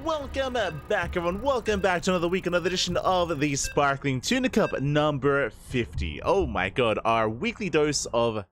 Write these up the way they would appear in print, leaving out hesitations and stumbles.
Welcome back, everyone. Welcome back to another week, another edition of the Sparkling Tuna Cup number 50. Oh my god, our weekly dose of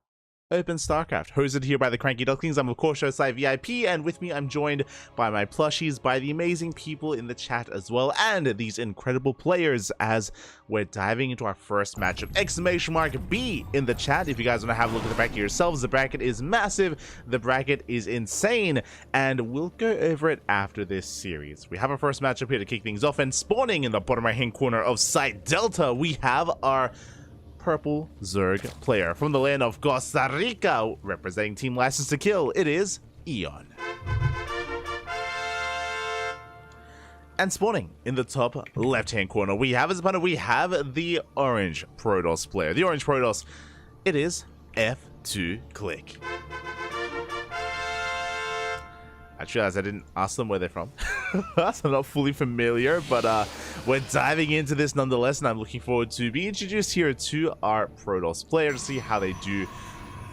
Open StarCraft, hosted here by the CranKy Ducklings. I'm of course Showside VIP, and with me I'm joined by my plushies, by the amazing people in the chat as well, and these incredible players as we're diving into our first matchup. Exclamation mark B in the chat if you guys want to have a look at the bracket yourselves. The bracket is massive, the bracket is insane, and we'll go over it after this series. We have our first matchup here to kick things off, and spawning in the bottom right hand corner of Site Delta, we have our purple Zerg player from the land of Costa Rica, representing Team License to Kill. It is Eon. And spawning in the top left hand corner, we have as a opponent, we have the orange Protoss player. The orange Protoss, it is F2 Click. I just realized I didn't ask them where they're from. So I'm not fully familiar, but we're diving into this nonetheless, and I'm looking forward to be introduced here to our Protoss player to see how they do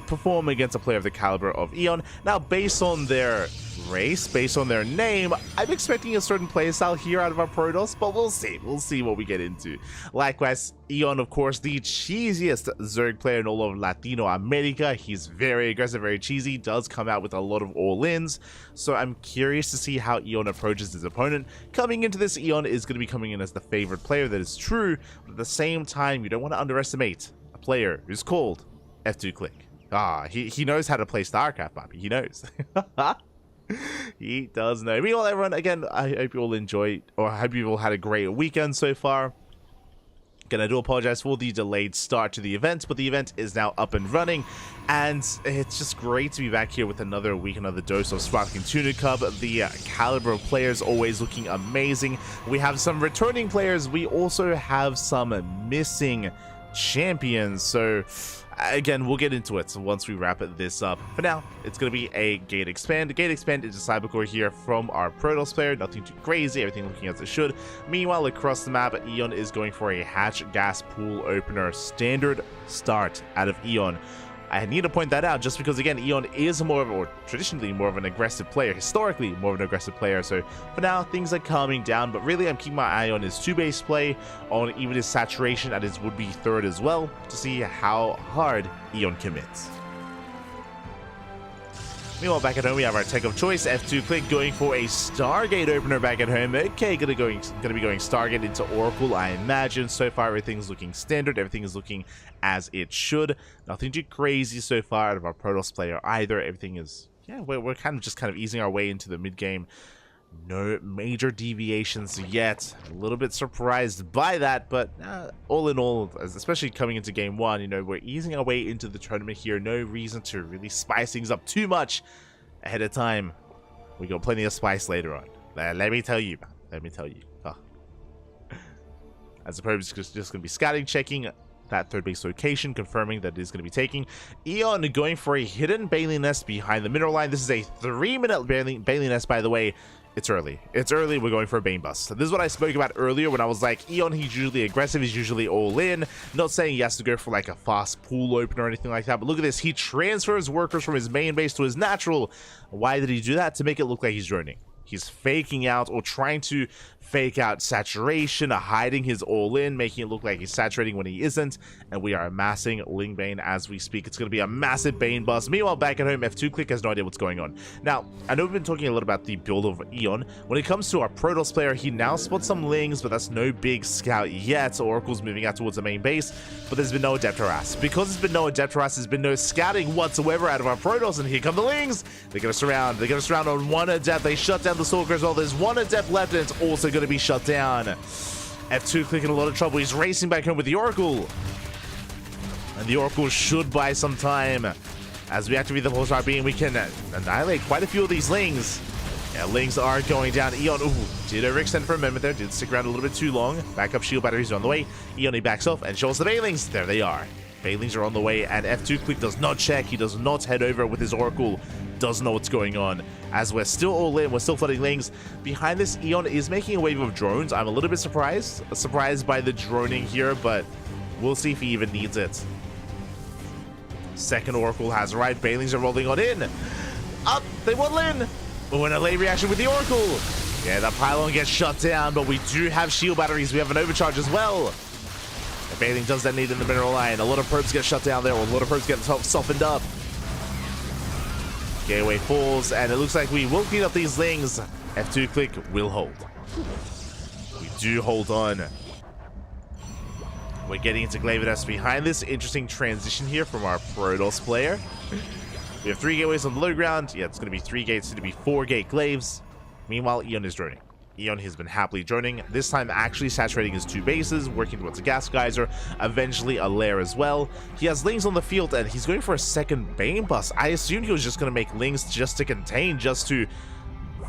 perform against a player of the caliber of Eon. Now, based on their race, based on their name, I'm expecting a certain playstyle here out of our Protoss, but we'll see. We'll see what we get into. Likewise, Eon, of course, the cheesiest Zerg player in all of Latino America. He's very aggressive, very cheesy, does come out with a lot of all-ins, so I'm curious to see how Eon approaches his opponent. Coming into this, Eon is going to be coming in as the favorite player, that is true, but at the same time, you don't want to underestimate a player who's called F2 Click. He knows how to play StarCraft, Bobby. He knows. He does know. Meanwhile, everyone, again, I hope you all enjoyed, or I hope you all had a great weekend so far. Again, I do apologize for the delayed start to the event, but the event is now up and running, and it's just great to be back here with another week, another dose of Sparkling Tuna Cup. The caliber of players always looking amazing. We have some returning players. We also have some missing champions, so again, we'll get into it once we wrap this up. For now, it's going to be a Gate Expand. Gate Expand is a Cybercore here from our Protoss player. Nothing too crazy, everything looking as it should. Meanwhile, across the map, Eon is going for a Hatch Gas Pool Opener. Standard start out of Eon. I need to point that out just because, again, Eon is more of, or traditionally more of an aggressive player, historically more of an aggressive player. So for now, things are calming down, but really I'm keeping my eye on his 2-base play, on even his saturation at his would-be third as well, to see how hard Eon commits. Meanwhile, back at home, we have our tech of choice, F2 Click, going for a Stargate opener back at home. Okay, gonna be going Stargate into Oracle, I imagine. So far, everything's looking standard. Everything is looking as it should. Nothing too crazy so far out of our Protoss player either. Everything is, yeah, we're kind of easing our way into the mid-game. No major deviations yet. A little bit surprised by that, but all in all, especially coming into game one, you know, we're easing our way into the tournament here. No reason to really spice things up too much ahead of time. We got plenty of spice later on. Let me tell you, man. Let me tell you. As opposed to just going to be scouting, checking that third base location, confirming that it is going to be taking. Eon going for a hidden Bailey Nest behind the mineral line. This is a 3-minute Bailey Nest, by the way. It's early. It's early. We're going for a Bane Bust. So this is what I spoke about earlier when I was like, Eon, he's usually aggressive. He's usually all in. Not saying he has to go for like a fast pool opener or anything like that. But look at this. He transfers workers from his main base to his natural. Why did he do that? To make it look like he's droning. He's faking out, or trying to fake out saturation, hiding his all-in, making it look like he's saturating when he isn't, and we are amassing Ling Bane as we speak. It's going to be a massive Bane bust. Meanwhile, back at home, F2 Click has no idea what's going on. Now, I know we've been talking a lot about the build of Eon. When it comes to our Protoss player, he now spots some Lings, but that's no big scout yet. Oracle's moving out towards the main base, but there's been no Adept Harass. Because there's been no Adept Harass, there's been no scouting whatsoever out of our Protoss, and here come the Lings. They're going to surround. They're going to surround on one Adept. They shut down the Stalker as well. There's one Adept left, and it's also going to be shut down. F2 Click in a lot of trouble. He's racing back home with the Oracle, and the Oracle should buy some time. As we activate the Pulsar Beam, we can annihilate quite a few of these Lings. Yeah, Lings are going down. Eon, did overextend for a moment there. Did stick around a little bit too long. Backup shield batteries are on the way. Eon, he backs off and shows the Bailings. There they are. Bailings are on the way, and F2 Click does not check. He does not head over with his Oracle. Doesn't know what's going on. As we're still all in, we're still flooding Lings. Behind this, Eon is making a wave of drones. I'm a little bit surprised by the droning here, but we'll see if he even needs it. Second Oracle has arrived. Bailings are rolling on in. Up, they waddle in. Oh, and a late reaction with the Oracle. Yeah, the pylon gets shut down, but we do have shield batteries. We have an overcharge as well. The bathing does that need in the mineral line. A lot of probes get shut down there, or a lot of probes get softened up. Gateway falls, and it looks like we will clean up these lings. F2 click will hold. We do hold on. We're getting into Glaveness behind this interesting transition here from our Protoss player. We have 3 gateways on the low ground. Yeah, it's going to be 3 gates, to be 4 gate Glaves. Meanwhile, Eon is droning. Eon has been happily droning, this time actually saturating his 2 bases, working towards a gas geyser, eventually a lair as well. He has lings on the field, and he's going for a second Bane bust. I assumed he was just going to make lings just to contain, just to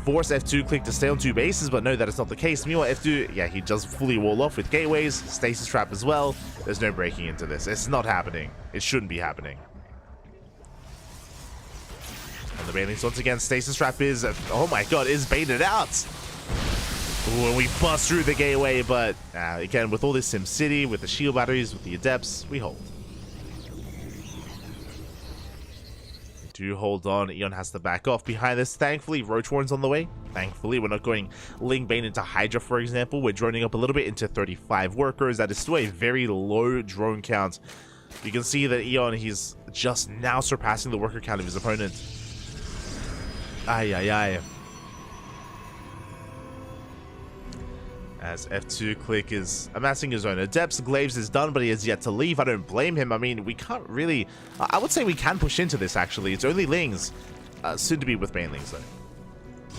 force F2 click to stay on 2 bases, but no, that is not the case. Meanwhile, F2, yeah, he does fully wall off with gateways, stasis trap as well. There's no breaking into this. It's not happening. It shouldn't be happening. And the banelings once again, stasis trap is, oh my god, is baited out. Ooh, and we bust through the gateway, but again, with all this Sim City, with the shield batteries, with the adepts, we hold. Do hold on. Eon has to back off behind this. Thankfully, Roach Warren's on the way. Thankfully, we're not going Ling Bane into Hydra, for example. We're droning up a little bit into 35 workers. That is still a very low drone count. You can see that Eon, he's just now surpassing the worker count of his opponent. Ay, ay, ay. As F2 click is amassing his own adepts. Glaves is done, but he has yet to leave. I don't blame him. I mean, we can't really... I would say we can push into this, actually. It's only lings. Soon to be with banelings, though.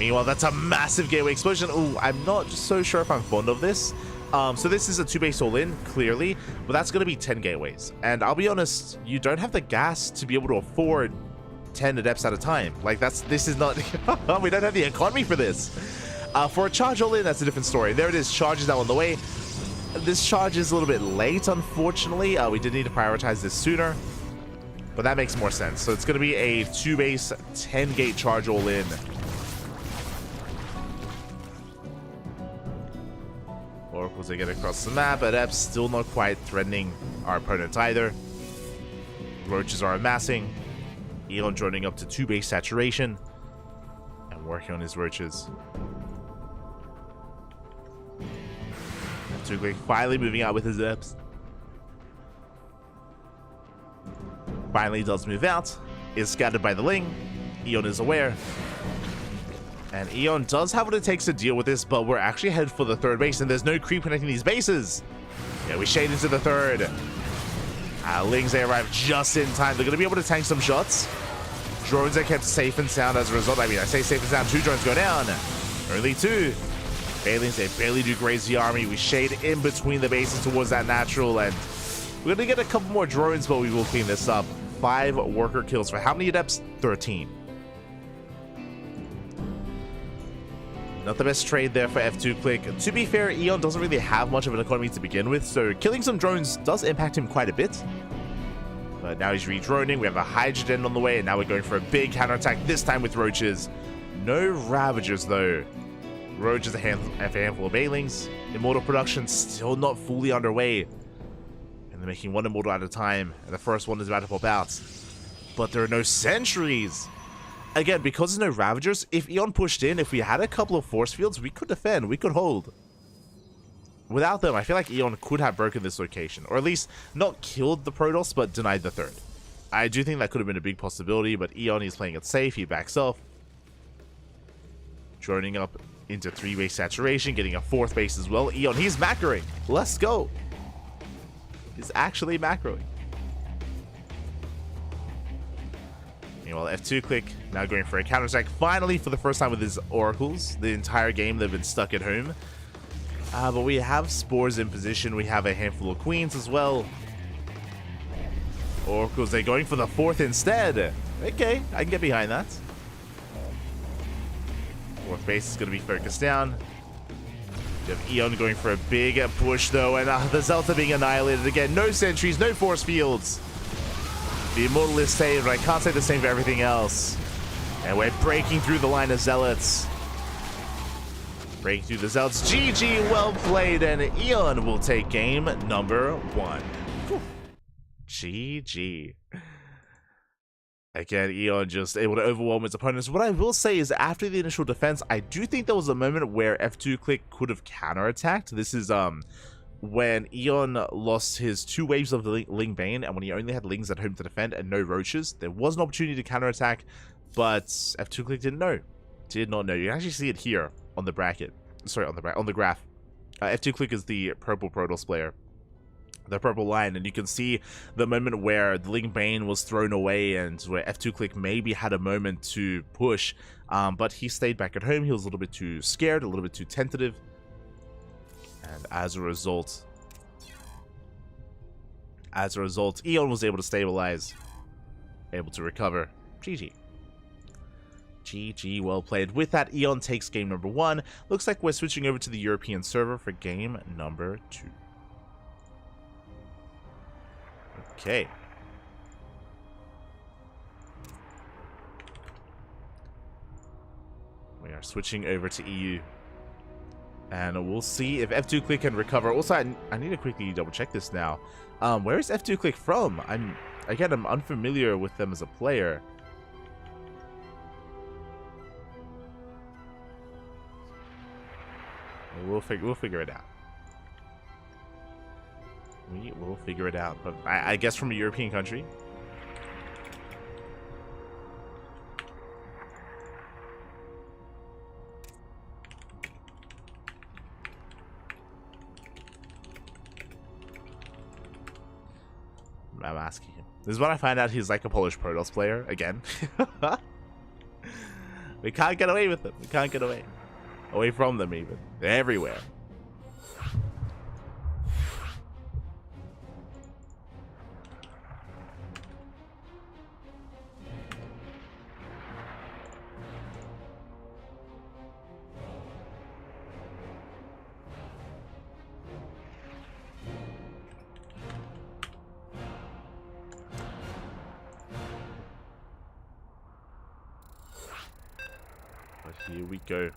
Meanwhile, that's a massive gateway explosion. Ooh, I'm not so sure if I'm fond of this. So this is a 2-base all-in, clearly. But that's going to be 10 gateways. And I'll be honest, you don't have the gas to be able to afford 10 adepts at a time. Like, this is not... we don't have the economy for this. For a charge all-in, that's a different story. There it is. Charge is now on the way. This charge is a little bit late, unfortunately. We did need to prioritize this sooner. But that makes more sense. So it's going to be a 2-base, 10-gate charge all-in. Oracles, they get across the map. Adepts still not quite threatening our opponents either. Roaches are amassing. Eon droning up to 2-base saturation. And working on his roaches. Too quick, finally moving out with his adepts. Finally does move out. Is scattered by the Ling. Eon is aware. And Eon does have what it takes to deal with this, but we're actually headed for the 3rd base, and there's no creep connecting these bases. Yeah, we shade into the 3rd. Lings, they arrive just in time. They're going to be able to tank some shots. Drones are kept safe and sound as a result. I mean, I say safe and sound, 2 drones go down. Only 2. Bailings, they barely do graze the army. We shade in between the bases towards that natural, and we're going to get a couple more drones, but we will clean this up. 5 worker kills for how many adepts? 13. Not the best trade there for F2 click. To be fair, Eon doesn't really have much of an economy to begin with, so killing some drones does impact him quite a bit. But now he's re-droning. We have a Hydrogen on the way, and now we're going for a big counterattack, this time with Roaches. No Ravagers, though. Roach is a handful of Banelings. Immortal production still not fully underway. And they're making 1 Immortal at a time. And the first one is about to pop out. But there are no Sentries. Again, because there's no Ravagers, if Eon pushed in, if we had a couple of Force Fields, we could defend, we could hold. Without them, I feel like Eon could have broken this location. Or at least not killed the Protoss, but denied the 3rd. I do think that could have been a big possibility, but Eon is playing it safe, he backs off. Droning up into 3-base saturation, getting a 4th base as well. Eon, he's macroing. Let's go. He's actually macroing. Meanwhile, F2 click now going for a counterattack. Finally, for the first time with his oracles. The entire game they've been stuck at home. But we have spores in position. We have a handful of queens as well. Oracles, they're going for the 4th instead. Okay, I can get behind that. 4th base is going to be focused down. You have Eon going for a big push though, and the Zealots are being annihilated again. No sentries, no force fields. The Immortal is saved, but I can't say the same for everything else. And we're breaking through the line of Zealots. Breaking through the Zealots. GG, well played, and Eon will take game number 1. Whew. GG. Again, Eon just able to overwhelm its opponents. What I will say is after the initial defense, I do think there was a moment where F2 Click could have counterattacked. This is when Eon lost his 2 waves of the Ling Bane, and when he only had Lings at home to defend and no roaches. There was an opportunity to counterattack, but F2 Click didn't know. Did not know. You can actually see it here on the bracket. Sorry, on the graph. F2 Click is the purple Protoss player. The purple line, and you can see the moment where the Ling Bane was thrown away and where F2 Click maybe had a moment to push, but he stayed back at home. He was a little bit too scared, a little bit too tentative, and as a result, Eon was able to stabilize, able to recover. GG. GG, well played. With that, Eon takes game number 1. Looks like we're switching over to the European server for game number 2. Okay. We are switching over to EU. And we'll see if F2 Click can recover. Also, I need to quickly double check this now. Where is F2 Click from? I'm unfamiliar with them as a player. We'll figure it out. We will figure it out, but I guess from a European country. I'm asking him. This is when I find out he's like a Polish Protoss player again. We can't get away with them. We can't get away from them even. They're everywhere. But here we go.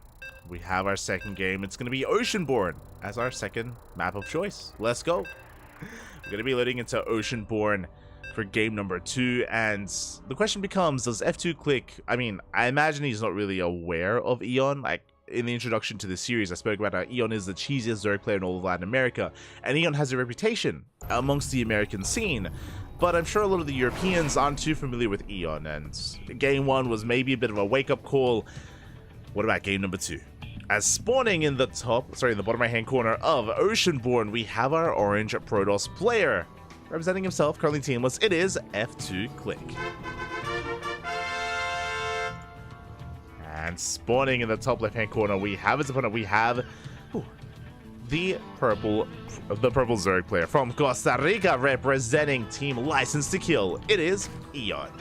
We have our second game. It's going to be Oceanborn as our second map of choice. Let's go. We're going to be loading into Oceanborn for game number 2. And the question becomes, does F2 Click... I mean, I imagine he's not really aware of Eon. Like, in the introduction to this series, I spoke about how Eon is the cheesiest Zerg player in all of Latin America. And Eon has a reputation amongst the American scene. But I'm sure a lot of the Europeans aren't too familiar with Eon. And game 1 was maybe a bit of a wake-up call. What about game number 2? As spawning in the bottom right hand corner of Oceanborn, we have our orange Protoss player. Representing himself, currently teamless, it is F2 Click. And spawning in the top left hand corner, we have his opponent. We have the purple Zerg player from Costa Rica, representing Team License to Kill. It is Eon.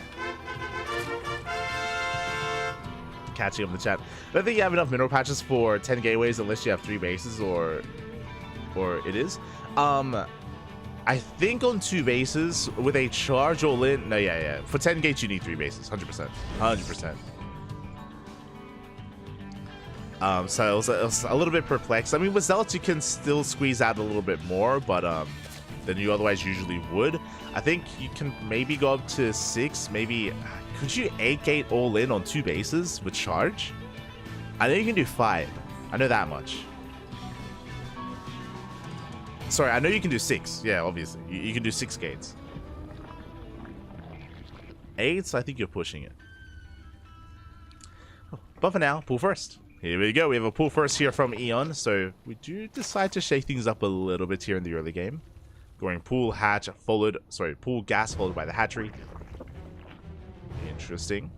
Catching up in the chat. I don't think you have enough mineral patches for 10 gateways unless you have 3 bases, or it is. I think on 2 bases with a charge all in. No, yeah. For 10 gates you need 3 bases, 100%, 100%. So I was a little bit perplexed. I mean, with Zealots you can still squeeze out a little bit more, but than you otherwise usually would. I think you can maybe go up to 6, maybe. Could you 8 gate all in on 2 bases with charge? I know you can do 5. I know that much. Sorry, I know you can do 6. Yeah, obviously. You can do 6 gates. 8, I think you're pushing it. But for now, pull first. Here we go. We have a pull first here from Eon. So we do decide to shake things up a little bit here in the early game. Going pool, hatch, pool, gas, followed by the hatchery. Interesting.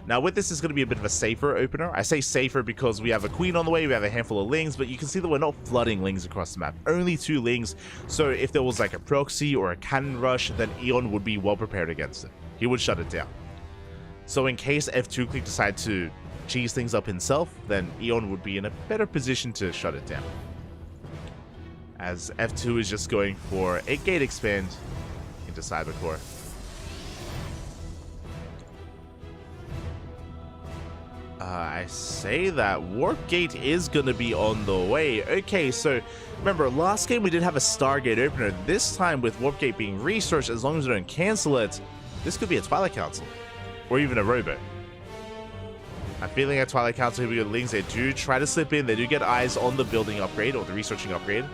Now with this is going to be a bit of a safer opener. I say safer because we have a queen on the way, we have a handful of lings, but you can see that we're not flooding lings across the map. Only 2 lings, so if there was like a proxy or a cannon rush, then Eon would be well prepared against it. He would shut it down. So in case F2 Click decide to cheese things up himself, then Eon would be in a better position to shut it down. As F2 is just going for a gate expand into Cybercore. I say that Warp Gate is going to be on the way. Okay, so remember, last game we did have a Stargate opener. This time with Warp Gate being researched, as long as we don't cancel it, this could be a Twilight Council. or even a robo. I'm feeling at Twilight Council here we go. Lings, they do try to slip in. They do get eyes on the building upgrade or the researching upgrade.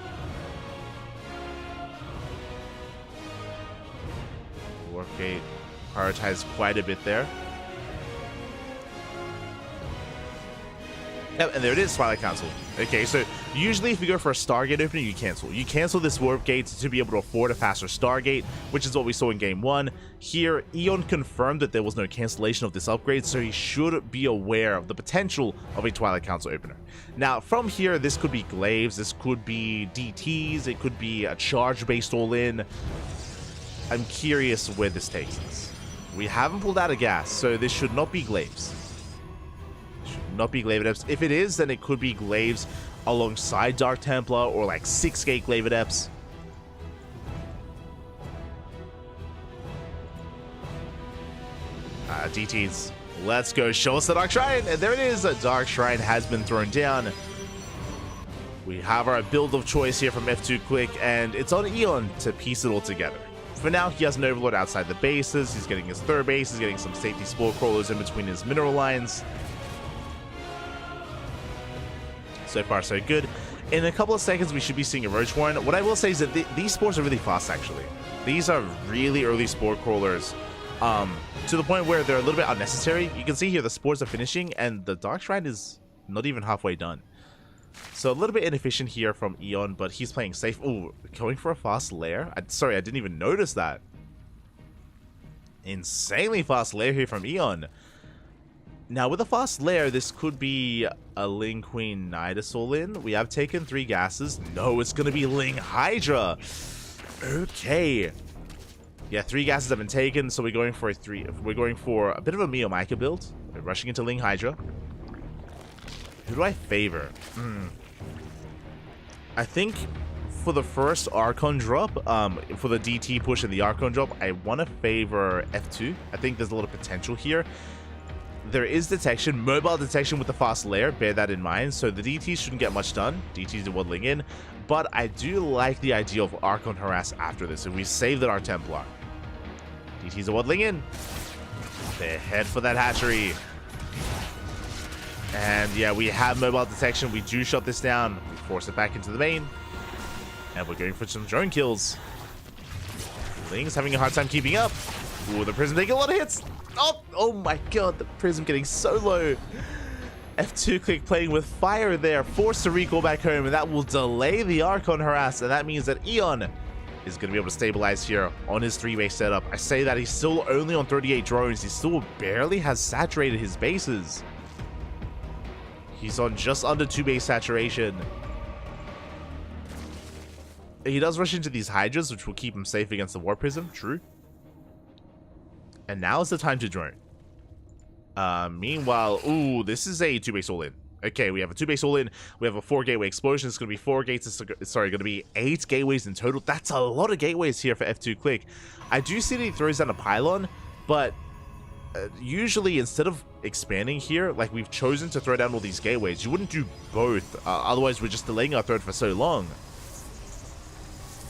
Warp Gate prioritized quite a bit there. Yep, and there it is, Twilight Council. Okay, so usually if you go for a Stargate opening, you cancel. You cancel this Warp Gate to be able to afford a faster Stargate, which is what we saw in Game 1. Here, Eon confirmed that there was no cancellation of this upgrade, so he should be aware of the potential of a Twilight Council opener. Now, from here, this could be Glaives, this could be DTs, it could be a charge-based all-in. I'm curious where this takes us. We haven't pulled out a gas, so this should not be Glaives. Not be Glaive Adepts. If it is, then it could be Glaives alongside Dark Templar or like 6-gate Glaive Adepts. DTs. Let's go. Show us the Dark Shrine. And there it is. A Dark Shrine has been thrown down. We have our build of choice here from F2 Quick, and it's on Eon to piece it all together. For now, he has an Overlord outside the bases. He's getting his third base. He's getting some safety spore crawlers in between his mineral lines. So far, so good. In a couple of seconds, we should be seeing a Roach Warren. What I will say is that these spores are really fast, actually. These are really early spore crawlers, to the point where they're a little bit unnecessary. You can see here the spores are finishing, and the Dark Shrine is not even halfway done. So a little bit inefficient here from Eon, but he's playing safe. Oh, going for a fast lair? Sorry, I didn't even notice that. Insanely fast lair here from Eon. Now, with a fast lair, this could be a Ling Queen Nidus all-in. We have taken 3 gases. No, it's going to be Ling Hydra. Okay. Yeah, 3 gases have been taken, so we're going for we're going for a bit of a Mio Micah build. We're rushing into Ling Hydra. Who do I favor? I think for the first Archon drop, for the DT push and the Archon drop, I want to favor F2. I think there's a lot of potential here. There is detection, mobile detection with the fast lair, bear that in mind, so the DTs shouldn't get much done. DTs are waddling in, but I do like the idea of Archon Harass after this, if we save that our Templar. DTs are waddling in. They head for that hatchery. And yeah, we have mobile detection, we do shut this down, we force it back into the main, and we're going for some drone kills. Ling's having a hard time keeping up. Ooh, the Prism taking a lot of hits. Oh my god, the Prism getting so low. F2 Click playing with fire there, forced to recall back home, and that will delay the Archon Harass, and that means that Eon is going to be able to stabilize here on his 3-base setup. I say that he's still only on 38 drones, he still barely has saturated his bases. He's on just under 2-base saturation. He does rush into these Hydras, which will keep him safe against the Warp Prism, true. And now is the time to drone. Meanwhile, ooh, this is a 2-base all-in. Okay, we have a 2-base all-in. We have a 4-gateway explosion. It's going to be 4 gates. Sorry, going to be 8 gateways in total. That's a lot of gateways here for F2 Click. I do see that he throws down a pylon, but usually instead of expanding here, like we've chosen to throw down all these gateways, you wouldn't do both. Otherwise, we're just delaying our third for so long.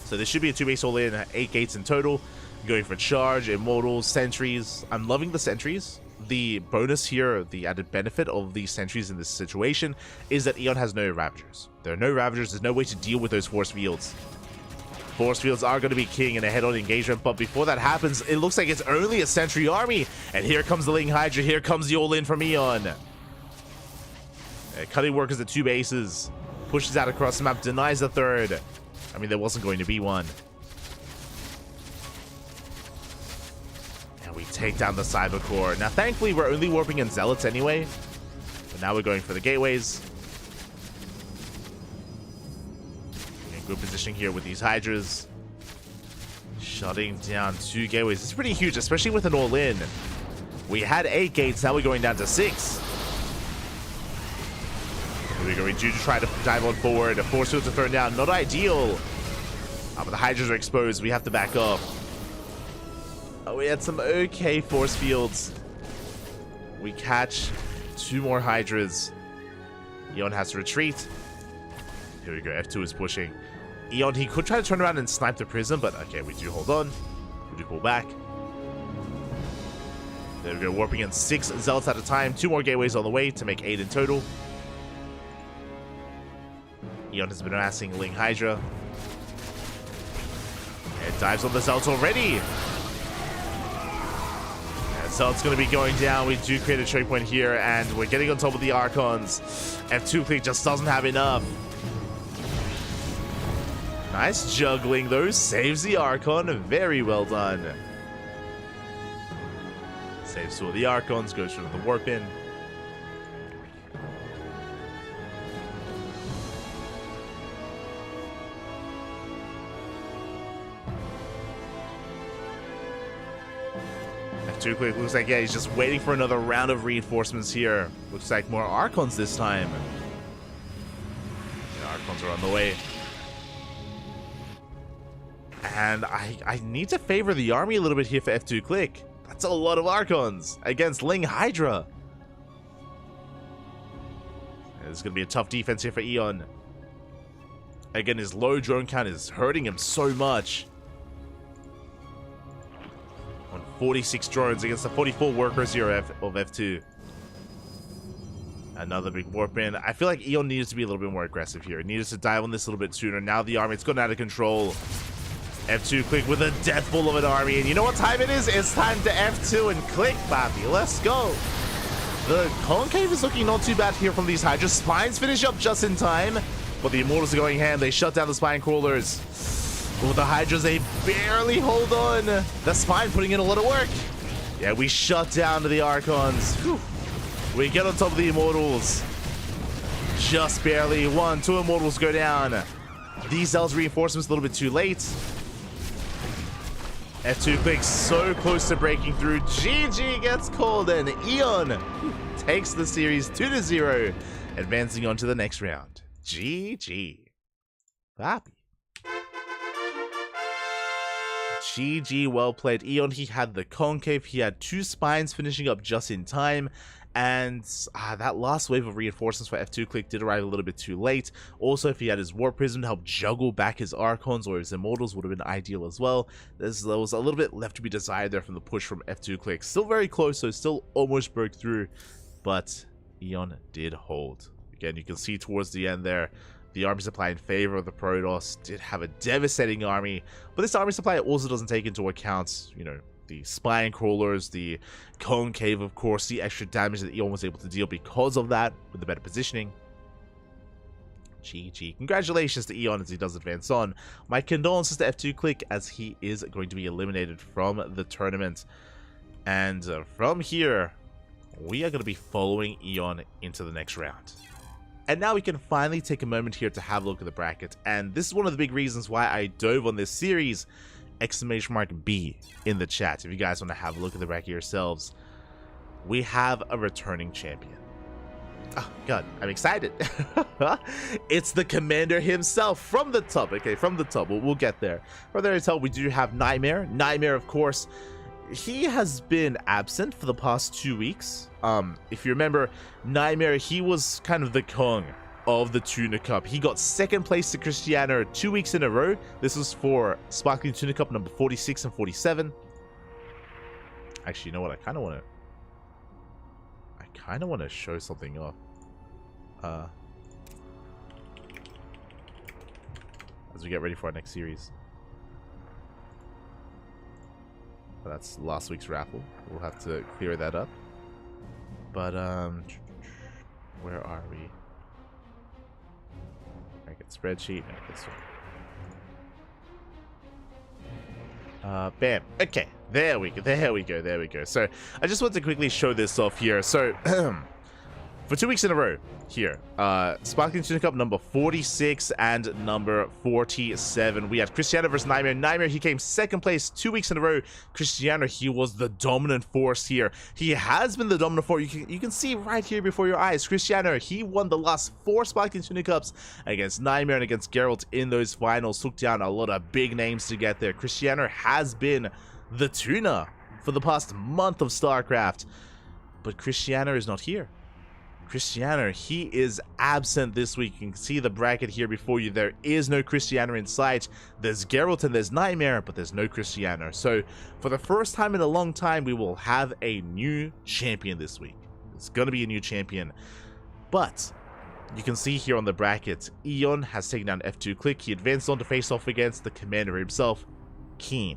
So this should be a 2-base all-in, 8 gates in total. Going for charge, immortals, sentries. I'm loving the sentries. The bonus here, the added benefit of these sentries in this situation is that Eon has no Ravagers. There are no Ravagers, there's no way to deal with those force fields. Force fields are going to be king in a head-on engagement, but before that happens, it looks like it's only a sentry army. And here comes the Ling Hydra, here comes the all-in from Eon. Cutting workers at 2 bases. Pushes out across the map, denies the third. I mean, there wasn't going to be one. We take down the Cyber Core. Now, thankfully, we're only warping in Zealots anyway. But now we're going for the gateways. In good position here with these Hydras. Shutting down 2 gateways. It's pretty huge, especially with an all-in. We had 8 gates, now we're going down to 6. Here we go, we do try to dive on forward. The force fields are thrown down, not ideal. But the Hydras are exposed, we have to back off. Oh, we had some okay force fields. We catch 2 more Hydras. Eon has to retreat. Here we go, F2 is pushing. Eon, he could try to turn around and snipe the Prism, but okay, we do hold on. We do pull back. There we go, warping in 6 zealots at a time. 2 more gateways on the way to make 8 in total. Eon has been amassing Ling Hydra. It dives on the zealots already. Zealot's going to be going down. We do create a choke point here, and we're getting on top of the Archons. F2 click just doesn't have enough. Nice juggling, though. Saves the Archon. Very well done. Saves 2 of the Archons. Goes through the warp in. Too quick. Looks like, yeah, he's just waiting for another round of reinforcements here. Looks like more Archons this time. The Archons are on the way. And I need to favor the army a little bit here for F2 click. That's a lot of Archons against Ling Hydra. This is going to be a tough defense here for Eon. Again, his low drone count is hurting him so much. 46 drones against the 44 workers here of F2. Another big warp in. I feel like Eon needed to be a little bit more aggressive here. It needed to dive on this a little bit sooner. Now the army, it's gone out of control. F2 click with a death full of an army. And you know what time it is? It's time to F2 and click, Bappy. Let's go. The concave is looking not too bad here from these Hydra. Spines finish up just in time. But the Immortals are going ham. They shut down the Spine Crawlers. With the Hydras, they barely hold on. The Spine putting in a lot of work. Yeah, we shut down to the Archons. Whew. We get on top of the Immortals. Just barely. 1, 2 Immortals go down. These Zealous reinforcements a little bit too late. F2 clicks so close to breaking through. GG gets called, and Eon takes the series 2-0, advancing on to the next round. GG. Happy. GG, well played. Eon, he had the concave, he had 2 spines finishing up just in time, and that last wave of reinforcements for F2 click did arrive a little bit too late. Also, if he had his Warp Prism to help juggle back his Archons or his Immortals, would have been ideal as well. There was a little bit left to be desired there from the push from F2 click. Still very close, so still almost broke through, but Eon did hold. Again, you can see towards the end there, the army supply in favor of the Protoss did have a devastating army, but this army supply also doesn't take into account, you know, the Spine Crawlers, the concave, of course, the extra damage that Eon was able to deal because of that, with the better positioning. GG. Congratulations to Eon as he does advance on. My condolences to F2 click as he is going to be eliminated from the tournament. And from here, we are going to be following Eon into the next round. And now we can finally take a moment here to have a look at the bracket, and this is one of the big reasons why I dove on this series, !B in the chat if you guys want to have a look at the bracket yourselves. We have a returning champion. Oh god, I'm excited. It's the commander himself from the top. Okay, from the top, we'll get there. From there to tell, we do have Nightmare. Nightmare, of course, he has been absent for the past 2 weeks. If you remember, Nightmare, he was kind of the Kong of the Tuna Cup. He got 2nd place to Cristiano 2 weeks in a row. This was for Sparkling Tuna Cup number 46 and 47. Actually, you know what? I kind of want to show something off. As we get ready for our next series. But that's last week's raffle. We'll have to clear that up. But where are we? I get spreadsheet. No, this one. Bam. Okay, there we go. So I just want to quickly show this off here. So for 2 weeks in a row here, Sparkling Tuna Cup number 46 and number 47, we had Cristiano versus Nightmare. Nightmare, he came 2nd place 2 weeks in a row. Cristiano, he was the dominant force here. He has been the dominant force. You can see right here before your eyes. Cristiano, he won the last 4 Sparkling Tuna Cups against Nightmare and against Geralt in those finals. Took down a lot of big names to get there. Cristiano has been the tuna for the past month of StarCraft, but Cristiano is not here. Cristiano, he is absent this week. You can see the bracket here before you. There is no Cristiano in sight. There's Geralt and there's Nightmare, but there's no Cristiano. So for the first time in a long time, we will have a new champion this week. It's going to be a new champion. But you can see here on the bracket, Eon has taken down F2 Click. He advanced on to face off against the commander himself, Keen.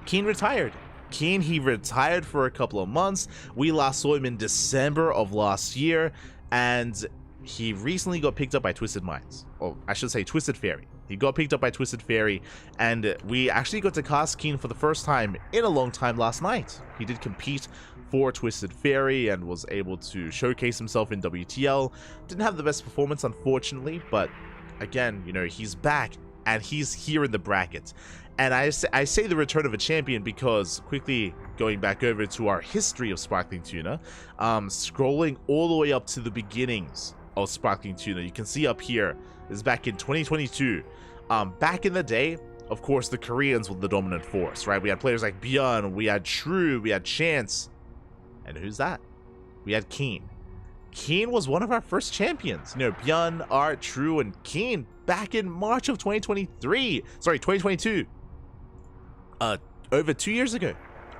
Keen retired. Keen, he retired for a couple of months. We last saw him in December of last year, and he recently got picked up by Twisted Minds. Or I should say Twisted Fairy. He got picked up by Twisted Fairy, and we actually got to cast Keen for the first time in a long time last night. He did compete for Twisted Fairy and was able to showcase himself in WTL. Didn't have the best performance, unfortunately, but again, you know, he's back, and he's here in the bracket. And I say the return of a champion because, quickly going back over to our history of Sparkling Tuna, scrolling all the way up to the beginnings of Sparkling Tuna, you can see up here, this is back in 2022. Back in the day, of course, the Koreans were the dominant force, right? We had players like Bjorn, we had True, we had Chance, and who's that? We had Keen. Keen was one of our first champions. You know, Bjorn, Art, True, and Keen back in March of 2022. Over 2 years ago.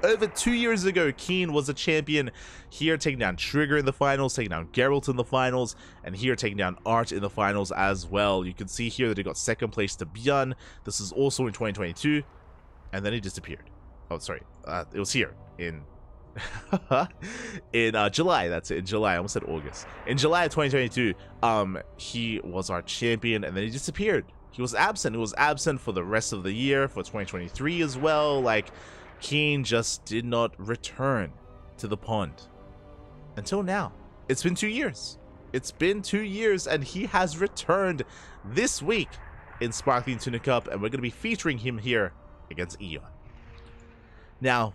Over 2 years ago, Keen was a champion. Here taking down Trigger in the finals, taking down Geralt in the finals, and here taking down Art in the finals as well. You can see here that he got second place to Bjorn. This is also in 2022, and then he disappeared. Oh, sorry. It was here in in July. That's it. In July. I almost said August. In July of 2022, he was our champion, and then he disappeared. He was absent. He was absent for the rest of the year, for 2023 as well. Like, Keen just did not return to the pond until now. It's been 2 years. It's been 2 years, and he has returned this week in Sparkling Tuna Cup, and we're going to be featuring him here against Eon. Now,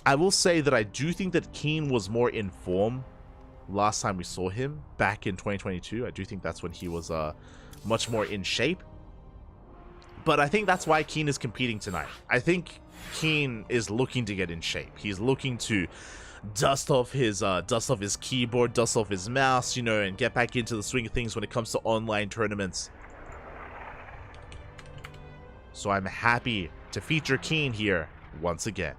I will say that I do think that Keen was more in form last time we saw him back in 2022. I do think that's when he was much more in shape. But I think that's why Keen is competing tonight. I think Keen is looking to get in shape. He's looking to dust off his keyboard, dust off his mouse, you know, and get back into the swing of things when it comes to online tournaments. So I'm happy to feature Keen here once again.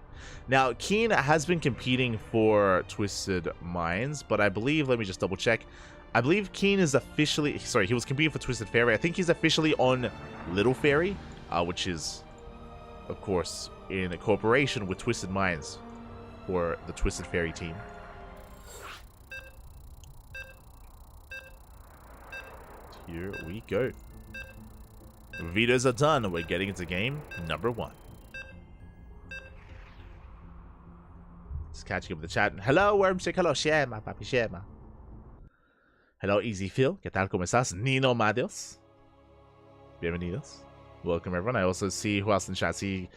Now, Keen has been competing for Twisted Minds, but I believe, let me just double check. I believe Keen is officially, sorry, he was competing for Twisted Fairy. I think he's officially on Little Fairy, which is, of course, in a cooperation with Twisted Minds for the Twisted Fairy team. Here we go. Vetoes are done. We're getting into game number 1. Just catching up with the chat. Hello, Wormstick. Hello, Shema, papi Shema. Hello, Easy Phil. ¿Qué tal? ¿Cómo estás? Nino Madios. Bienvenidos. Welcome, everyone. I also see who else in chat. See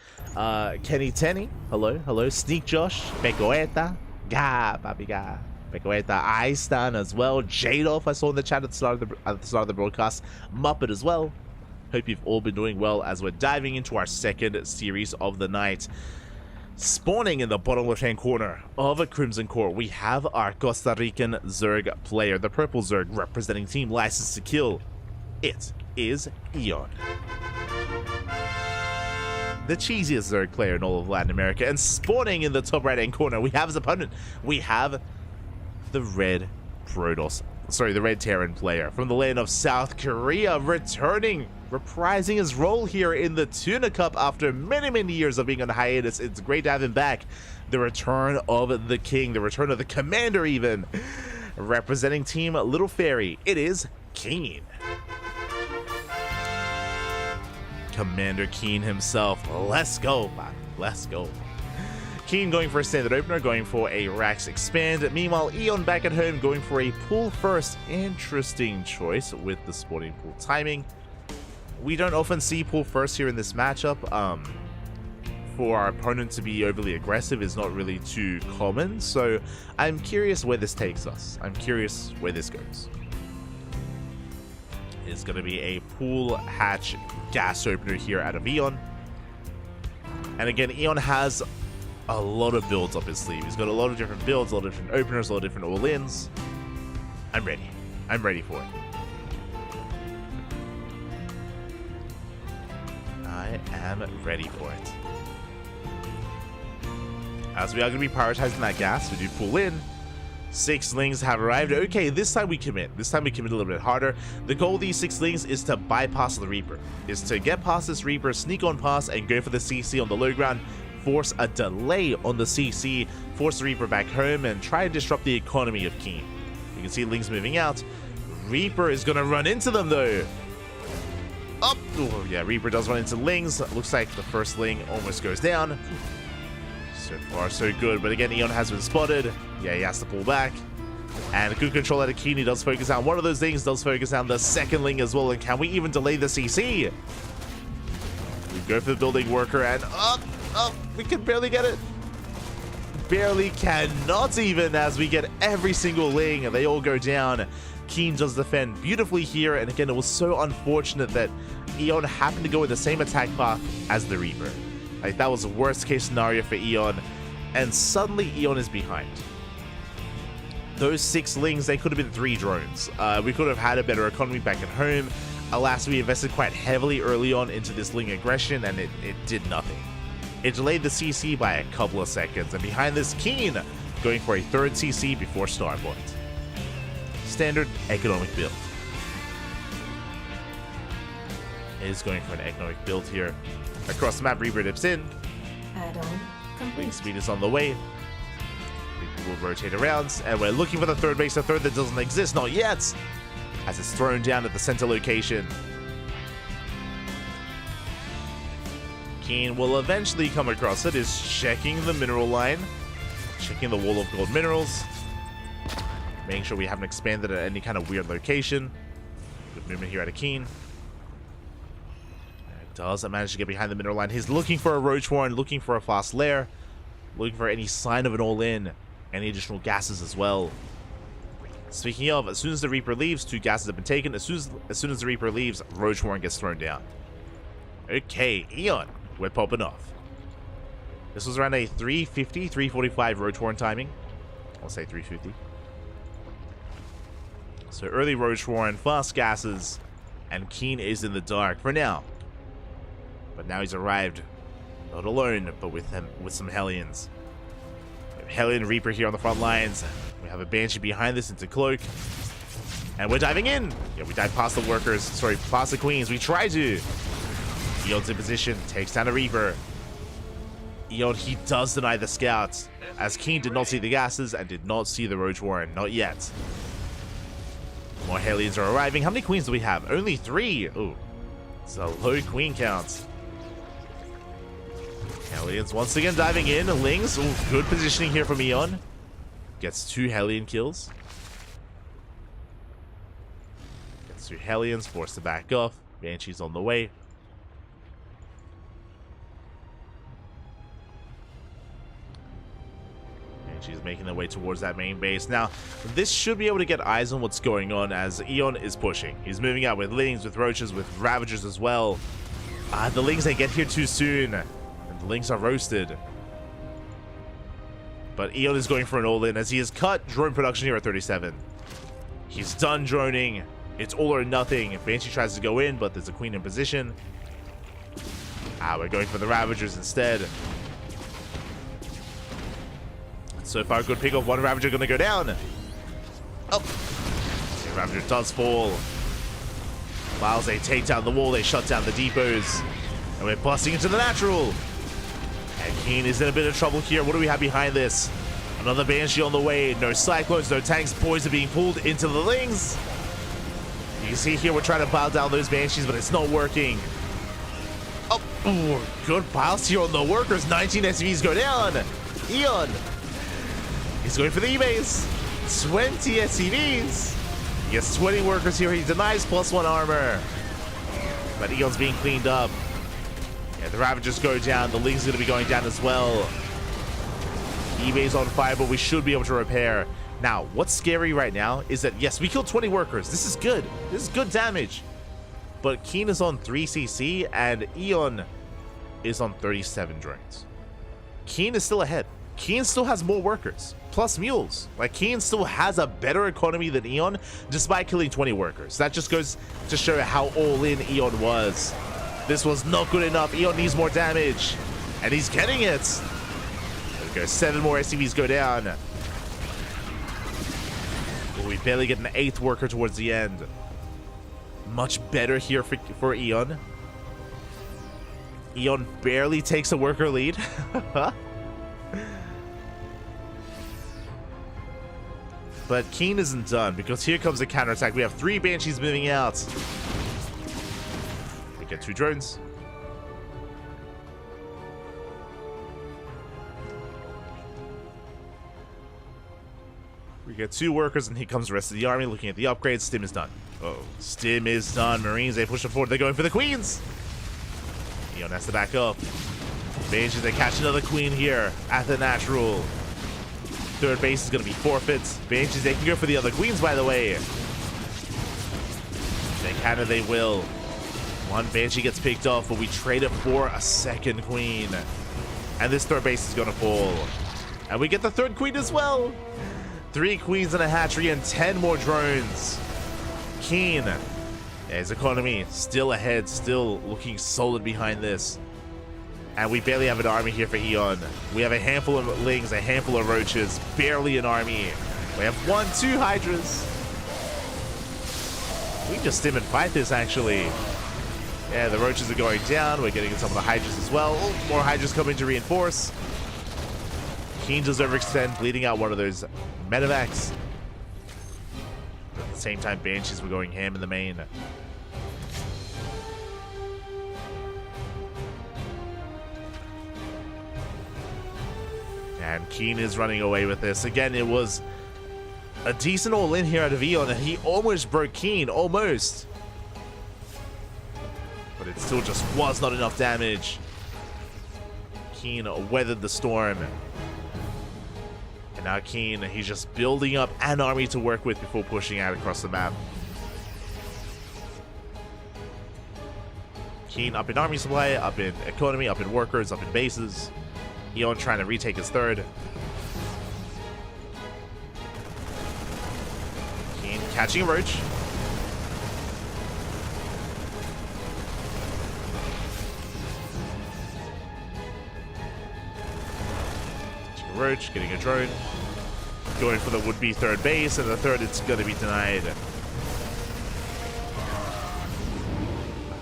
Kenny Tenny. Hello. Hello. Sneak Josh. Pecoeta. Ga, papi ga. Pecoeta. Aistan as well. Jadolf, I saw in the chat at the start of the broadcast. Muppet as well. Hope you've all been doing well as we're diving into our second series of the night. Spawning in the bottom left-hand corner of a Crimson Court, we have our Costa Rican Zerg player, the purple Zerg representing Team License to Kill. It is Eon, the cheesiest Zerg player in all of Latin America. And spawning in the top right-hand corner, we have his opponent. We have the red Protoss, sorry, the red Terran player from the land of South Korea, reprising his role here in the Tuna Cup after many, many years of being on hiatus. It's great to have him back. The return of the king, the return of the commander even. Representing Team Little Fairy, it is Keen. Commander Keen himself. Let's go, man. Let's go. Keen going for a standard opener, going for a Rax expand. Meanwhile, Eon back at home going for a pool first. Interesting choice with the spawning pool timing. We don't often see pool first here in this matchup. For our opponent to be overly aggressive is not really too common. So I'm curious where this takes us. I'm curious where this goes. It's going to be a pool hatch gas opener here out of Eon. And again, Eon has a lot of builds up his sleeve. He's got a lot of different builds, a lot of different openers, a lot of different all-ins. I'm ready. I'm ready for it. I am ready for it. As we are going to be prioritizing that gas, we do pull in. 6 lings have arrived. Okay, this time we commit. This time we commit a little bit harder. The goal of these 6 lings is to bypass the Reaper. Is to get past this Reaper, sneak on past, and go for the CC on the low ground. Force a delay on the CC. Force the Reaper back home and try and disrupt the economy of Keen. You can see lings moving out. Reaper is going to run into them though. Up! Oh, yeah, Reaper does run into lings. Looks like the first ling almost goes down. So far, so good. But again, Eon has been spotted. Yeah, he has to pull back. And good control out of Keen. He does focus on one of those things. Does focus on the second ling as well. And can we even delay the CC? We go for the building worker and up! We can barely get it. Barely cannot even, as we get every single ling. And they all go down. Keen does defend beautifully here. And again, it was so unfortunate that Eon happened to go in the same attack path as the Reaper. Like, that was the worst case scenario for Eon, and suddenly Eon is behind. Those 6 lings, they could have been 3 drones. We could have had a better economy back at home. Alas, we invested quite heavily early on into this ling aggression, and it did nothing. It delayed the CC by a couple of seconds, and behind this, Keen going for a 3rd CC before Starpoint. Standard economic build. It is going for an economic build here. Across the map, Reaper dips in. Add-on complete. Wing speed is on the way. Reaper will rotate around, and we're looking for the 3rd base. The 3rd that doesn't exist, not yet, as it's thrown down at the center location. Keen will eventually come across it. Is checking the mineral line, checking the wall of gold minerals, making sure we haven't expanded at any kind of weird location. Good movement here out of Keen. Doesn't manage to get behind the mineral line. He's looking for a Roach Warren, looking for a fast lair, looking for any sign of an all-in, any additional gases as well. Speaking of, as soon as the Reaper leaves, 2 gases have been taken. As soon as the Reaper leaves, Roach Warren gets thrown down. Okay, Eon, we're popping off. This was around a 350, 345 Roach Warren timing. I'll say 350. So early Roach Warren, fast gases, and Keen is in the dark for now. But now he's arrived, not alone, but with some Hellions. We have Hellion Reaper here on the front lines. We have a Banshee behind this into Cloak. And we're diving in. Yeah, we dive past the workers. Sorry, past the Queens. We try to. Eon's in position, takes down a Reaper. Eon, he does deny the scouts, as Keen did not see the gases and did not see the Roach Warren. Not yet. More Hellions are arriving. How many Queens do we have? Only 3. Ooh, it's a low Queen count. Hellions once again diving in. Lings, ooh, good positioning here from Eon. Gets 2 Hellion kills. Gets 2 Hellions, forced to back off. Banshee's on the way. Banshee's making their way towards that main base. Now, this should be able to get eyes on what's going on as Eon is pushing. He's moving out with Lings, with Roaches, with Ravagers as well. The Lings, they get here too soon. The Lings are roasted. But Eon is going for an all-in as he has cut drone production here at 37. He's done droning. It's all or nothing. Banshee tries to go in, but there's a Queen in position. We're going for the Ravagers instead. So far, good pick off. One Ravager going to go down. Oh. The Ravager does fall. While they take down the wall, they shut down the depots. And we're busting into the natural. And Keen is in a bit of trouble here. What do we have behind this? Another Banshee on the way. No Cyclones, no tanks. Boys are being pulled into the Lings. You can see here we're trying to pile down those Banshees, but it's not working. Oh, ooh, good piles here on the workers. 19 SCVs go down. Eon. He's going for the E-base. 20 SCVs. He gets 20 workers here. He denies +1 armor. But Eon's being cleaned up. Yeah, the Ravagers go down. The Ling's going to be going down as well. E-base on fire, but we should be able to repair. Now, what's scary right now is that, yes, we killed 20 workers. This is good. This is good damage. But Keen is on 3 CC, and Eon is on 37 drones. Keen is still ahead. Keen still has more workers, plus mules. Like, Keen still has a better economy than Eon, despite killing 20 workers. That just goes to show how all-in Eon was. This was not good enough. Eon needs more damage, and he's getting it. There we go, 7 more SCVs go down. But we barely get an 8th worker towards the end. Much better here for Eon. Eon barely takes a worker lead. But Keen isn't done, because here comes the counterattack. We have 3 Banshees moving out. We get 2 drones. We get 2 workers, and here comes the rest of the army looking at the upgrades. Stim is done. Oh, Stim is done. Marines, they push it forward. They're going for the queens. Eon has to back up. Banshees, they catch another queen here at the natural. 3rd base is going to be forfeits. Banshees, they can go for the other queens, by the way. They can and they will. 1 Banshee gets picked off, but we trade it for a 2nd queen. And this 3rd base is going to fall. And we get the 3rd queen as well. 3 queens and a hatchery and 10 more drones. Keen. His economy still ahead, still looking solid behind this. And we barely have an army here for Eon. We have a handful of Lings, a handful of Roaches, barely an army. We have 1, 2 Hydras. We can just stim and fight this, actually. Yeah, the Roaches are going down. We're getting some of the Hydras as well. Oh, more Hydras coming to reinforce. Keen does overextend, bleeding out one of those medevacs. At the same time, Banshees were going ham in the main. And Keen is running away with this. Again, it was a decent all-in here out of Eon, and he almost broke Keen. Almost. But it still just was not enough damage. Keen weathered the storm. And now Keen, he's just building up an army to work with before pushing out across the map. Keen up in army supply, up in economy, up in workers, up in bases. Eon trying to retake his 3rd. Keen catching a roach. Catching a roach, getting a drone. Going for the would-be 3rd base, and the 3rd it's going to be denied.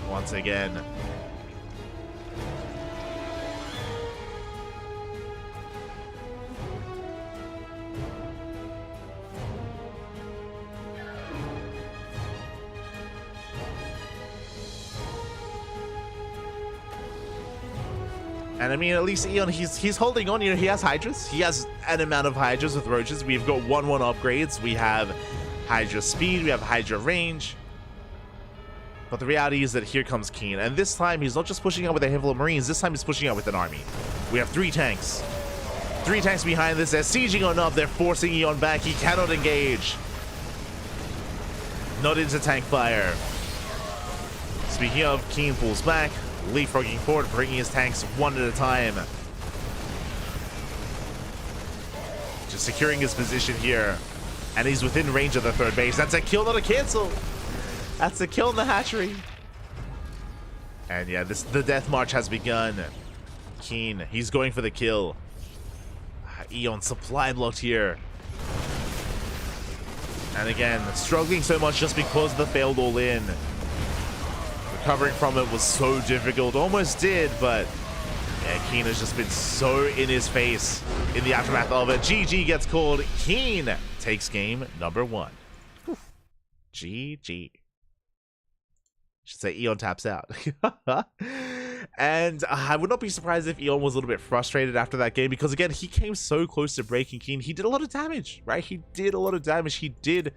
Once again. And I mean, at least Eon, he's holding on. You know, he has Hydras. He has an amount of Hydras with Roaches. We've got 1-1 upgrades. We have Hydra speed. We have Hydra range. But the reality is that here comes Keen. And this time, he's not just pushing out with a handful of Marines. This time, he's pushing out with an army. We have 3 tanks. 3 tanks behind this. They're sieging on up. They're forcing Eon back. He cannot engage. Not into tank fire. Speaking of, Keen pulls back. Leapfrogging forward, bringing his tanks 1 at a time. Just securing his position here. And he's within range of the 3rd base. That's a kill, not a cancel. That's a kill in the hatchery. And yeah, the death march has begun. Keen, he's going for the kill. Eon supply blocked here. And again, struggling so much just because of the failed all-in. Recovering from it was so difficult. Almost did, but yeah, Keen has just been so in his face in the aftermath of it. GG gets called. Keen takes game number 1. Whew. GG. Should say Eon taps out. And I would not be surprised if Eon was a little bit frustrated after that game, because again, he came so close to breaking Keen. He did a lot of damage, right? He did a lot of damage. He did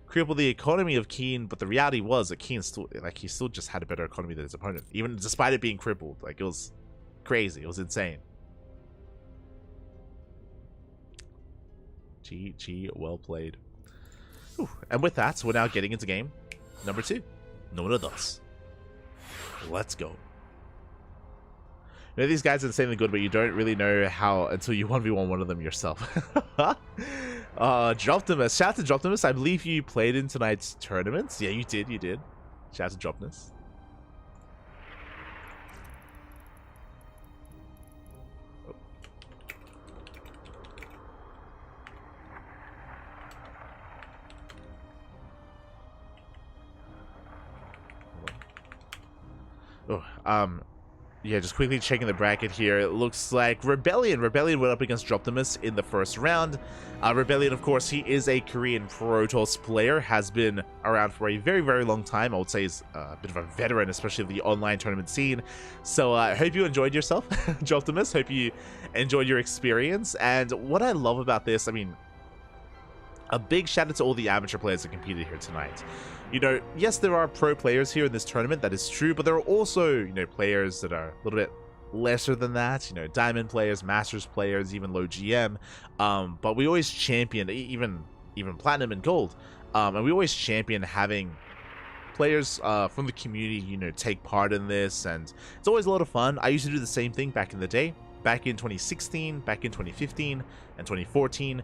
cripple the economy of Keen, but the reality was that Keen still, like, he still just had a better economy than his opponent, even despite it being crippled. Like, it was crazy. It was insane. GG, well played. Whew. And with that, we're now getting into game number 2. No one of us. Let's go. know, these guys are insanely good, but you don't really know how until you 1v1 one of them yourself. Droptimus. Shout out to Droptimus. I believe you played in tonight's tournaments. Yeah, you did. You did. Shout out to Droptimus. Yeah, just quickly checking the bracket here. It looks like Rebellion went up against Droptimus in the first round. Rebellion, of course, he is a Korean Protoss player, has been around for a very, very long time. I would say he's a bit of a veteran, especially of the online tournament scene. So I hope you enjoyed yourself, Droptimus. Hope you enjoyed your experience. And what I love about this, I mean, a big shout out to all the amateur players that competed here tonight. You know, yes, there are pro players here in this tournament, that is true, but there are also, you know, players that are a little bit lesser than that, you know, diamond players, masters players, even low GM, but we always champion, even platinum and gold, and we always champion having players from the community, you know, take part in this, and it's always a lot of fun. I used to do the same thing back in the day. Back in 2016, back in 2015, and 2014,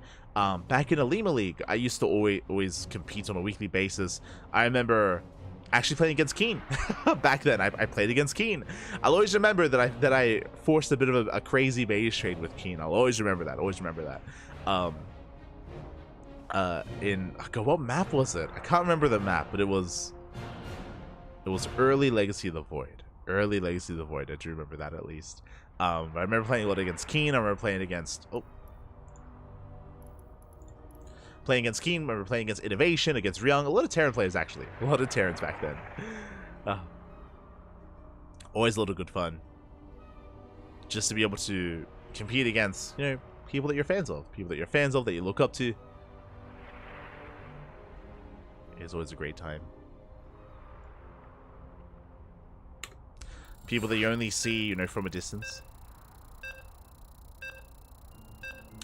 back in Alima League, I used to always compete on a weekly basis. I remember actually playing against Keen. Back then, I played against Keen. I'll always remember that I forced a bit of a crazy base trade with Keen. I'll always remember that. God, what map was it? I can't remember the map, but it was early Legacy of the Void. Early Legacy of the Void. I do remember that at least. I remember playing a lot against Keen. I remember playing against Keen. I remember playing against Innovation, against Ryung. A lot of Terran players, actually. A lot of Terrans back then. Always a lot of good fun. Just to be able to compete against, you know, people that you're fans of. People that you're fans of, that you look up to. It's always a great time. People that you only see, you know, from a distance.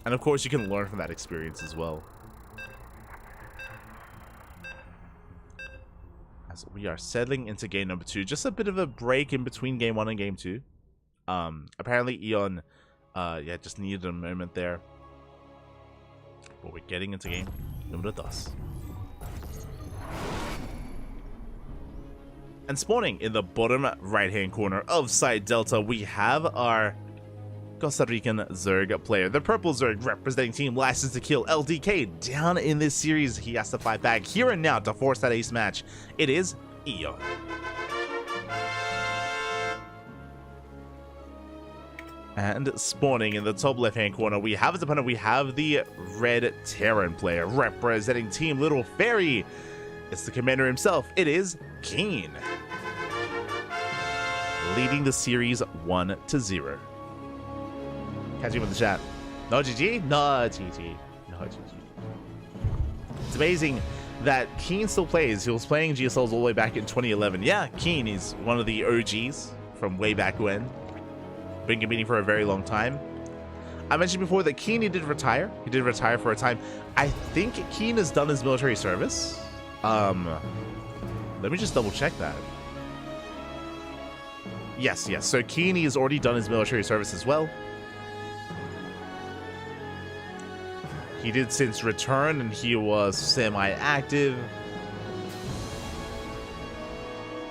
And of course, you can learn from that experience as well. As we are settling into game number 2. Just a bit of a break in between game 1 and game 2. Apparently, Eon, yeah, just needed a moment there. But we're getting into game number 2. And spawning in the bottom right-hand corner of Side Delta, we have our Costa Rican Zerg player. The purple Zerg representing Team License to Kill LDK. Down in this series, he has to fight back here and now to force that ace match. It is Eon. And spawning in the top left-hand corner, we have his opponent. We have the red Terran player representing Team Little Fairy. It's the commander himself. It is Keen. Leading the series 1-0. Catch him in the chat. No GG? No GG. No GG. It's amazing that Keen still plays. He was playing GSLs all the way back in 2011. Yeah, Keen is one of the OGs from way back when. Been competing for a very long time. I mentioned before that Keen, he did retire. He did retire for a time. I think Keen has done his military service. Let me just double check that. Yes. So Keen, he has already done his military service as well. He did since return, and he was semi-active.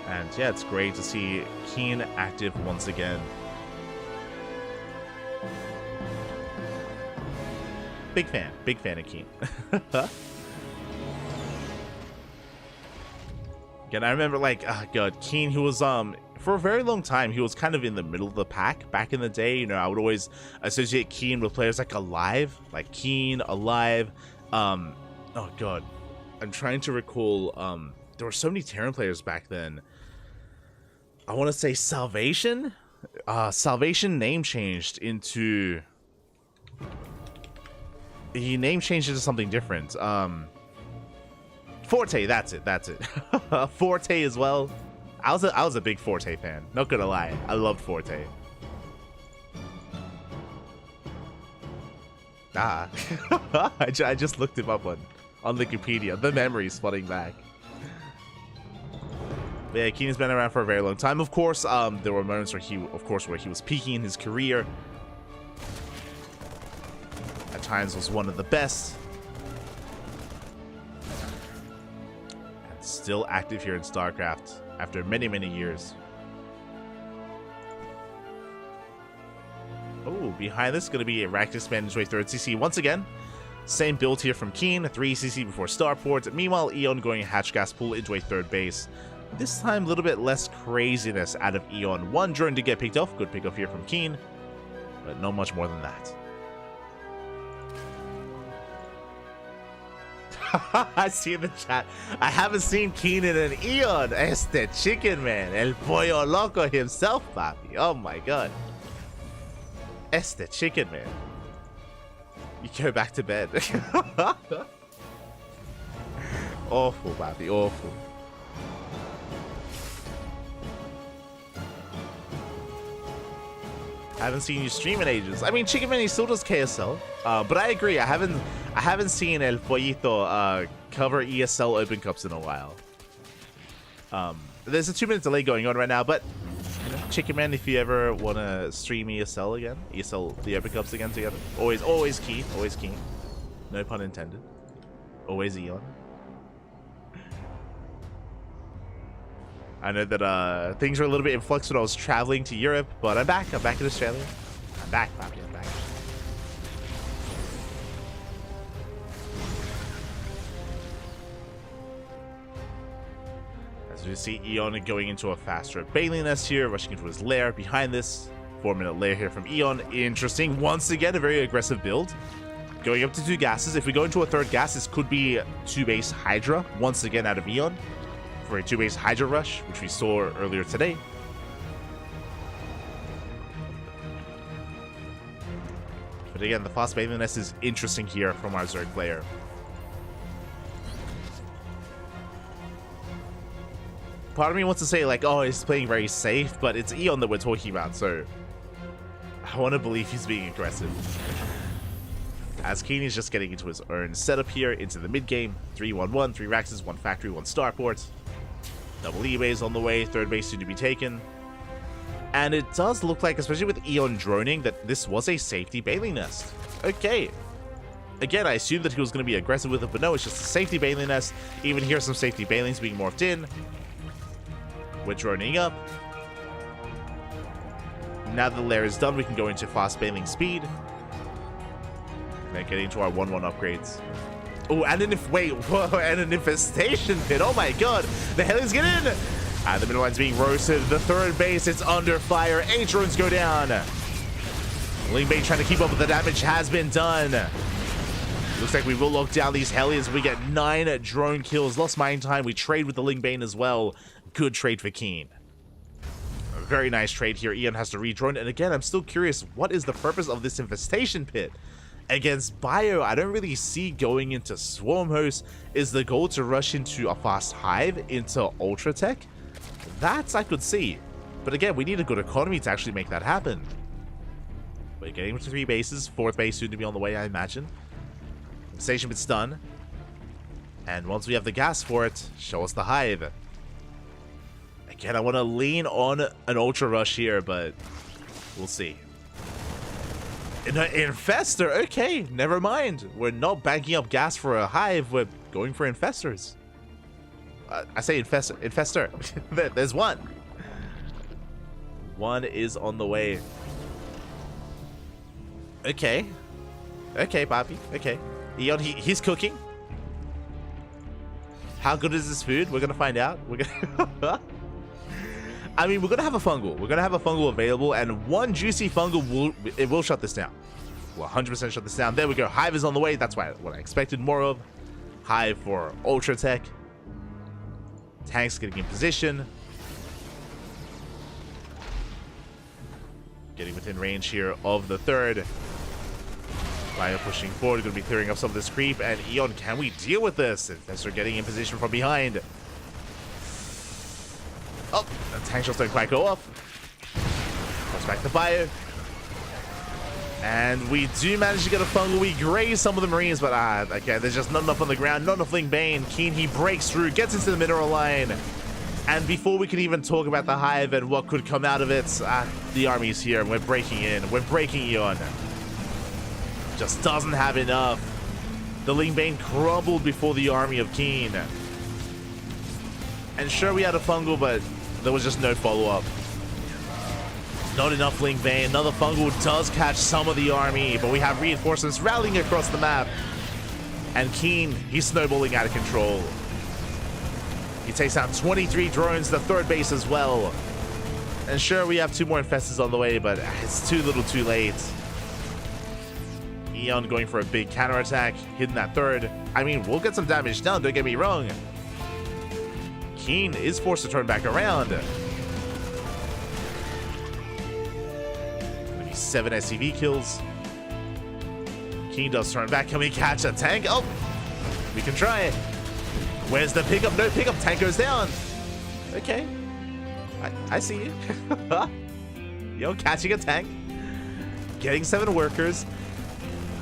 And yeah, it's great to see Keen active once again. Big fan of Keen. Again, I remember, like, oh god, Keen, he was, for a very long time, he was kind of in the middle of the pack back in the day. You know, I would always associate Keen with players like Alive, Keen, Alive. Oh god, I'm trying to recall, there were so many Terran players back then. I want to say Salvation? Salvation name changed into... He name changed into something different. Forte, that's it. Forte as well. I was a big Forte fan. Not gonna lie, I loved Forte. I just looked him up on Wikipedia. The memories flooding back. But yeah, Keenan's been around for a very long time. Of course, there were moments where he was peaking in his career. At times was one of the best. And still active here in StarCraft after many, many years. Oh, behind this is going to be a Rack expand into a 3rd CC once again. Same build here from Keen, 3 CC before starport. Meanwhile, Eon going hatch gas pool into a 3rd base. This time, a little bit less craziness out of Eon. 1 drone to get picked off. Good pick off here from Keen, but not much more than that. I see in the chat. I haven't seen Keen in an Eon. It's the chicken man, El Pollo Loco himself, papi. Oh my god. It's the chicken man. You go back to bed. Awful, papi. Awful. I haven't seen you stream in ages. I mean, Chicken Man, he still does KSL, but I agree. I haven't seen El Pollito cover ESL Open Cups in a while. There's a 2-minute delay going on right now, but you know, Chicken Man, if you ever want to stream ESL again, ESL the Open Cups again together, always keen, always keen. No pun intended. Always Eon. I know that things were a little bit in flux when I was traveling to Europe, but I'm back. I'm back in Australia. I'm back, papi. I'm back. As we see Eon going into a faster Bailey nest here, rushing into his lair. Behind this, 4-minute lair here from Eon. Interesting. Once again, a very aggressive build. Going up to 2 gases. If we go into a 3rd gas, this could be 2 base Hydra once again out of Eon. For a 2 base Hydra rush, which we saw earlier today. But again, the fast Bailey nest is interesting here from our Zerg player. Part of me wants to say, like, oh, he's playing very safe, but it's Eon that we're talking about, so I want to believe he's being aggressive. As Keen is just getting into his own setup here, into the mid-game. 3-1-1, 3 Raxes, 1 factory, 1 starport. Double E-base on the way, 3rd base soon to be taken. And it does look like, especially with Eon droning, that this was a safety Bailey nest. Okay. Again, I assumed that he was going to be aggressive with it, but no, it's just a safety Bailey nest. Even here, some safety Bailings being morphed in. We're droning up. Now that the lair is done, we can go into fast Bailing speed. And then getting into our 1-1 upgrades. Oh, and an and an infestation pit. Oh my god. The Hellions get in. And the middle line's being roasted. The 3rd base, it's under fire. 8 drones go down. Lingbane trying to keep up with the damage has been done. Looks like we will lock down these Hellions. We get 9 drone kills. Lost mine time. We trade with the Lingbane as well. Good trade for Keen. A very nice trade here. Eon has to re-drone. And again, I'm still curious. What is the purpose of this infestation pit? Against Bio, I don't really see going into Swarm Host. Is the goal to rush into a fast Hive into Ultra Tech? That I could see. But again, we need a good economy to actually make that happen. We're getting to 3 bases. 4th base soon to be on the way, I imagine. Station bit's done. And once we have the gas for it, show us the Hive. Again, I want to lean on an Ultra Rush here, but we'll see. Infestor, okay, never mind. We're not banking up gas for a Hive, we're going for Infestors. I say Infestor. There's one. One is on the way. Okay. Okay, Bobby, okay. Eon, he's cooking. How good is this food? We're gonna find out. We're gonna... I mean, we're gonna have a fungal. We're gonna have a fungal available, and 1 juicy fungal will shut this down. Will 100% shut this down. There we go. Hive is on the way. That's what I expected more of. Hive for Ultra Tech. Tanks getting in position. Getting within range here of the 3rd. Bio pushing forward. Going to be clearing up some of this creep. And Eon, can we deal with this? Infestor getting in position from behind. Oh, the tank shots don't quite go off. Goes back to Bio. And we do manage to get a fungal. We graze some of the Marines, but okay, there's just not enough on the ground. Not enough Lingbane. Keen, he breaks through, gets into the mineral line. And before we can even talk about the Hive and what could come out of it, the army's here and we're breaking in. We're breaking Eon. Just doesn't have enough. The Lingbane crumbled before the army of Keen. And sure, we had a fungal, but there was just no follow-up. Not enough Lingbane. Another fungal does catch some of the army, but we have reinforcements rallying across the map. And Keen, he's snowballing out of control. He takes out 23 drones, the third base as well. And sure, we have 2 more infestors on the way, but it's too little too late. Eon going for a big counterattack, hitting that third. I mean, we'll get some damage done, don't get me wrong. Keen is forced to turn back around. 7 SCV kills. Keen does turn back. Can we catch a tank? Oh, we can try it. Where's the pickup? No pickup. Tank goes down. Okay. I see you. Yo, catching a tank. Getting 7 workers.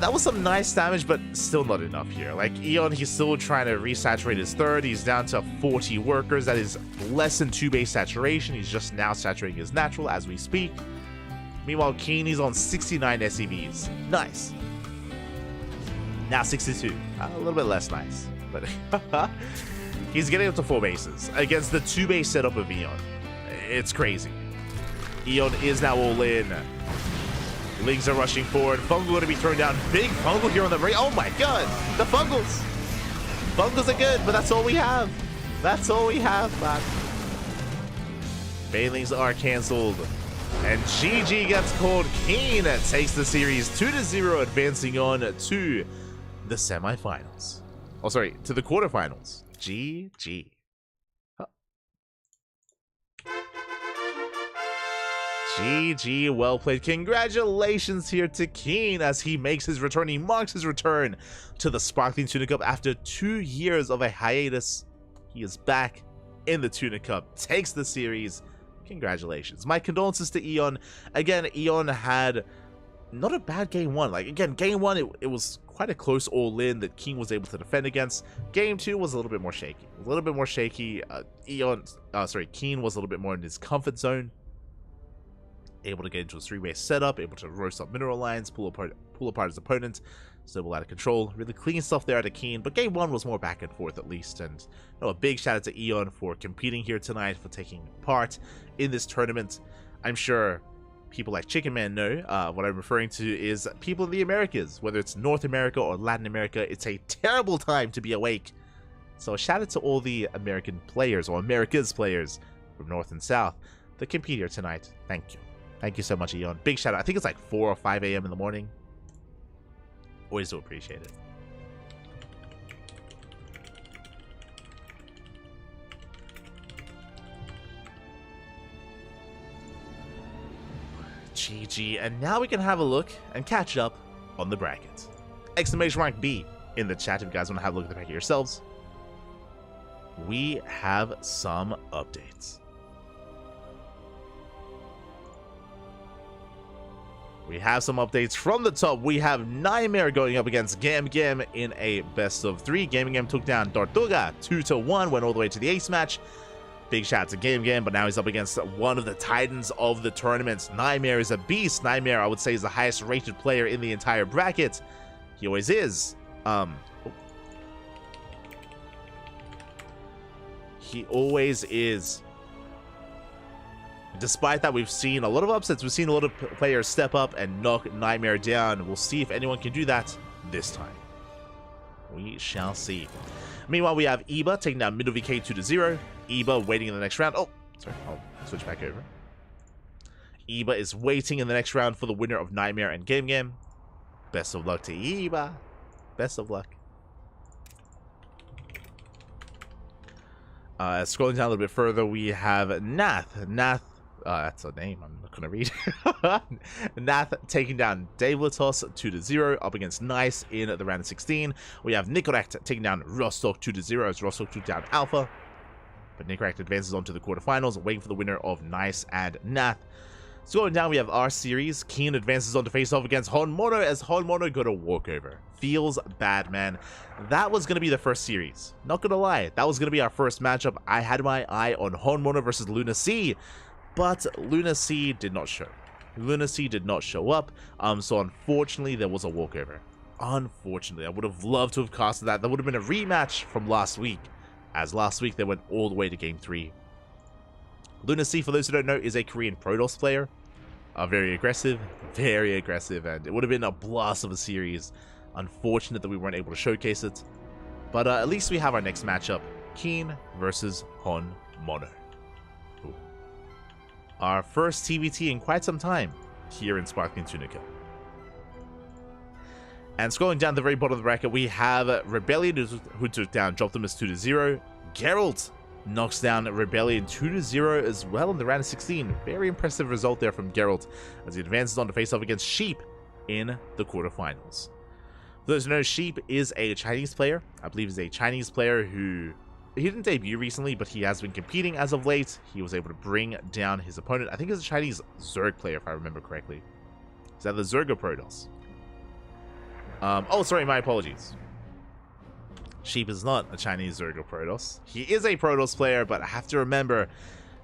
That was some nice damage, but still not enough here. Like, Eon, he's still trying to resaturate his third. He's down to 40 workers. That is less than 2 base saturation. He's just now saturating his natural as we speak. Meanwhile, Keen, he's on 69 SCVs. Nice. Now 62. A little bit less nice. But he's getting up to 4 bases against the 2 base setup of Eon. It's crazy. Eon is now all in. Lings are rushing forward. Fungal going to be thrown down. Big Fungal here on the ring. Oh my god. The Fungals. Fungals are good, but that's all we have. That's all we have, man. Banelings are cancelled. And GG gets called. Keen takes the series 2-0, advancing on to the semifinals. Oh, sorry, to the quarterfinals. GG. Huh. GG, well played. Congratulations here to Keen as he makes his return. He marks his return to the Sparkling Tuna Cup after 2 years of a hiatus. He is back in the Tuna Cup, takes the series. Congratulations. My condolences to Eon. Again, Eon had not a bad game 1. Like, again, game 1, it was quite a close all-in that Keen was able to defend against. Game 2 was a little bit more shaky. Keen was a little bit more in his comfort zone. Able to get into a 3-base setup, able to roast up mineral lines, pull apart his opponent, snowball out of control. Really clean stuff there out of Keen, but game 1 was more back and forth at least. And you know, a big shout out to Eon for competing here tonight, for taking part in this tournament. I'm sure people like Chicken Man know what I'm referring to is people in the Americas, whether it's North America or Latin America. It's a terrible time to be awake. So a shout out to all the American players, or America's players from North and South that compete here tonight. Thank you. Thank you so much, Eon. Big shout out. I think it's like 4 or 5 a.m. in the morning. Always do appreciate it. GG, and now we can have a look and catch up on the brackets. Exclamation mark B in the chat if you guys want to have a look at the bracket yourselves. We have some updates. We have some updates from the top. We have Nightmare going up against Gam Gam in a best of 3. Gam Gam took down Tortuga 2-1, went all the way to the ace match. Big shout out to Gam Gam, but now he's up against one of the titans of the tournament. Nightmare is a beast. Nightmare, I would say, is the highest rated player in the entire bracket. He always is. He always is. Despite that, we've seen a lot of upsets. We've seen a lot of players step up and knock Nightmare down. We'll see if anyone can do that this time. We shall see. Meanwhile, we have Eba taking down Middle VK 2-0. Eba waiting in the next round. Oh, sorry. I'll switch back over. Eba is waiting in the next round for the winner of Nightmare and Game Game. Best of luck to Eba. Best of luck. Scrolling down a little bit further, we have Nath. That's a name I'm not going to read. Nath taking down Davlatos 2-0 up against Nice in the round of 16. We have Nicorect taking down Rostock 2-0 as Rostock took down Alpha. But Nicorect advances on to the quarterfinals, waiting for the winner of Nice and Nath. So going down, we have our series. Keen advances on to face off against Honmono as Honmono got a walkover. Feels bad, man. That was going to be the first series. Not going to lie. That was going to be our first matchup. I had my eye on Honmono versus Luna C, but Luna C did not show. Luna C did not show up, so unfortunately there was a walkover. Unfortunately, I would have loved to have casted that. That would have been a rematch from last week, as last week they went all the way to Game 3. Luna C, for those who don't know, is a Korean Protoss player. Very aggressive, and it would have been a blast of a series. Unfortunate that we weren't able to showcase it, but at least we have our next matchup, Keen versus Honmono. Our first TVT in quite some time here in Sparkling Tuna Cup. And scrolling down the very bottom of the bracket, we have Rebellion, who took down Optimus 2-0. Geralt knocks down Rebellion 2-0 as well in the round of 16. Very impressive result there from Geralt as he advances on to face off against Sheep in the quarterfinals. For those who know, Sheep is a Chinese player. I believe he's a Chinese player who... He didn't debut recently, but he has been competing as of late. He was able to bring down his opponent. I think he's a Chinese Zerg player, if I remember correctly. Is that the Zerg or Protoss? Oh, sorry, my apologies. Sheep is not a Chinese Zerg or Protoss. He is a Protoss player, but I have to remember,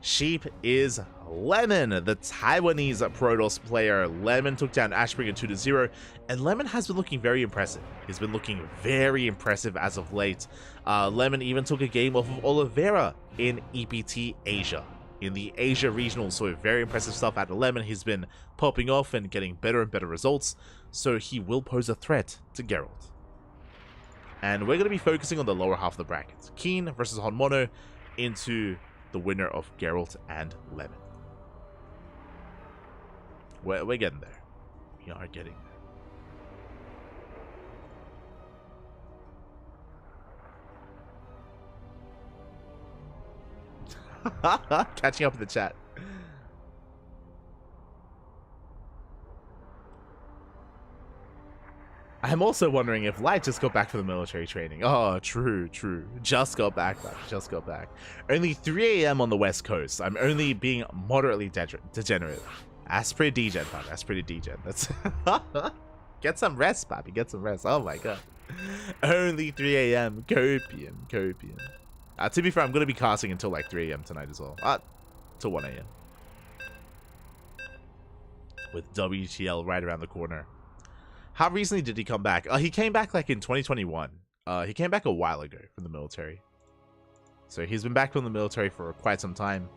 Sheep is Lemon, the Taiwanese Protoss player. Lemon took down Ashbringer 2-0, and Lemon has been looking very impressive. He's been looking very impressive as of late. Lemon even took a game off of Oliveira in EPT Asia, in the Asia regional, so very impressive stuff out of Lemon. He's been popping off and getting better and better results, so he will pose a threat to Geralt. And we're going to be focusing on the lower half of the bracket. Keen versus Honmono into the winner of Geralt and Lemon. We're getting there. We are getting there. Catching up in the chat. I'm also wondering if Light just got back from the military training. Oh, true. Just got back. Only 3 a.m. on the West Coast. I'm only being moderately degenerate. That's pretty degen, Poppy. That's pretty degen. That's get some rest, Poppy. Get some rest. Oh my god. Only 3 a.m. Copium. To be fair, I'm going to be casting until like 3 a.m. tonight as well. Till 1 a.m. With WTL right around the corner. How recently did he come back? He came back like in 2021. He came back a while ago from the military. So he's been back from the military for quite some time.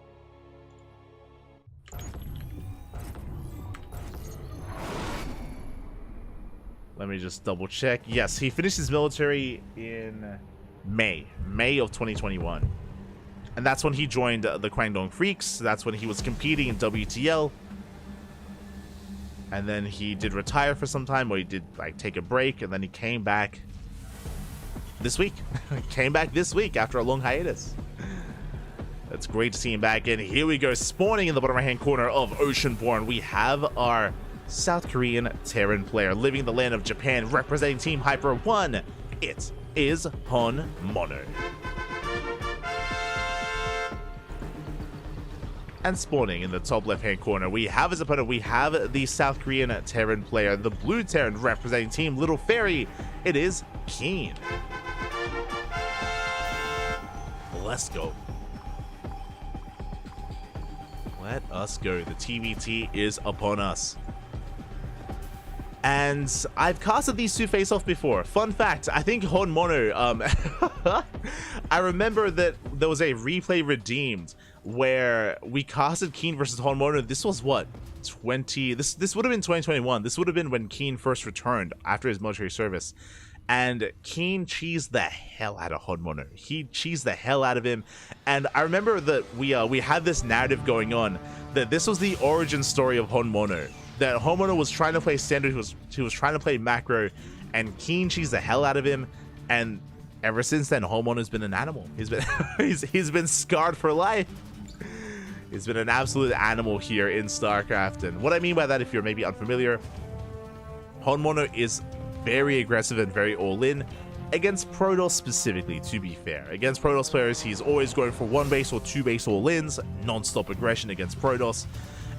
Let me just double check. Yes, he finished his military in May of 2021. And that's when he joined the Kwangdong Freaks. That's when he was competing in WTL. And then he did retire for some time, or he did like take a break, and then he came back this week. Came back this week after a long hiatus. It's great to see him back in. Here we go, spawning in the bottom right hand corner of Oceanborn. We have our South Korean Terran player living in the land of Japan, representing Team Hyper 1. It is Honmono. And spawning in the top left-hand corner, we have his opponent. We have the South Korean Terran player, the blue Terran representing Team Little Fairy. It is Keen. Let's go. Let us go. The TVT is upon us. And I've casted these two face-off before. Fun fact, I think Honmono, I remember that there was a replay redeemed where we casted Keen versus Honmono. This was what? This would have been 2021. This would have been when Keen first returned after his military service. And Keen cheesed the hell out of Honmono. He cheesed the hell out of him. And I remember that we had this narrative going on that this was the origin story of Honmono. That Honmono was trying to play standard, he was trying to play macro, and Keen cheesed the hell out of him. And ever since then, Honmono's been an animal. He's been he's been scarred for life. He's been an absolute animal here in StarCraft. And what I mean by that, if you're maybe unfamiliar, Honmono is very aggressive and very all-in against Protoss specifically, to be fair. Against Protoss players, he's always going for 1 base or 2 base all-ins, non-stop aggression against Protoss.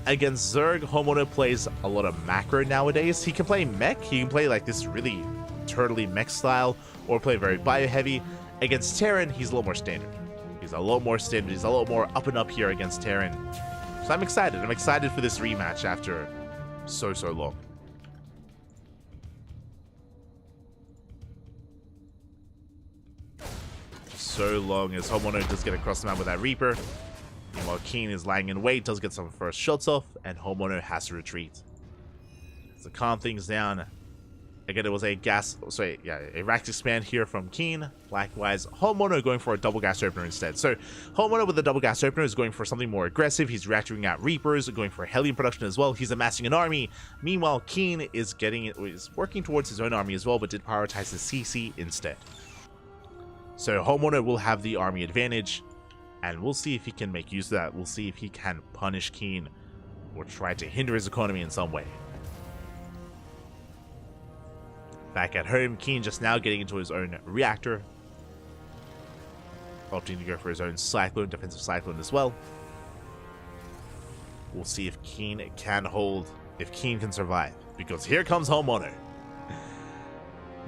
Against Zerg, Homeowner plays a lot of macro nowadays. He can play mech, he can play like this really turtly mech style, or play very bio heavy. Against Terran, he's a lot more standard. He's a lot more standard, he's a lot more up and up here against Terran. So I'm excited for this rematch after so long. So long as Homeowner does get across the map with that Reaper. Meanwhile, Keen is lying in wait, does get some first shots off, and Homeowner has to retreat. To calm things down, again, it was a racked expand here from Keen. Likewise, Homeowner going for a double gas opener instead. So, Homeowner with the double gas opener is going for something more aggressive. He's reactoring out Reapers, going for Hellion production as well. He's amassing an army. Meanwhile, Keen is working towards his own army as well, but did prioritize the CC instead. So, Homeowner will have the army advantage. And we'll see if he can make use of that. We'll see if he can punish Keen or try to hinder his economy in some way. Back at home, Keen just now getting into his own reactor. Opting to go for his own Cyclone, defensive Cyclone as well. We'll see if Keen can hold, if Keen can survive. Because here comes Homeowner.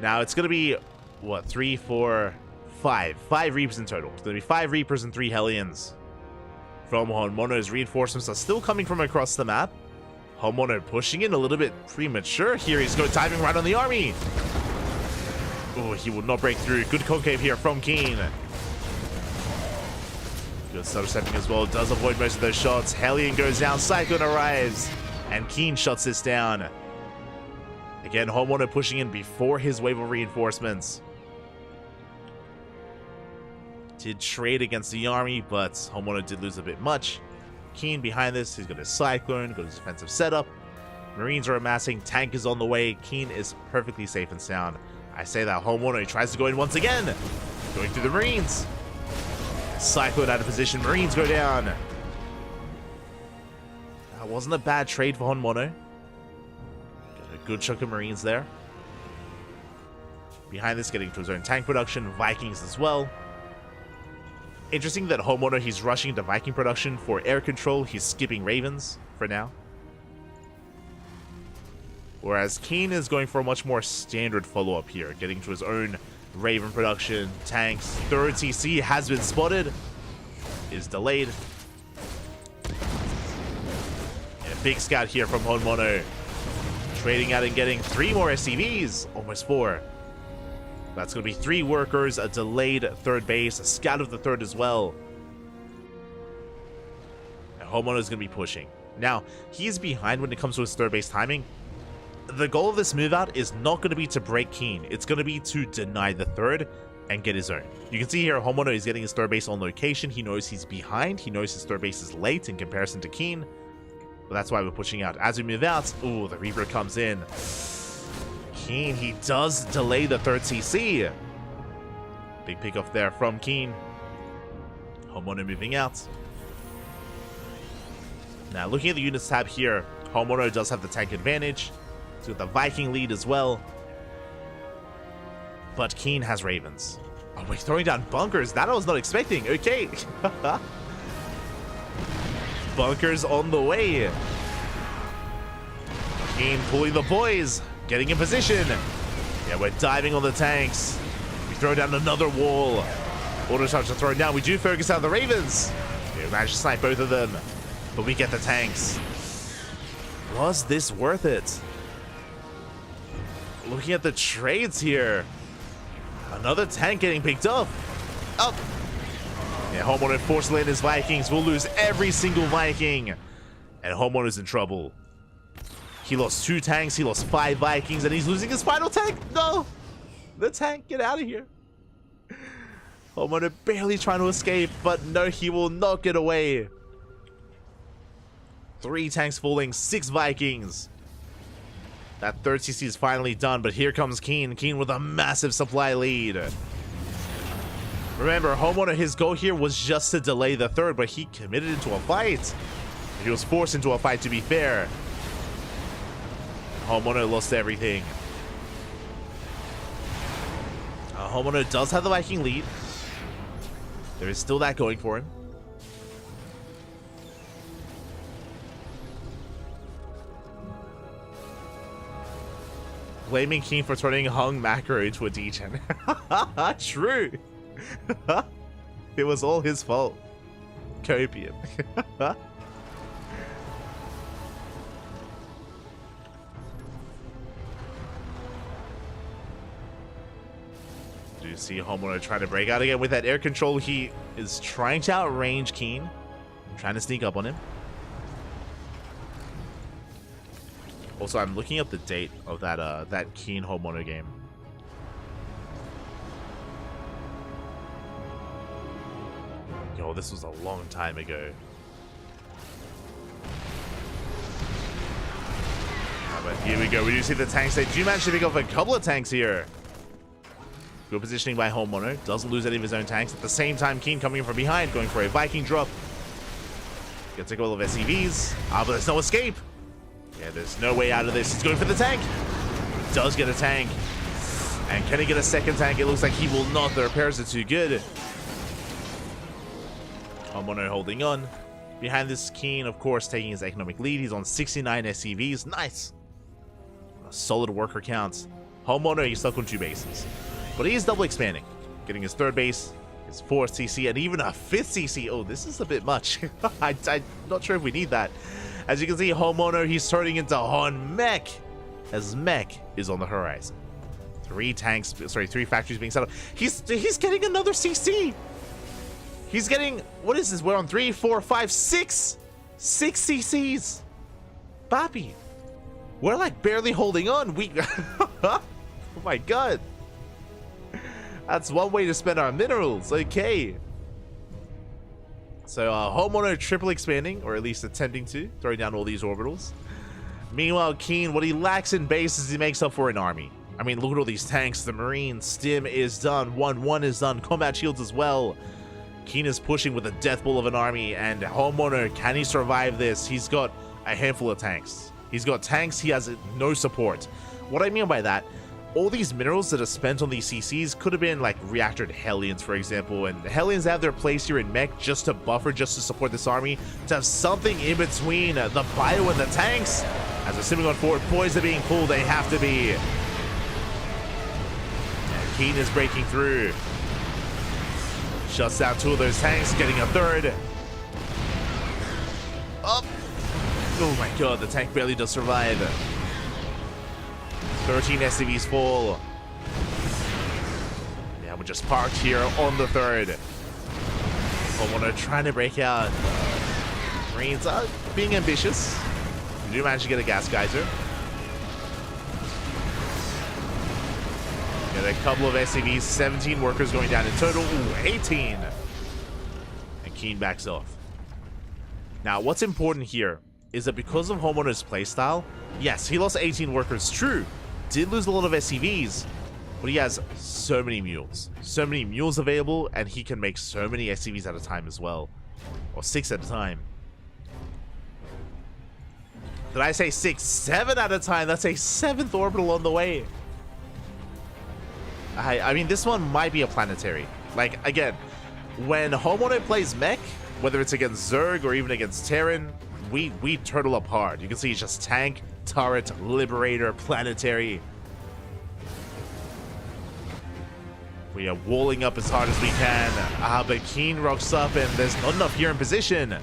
Now it's going to be, what, 3, 4... Five Reapers in total. It's going to be 5 Reapers and 3 Hellions. From Homeowner's reinforcements are still coming from across the map. Homeowner pushing in a little bit premature here. He's going diving right on the army. Oh, he will not break through. Good concave here from Keen. Good substepping as well. Does avoid most of those shots. Hellion goes down. Cyclone arrives. And Keen shuts this down. Again, Homeowner pushing in before his wave of reinforcements. Did trade against the army, but Homeowner did lose a bit much. Keen behind this, he's got his Cyclone, got his defensive setup. Marines are amassing, tank is on the way. Keen is perfectly safe and sound. I say that Homeowner, he tries to go in once again. Going through the Marines. Cyclone out of position, Marines go down. That wasn't a bad trade for Homeowner. Got a good chunk of Marines there. Behind this, getting to his own tank production, Vikings as well. Interesting that Homeowner, he's rushing into Viking production for air control. He's skipping Ravens for now. Whereas Keen is going for a much more standard follow-up here, getting to his own Raven production, tanks. Third CC has been spotted. Is delayed. And a big scout here from Homeowner. Trading out and getting 3 more SCVs. Almost 4. That's going to be 3 workers, a delayed third base, a scout of the third as well. And Homeowner is going to be pushing. Now, he's behind when it comes to his third base timing. The goal of this move out is not going to be to break Keen. It's going to be to deny the third and get his own. You can see here, Homeowner is getting his third base on location. He knows he's behind. He knows his third base is late in comparison to Keen. But that's why we're pushing out. As we move out, ooh, the Reaper comes in. Keen, he does delay the third CC. Big pick off there from Keen. Homeowner moving out. Now, looking at the units tab here, Homeowner does have the tank advantage. He's got the Viking lead as well. But Keen has Ravens. Oh, we're throwing down bunkers. That I was not expecting. Okay. Bunkers on the way. Keen pulling the boys. Getting in position. Yeah, we're diving on the tanks. We throw down another wall. Auto charge to throw down. We do focus out the Ravens. We managed to snipe both of them. But we get the tanks. Was this worth it? Looking at the trades here. Another tank getting picked up. Up. Yeah, Homeowner forced to land his Vikings. We'll lose every single Viking. And Homeowner's in trouble. He lost 2 tanks, he lost 5 Vikings, and he's losing his final tank. No! The tank, get out of here. Homeowner barely trying to escape, but no, he will not get away. 3 tanks falling, 6 Vikings. That third CC is finally done, but here comes Keen. Keen with a massive supply lead. Remember, Homeowner, his goal here was just to delay the third, but he committed into a fight. He was forced into a fight, to be fair. Homeowner lost everything. Homeowner does have the Viking lead. There is still that going for him. Blaming Keen for turning Hung macro into a degen. True. It was all his fault. Copium. Do you see Homono trying to break out again with that air control? He is trying to outrange Keen. Trying to sneak up on him. Also, I'm looking up the date of that Keen Homono game. Yo, this was a long time ago. But here we go. We do see the tanks. They do manage to pick up a couple of tanks here. Good positioning by Homemono. Doesn't lose any of his own tanks. At the same time, Keen coming in from behind, going for a Viking drop. Gets a couple of SCVs. But there's no escape. Yeah, there's no way out of this. He's going for the tank. Does get a tank. And can he get a second tank? It looks like he will not. The repairs are too good. Homemono holding on. Behind this, Keen, of course, taking his economic lead. He's on 69 SCVs. Nice. A solid worker count. Homemono, he's stuck on 2 bases. But he is double expanding. Getting his 3rd base, his 4th CC, and even a 5th CC. Oh, this is a bit much. I'm not sure if we need that. As you can see, Homemono, he's turning into Hon Mech. As Mech is on the horizon. 3 factories being set up. He's getting another CC. He's getting, what is this? We're on 3, 4, 5, 6. 6 CCs. Papi. We're like barely holding on. Oh my god. That's one way to spend our minerals. Okay. So Homemono triple expanding, or at least attempting to, throwing down all these orbitals. Meanwhile, Keen, what he lacks in bases, he makes up for in army. I mean, look at all these tanks. The Marine Stim is done. 1-1 is done. Combat shields as well. Keen is pushing with a death ball of an army, and Homemono, can he survive this? He's got a handful of tanks. He's got tanks, he has no support. What I mean by that, all these minerals that are spent on these CCs could have been like reactored Hellions, for example, and Hellions have their place here in mech just to buffer, just to support this army, to have something in between the bio and the tanks. As they're simming on forward, poise are being pulled, they have to be. And Keen is breaking through. Shuts down 2 of those tanks, getting a 3rd. Up. Oh my god, the tank barely does survive. 13 SCVs fall. Yeah, we're just parked here on the 3rd. Homemono trying to break out. Marines are being ambitious. We do manage to get a gas geyser. Get a couple of SCVs, 17 workers going down in total. Ooh, 18. And Keen backs off. Now, what's important here is that because of Homemono's playstyle, yes, he lost 18 workers, true. Did lose a lot of SCVs, but he has so many mules. So many mules available, and he can make so many SCVs at a time as well. Or 6 at a time. Did I say 6? 7 at a time. That's a 7th orbital on the way. I mean, this one might be a planetary. Like, again, when Homemono plays mech, whether it's against Zerg or even against Terran, we turtle up hard. You can see it's just tank, turret, liberator, planetary. We are walling up as hard as we can. But Keen rocks up and there's not enough here in position.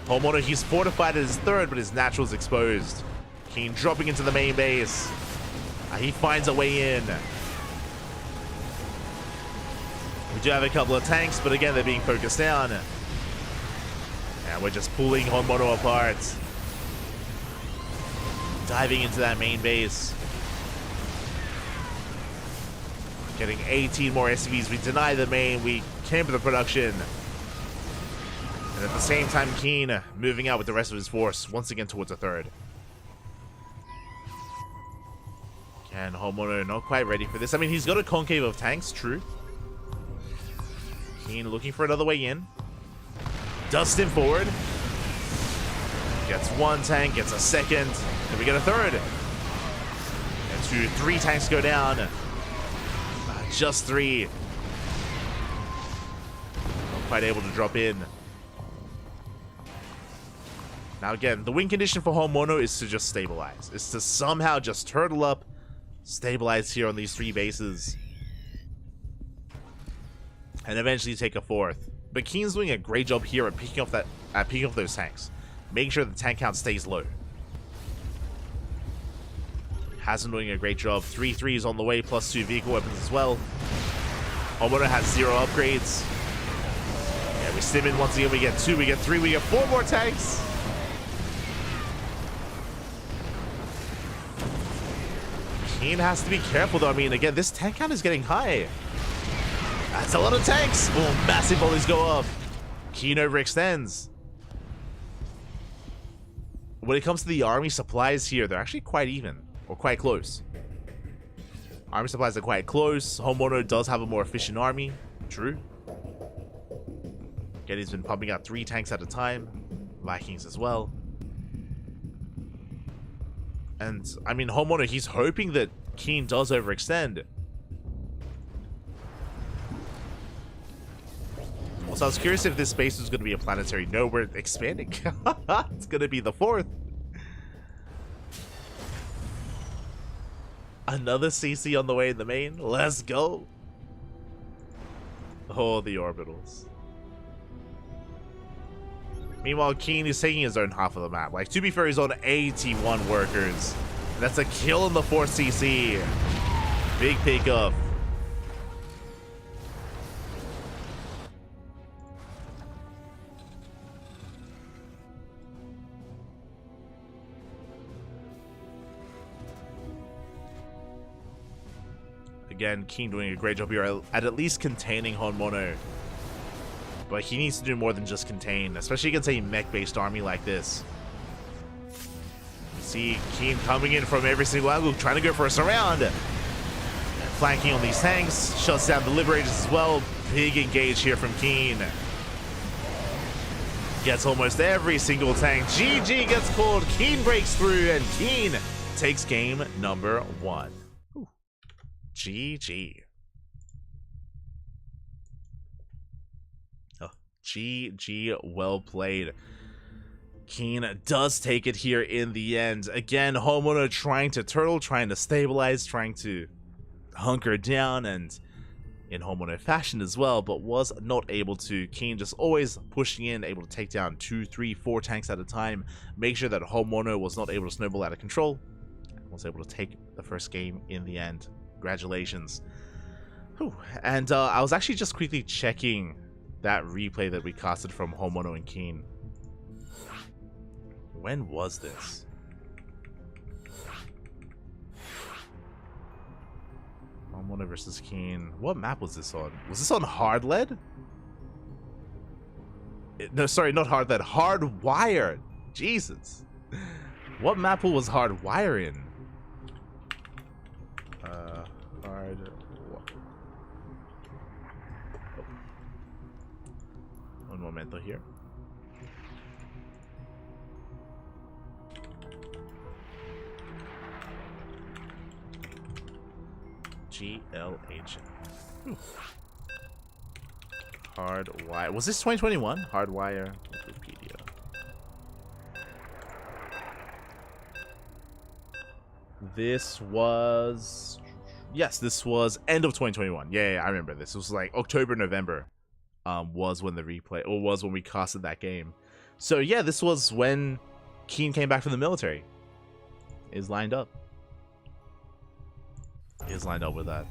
Homemono, he's fortified at his 3rd, but his natural is exposed. Keen dropping into the main base. He finds a way in. We do have a couple of tanks, but again, they're being focused down. And we're just pulling Homemono apart. Diving into that main base. Getting 18 more SCVs. We deny the main. We camp the production. And at the same time, Keen moving out with the rest of his force once again towards the 3rd. And Homemono not quite ready for this. I mean, he's got a concave of tanks, true. Keen looking for another way in. Does stim forward. Gets 1 tank, gets a 2nd. Then we get a 3rd. And 3 tanks go down. Just 3. Not quite able to drop in. Now again, the win condition for Homono is to just stabilize. Is to somehow just turtle up, stabilize here on these 3 bases, and eventually take a 4th. But Keen's doing a great job here at picking off those tanks, making sure the tank count stays low. Hasn't doing a great job. 3-3s on the way, plus 2 vehicle weapons as well. Homono has 0 upgrades. Yeah, we stim in once again. We get 2, we get 3, we get 4 more tanks. Keen has to be careful though. I mean, again, this tank count is getting high. That's a lot of tanks. Oh, massive volleys go off. Keen overextends. When it comes to the army supplies here, they're actually quite even, or quite close. Army supplies are quite close. Homono does have a more efficient army. True. Again, he's been pumping out 3 tanks at a time. Vikings as well. And, I mean, Homono, he's hoping that Keen does overextend. Also, I was curious if this base was going to be a planetary. No, we're expanding. It's going to be the 4th. Another CC on the way in the main. Let's go. Oh, the orbitals. Meanwhile, Keen is taking his own half of the map. Like, to be fair, he's on 81 workers. And that's a kill in the 4th CC. Big pickup. Again, Keen doing a great job here at least containing Homono. But he needs to do more than just contain, especially against a mech-based army like this. You see Keen coming in from every single angle, trying to go for a surround. Flanking on these tanks, shuts down the Liberators as well. Big engage here from Keen. Gets almost every single tank. GG gets called, Keen breaks through, and Keen takes game number 1. GG. Oh, GG, well played. Keen does take it here in the end. Again, Homono trying to turtle, trying to stabilize, trying to hunker down, and in Homono fashion as well, but was not able to. Keen just always pushing in, able to take down 2, 3, 4 tanks at a time, make sure that Homono was not able to snowball out of control, and was able to take the first game in the end. Congratulations. Whew. And I was actually just quickly checking that replay that we casted from Homono and Keen. When was this? Homono versus Keen. What map was this on? Was this on Hard Lead? No, sorry, not Hard Lead. Hardwire. Jesus. What map was Hardwire in? Un momento here. GLH. Hardwire. Was this 2021? Hardwire. Wikipedia. This was... Yes, this was end of 2021. Yeah, I remember this. It was like October, November. Was when the replay, or was when we casted that game. So yeah, this was when Keen came back from the military. Is lined up. Is lined up with that.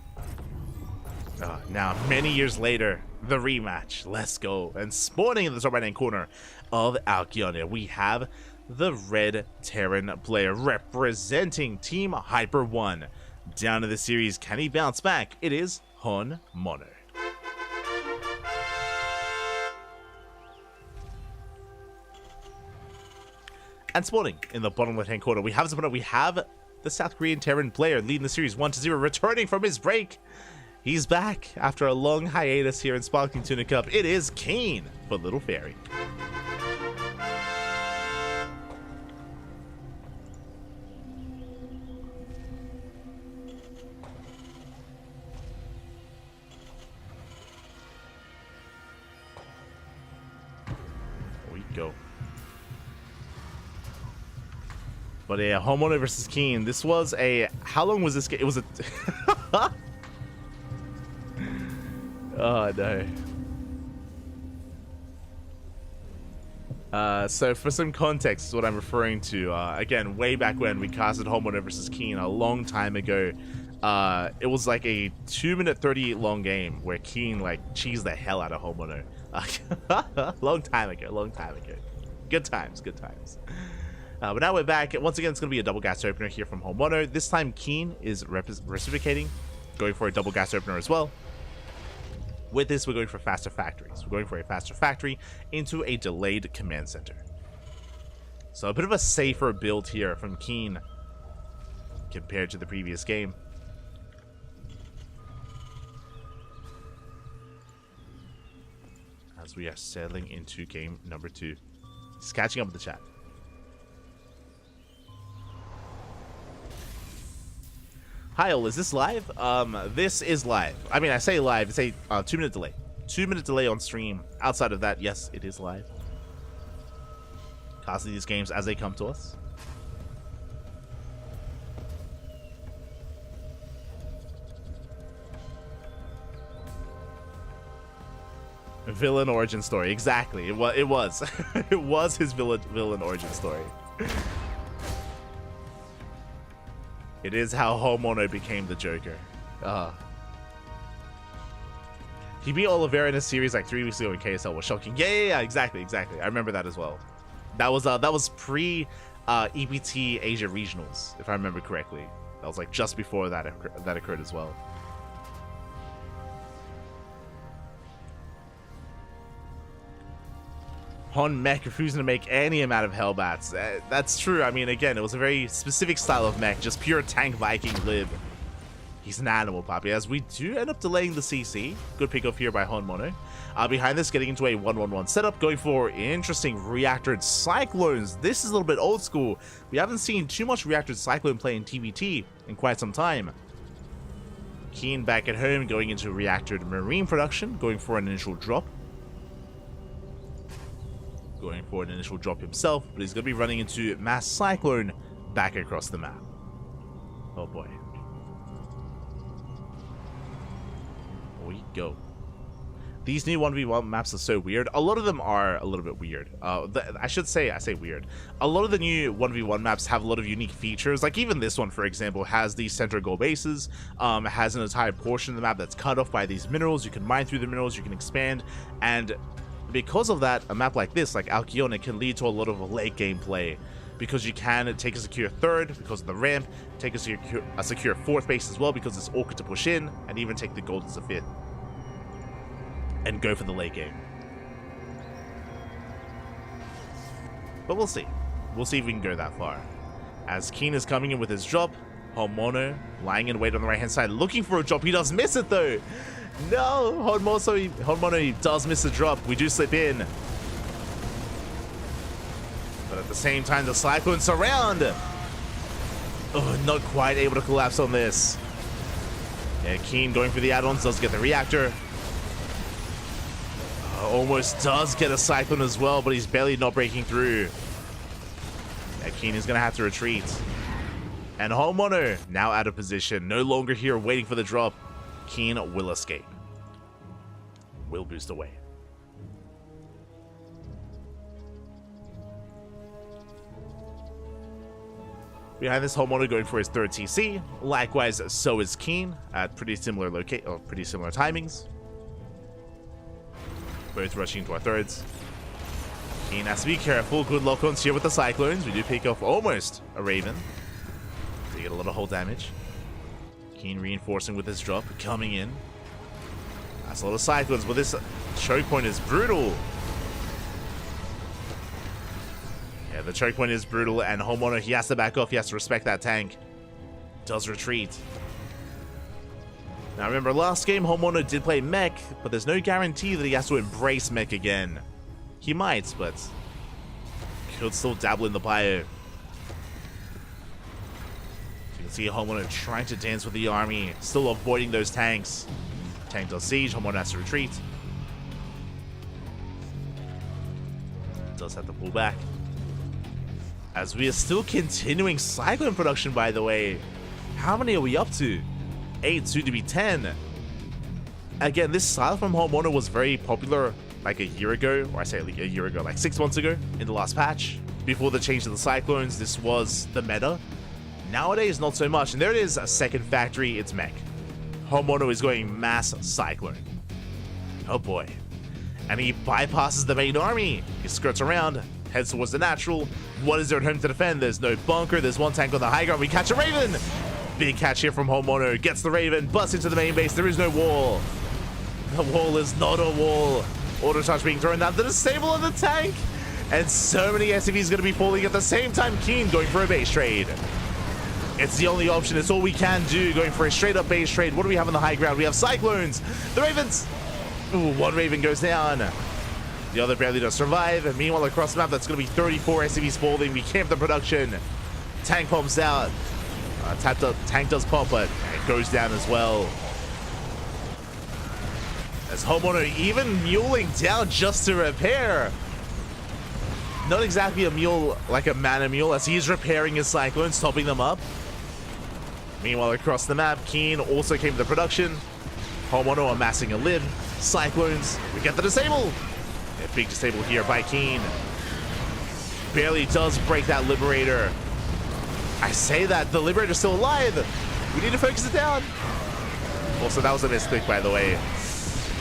Now, many years later, the rematch. Let's go. And spawning in the top right-hand corner of Alkyonia, we have the Red Terran player representing Team Hyper 1. Down to the series, can he bounce back? It is Homono. And spawning in the bottom left-hand corner, we have the South Korean Terran player leading the series 1-0, returning from his break. He's back after a long hiatus here in Sparkling Tuna Cup. It is Keen for Little Fairy. Here we go. But yeah, Homeowner versus Keen. This was a... How long was this game? It was a... Oh, no. So for some context, what I'm referring to, again, way back when we casted Homeowner versus Keen a long time ago, it was like a 2-minute 38 long game where Keen like cheesed the hell out of Homeowner. Long time ago. Good times. But now we're back. Once again, it's going to be a double gas opener here from Homeowner. This time, Keen is reciprocating, going for a double gas opener as well. With this, we're going for faster factories. We're going for a faster factory into a delayed command center. So a bit of a safer build here from Keen compared to the previous game. As we are settling into game number 2. Just catching up with the chat. Hi all, is this live? This is live. I mean, I say live, it's a 2-minute delay. 2-minute delay on stream. Outside of that, yes, it is live. Casting these games as they come to us. Villain origin story, exactly. It was. It was his villain origin story. It is how Homeowner became the Joker. He beat Oliveira in a series like 3 weeks ago in KSL. Was shocking. Yeah, exactly. I remember that as well. That was pre EPT Asia Regionals, if I remember correctly. That was like just before that occurred as well. Hon Mech refusing to make any amount of Hellbats. That's true. I mean, again, it was a very specific style of mech, just pure tank Viking lib. He's an animal, Poppy, as we do end up delaying the CC. Good pick off here by Hon Mono. Behind this, getting into a 1-1-1 setup, going for interesting reactored Cyclones. This is a little bit old school. We haven't seen too much reactored Cyclone play in TVT in quite some time. Keen back at home, going into reactored Marine production, going for an initial drop. Going for an initial drop himself, but he's going to be running into Mass Cyclone back across the map. Oh boy. Here we go. These new 1v1 maps are so weird. A lot of them are a little bit weird. I say weird. A lot of the new 1v1 maps have a lot of unique features. Like even this one, for example, has these center goal bases. Has an entire portion of the map that's cut off by these minerals. You can mine through the minerals, you can expand, and because of that, a map like this, like Alcyone, can lead to a lot of late game play, because you can take a secure third because of the ramp, take a secure fourth base as well because it's awkward to push in, and even take the gold as a fifth and go for the late game. But we'll see. We'll see if we can go that far. As Keen is coming in with his drop, Homono lying in wait on the right hand side, looking for a drop. He does miss it though. No, Homono does miss a drop. We do slip in. But at the same time, the Cyclone surround. Oh, not quite able to collapse on this. Yeah, Keen going for the add-ons, does get the reactor. Almost does get a Cyclone as well, but he's barely not breaking through. Yeah, Keen is going to have to retreat. And Homono now out of position, no longer here waiting for the drop. Keen will escape. Will boost away. Behind this, Homono going for his third TC. Likewise, so is Keen at pretty similar timings. Both rushing into our thirds. Keen has to be careful. Good lock-ons here with the Cyclones. We do pick off almost a Raven. They get a lot of hull damage. Keen reinforcing with his drop, coming in. That's a lot of Cyclones, but this choke point is brutal. Yeah, the choke point is brutal, and Homeowner, he has to back off. He has to respect that tank. Does retreat. Now remember, last game Homeowner did play mech, but there's no guarantee that he has to embrace mech again. He might, but could still dabble in the bio. You can see Homeowner trying to dance with the army, still avoiding those tanks. Tank does siege, Homeowner has to retreat. Does have to pull back. As we are still continuing Cyclone production, by the way. How many are we up to? 8, soon to be 10. Again, this style from Homeowner was very popular like a year ago, or I say like a year ago, like 6 months ago in the last patch. Before the change to the Cyclones, this was the meta. Nowadays, not so much. And there it is, a second factory, it's mech. Homeowner is going mass Cyclone. Oh boy. And he bypasses the main army. He skirts around, heads towards the natural. What is there at home to defend? There's no bunker, there's one tank on the high ground. We catch a Raven! Big catch here from Homeowner. Gets the Raven, busts into the main base. There is no wall. The wall is not a wall. Auto charge being thrown down. The disable on the tank. And so many SCVs going to be falling at the same time. Keen going for a base trade. It's the only option. It's all we can do. Going for a straight up base trade. What do we have on the high ground? We have Cyclones. The Ravens. Ooh, one Raven goes down. The other barely does survive. And meanwhile, across the map, that's going to be 34 SCVs falling. We camp the production. Tank pumps out. Tank does pop, but it goes down as well. As Homeowner even muling down just to repair. Not exactly a mule like a mana mule, as he's repairing his Cyclones, stopping them up. Meanwhile, across the map, Keen also came to the production. Homeowner amassing a lid. Cyclones, we get the disable. A big disable here by Keen. Barely does break that Liberator. I say that, the Liberator's still alive. We need to focus it down. Also, that was a misclick, by the way.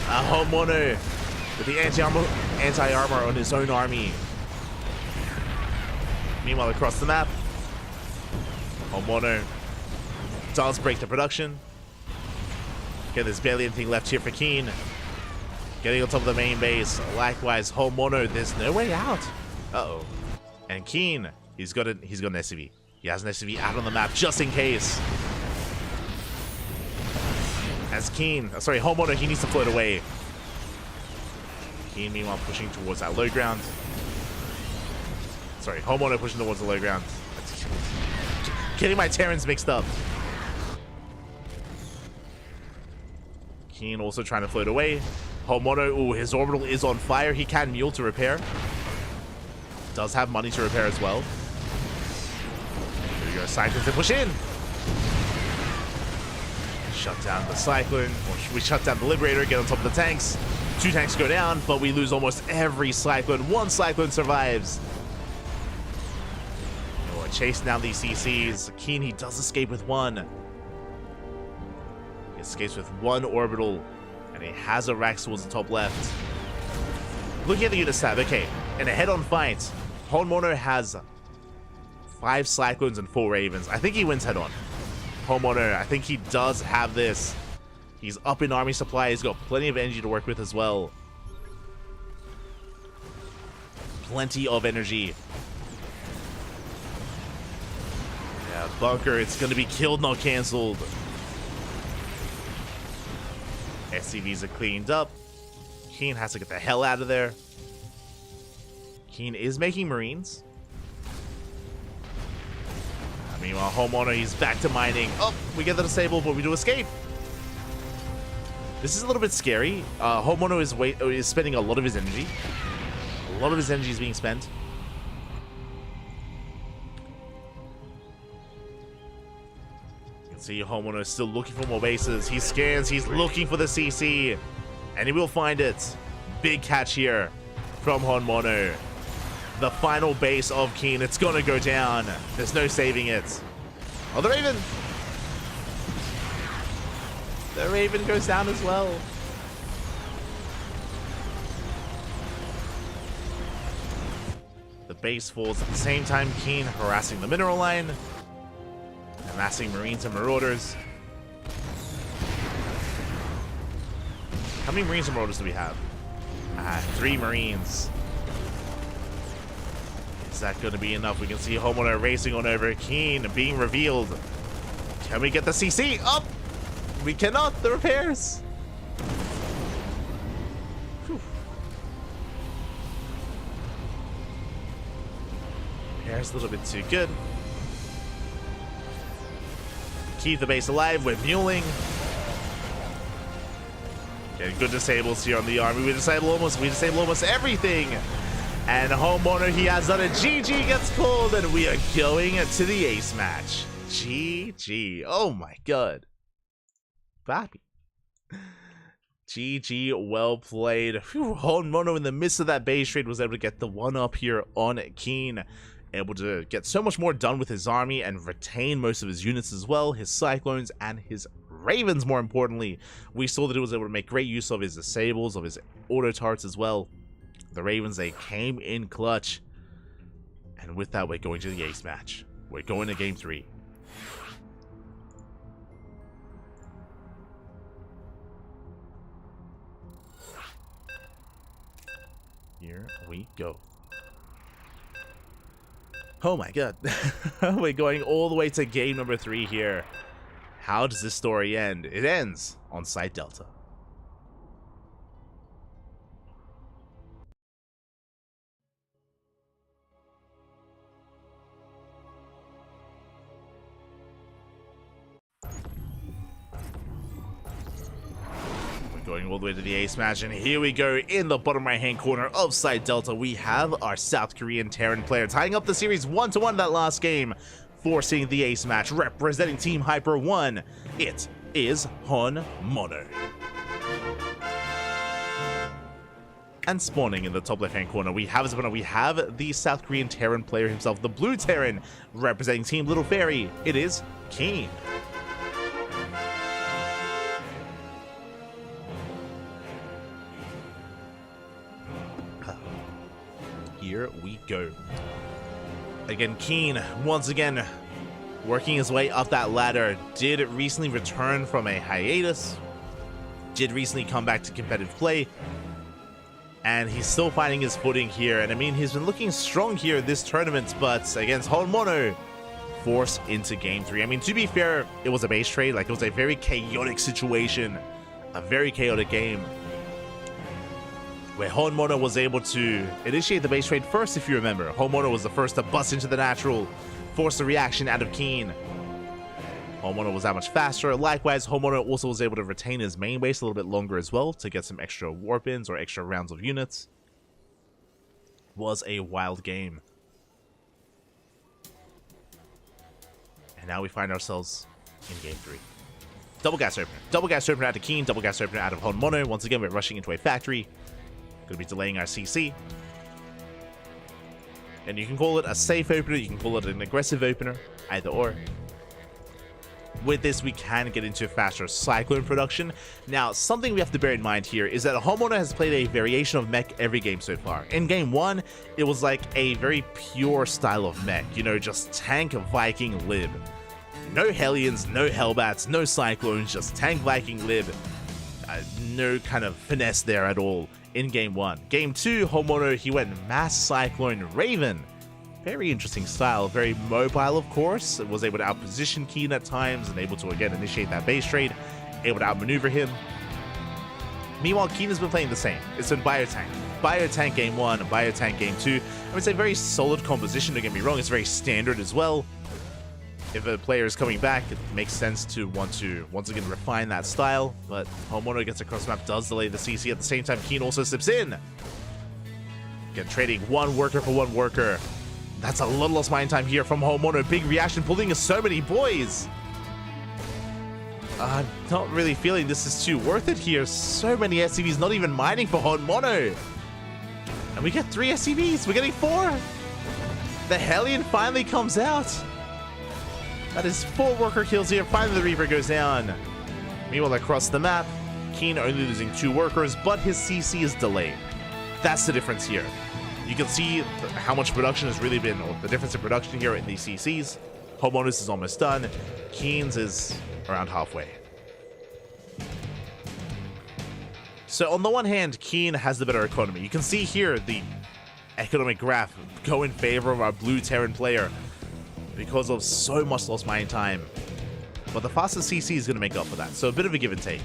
Homeowner with the anti-armor on his own army. Meanwhile, across the map, Homeowner does break the production. Okay, there's barely anything left here for Keen. Getting on top of the main base. Likewise, Homeowner, there's no way out. Uh-oh. And Keen, he's got an SCV. He has an SCV out on the map just in case. As Homeowner, he needs to float away. Keen, meanwhile, pushing towards that low ground. Sorry, Homeowner pushing towards the low ground. Getting my Terrans mixed up. Keen also trying to float away. Homeowner, ooh, his orbital is on fire. He can mule to repair. Does have money to repair as well. There we go, Cyclones to push in. Shut down the Cyclone, or we shut down the Liberator, get on top of the tanks. 2 tanks go down, but we lose almost every Cyclone. 1 Cyclone survives. Oh, chasing down these CCs. Keen, he does escape with 1. He escapes with 1 orbital, and he has a Rax towards the top left. Looking at the unit stat, okay, in a head-on fight, Homeowner has 5 Cyclones and 4 Ravens. I think he wins head-on. Homeowner, I think he does have this. He's up in army supply. He's got plenty of energy to work with as well. Plenty of energy. Yeah, bunker. It's going to be killed, not cancelled. SCVs are cleaned up. Keen has to get the hell out of there. Keen is making Marines. Meanwhile, Homeowner, he's back to mining. Oh, we get the disable, but we do escape. This is a little bit scary. Homeowner is spending a lot of his energy. A lot of his energy is being spent. You can see Homeowner is still looking for more bases. He scans, he's looking for the CC, and he will find it. Big catch here from Homeowner. The final base of Keen, it's gonna go down. There's no saving it. Oh, the Raven! The Raven goes down as well. The base falls at the same time. Keen harassing the mineral line. Amassing Marines and Marauders. How many Marines and Marauders do we have? 3 Marines. Is that going to be enough? We can see Homeowner racing on over. Keen being revealed. Can we get the CC up? We cannot. The repairs. Whew. Repairs a little bit too good. Keep the base alive with muling. Getting good disables here on the army. We disable almost everything. And homeowner, he has done it. GG gets called, and we are going to the ace match. GG. Oh my god. Papi. GG, well played. Homeowner in the midst of that base trade was able to get the one up here on Keen. Able to get so much more done with his army and retain most of his units as well. His Cyclones and his Ravens, more importantly. We saw that he was able to make great use of his disables, of his auto turrets as well. The Ravens, they came in clutch. And with that, we're going to the ace match. We're going to game 3. Here we go. Oh my god. We're going all the way to game number 3 here. How does this story end? It ends on Site Delta. Going all the way to the ace match, and here we go. In the bottom right hand corner of Site Delta, we have our South Korean Terran player tying up the series 1-1 that last game, forcing the ace match. Representing Team Hyper 1, it is Hon Mono. And spawning in the top left hand corner, we have his opponent. We have the South Korean Terran player himself, the Blue Terran, representing Team Little Fairy. It is Keen. Here we go. Again, Keen, once again, working his way up that ladder. Did recently return from a hiatus. Did recently come back to competitive play. And he's still finding his footing here. And I mean, he's been looking strong here this tournament, but against Honmono, forced into game 3. I mean, to be fair, it was a base trade. Like, it was a very chaotic situation. A very chaotic game, where Honmono was able to initiate the base trade first, if you remember. Honmono was the first to bust into the natural, force the reaction out of Keen. Honmono was that much faster. Likewise, Honmono also was able to retain his main base a little bit longer as well to get some extra warp-ins or extra rounds of units. Was a wild game. And now we find ourselves in game 3. Double gas opener. Double gas opener out of Keen, double gas opener out of Honmono. Once again, we're rushing into a factory. Going to be delaying our CC. And you can call it a safe opener, you can call it an aggressive opener, either or. With this, we can get into faster Cyclone production. Now, something we have to bear in mind here is that Honmono has played a variation of mech every game so far. In game 1, it was like a very pure style of mech, you know, just tank, Viking, lib. No Hellions, no Hellbats, no Cyclones, just tank, Viking, lib. No kind of finesse there at all in game 1. Game 2, Honmono, he went Mass Cyclone Raven. Very interesting style, very mobile, of course. Was able to outposition Keen at times and able to again initiate that base trade, able to outmaneuver him. Meanwhile, Keen has been playing the same. It's been Biotank. Biotank game 1, Biotank game 2. I would say very solid composition, don't get me wrong. It's very standard as well. If a player is coming back, it makes sense to want to once again refine that style, but Honmono gets across the map, does delay the CC. At the same time, Keen also slips in. Again, trading one worker for one worker. That's a little lost mine time here from Honmono. Big reaction, pulling so many boys. I'm not really feeling this is too worth it here. So many SCVs not even mining for Honmono. And we get 3 SCVs. We're getting 4. The Hellion finally comes out. That is 4 worker kills here. Finally, the Reaper goes down. Meanwhile, across the map, Keen only losing 2 workers, but his CC is delayed. That's the difference here. You can see how much production has really been, or the difference in production here in these CCs. Honmono's is almost done. Keen's is around halfway. So on the one hand, Keen has the better economy. You can see here the economic graph go in favor of our Blue Terran player, because of so much lost mine time. But the faster CC is going to make up for that, so a bit of a give and take.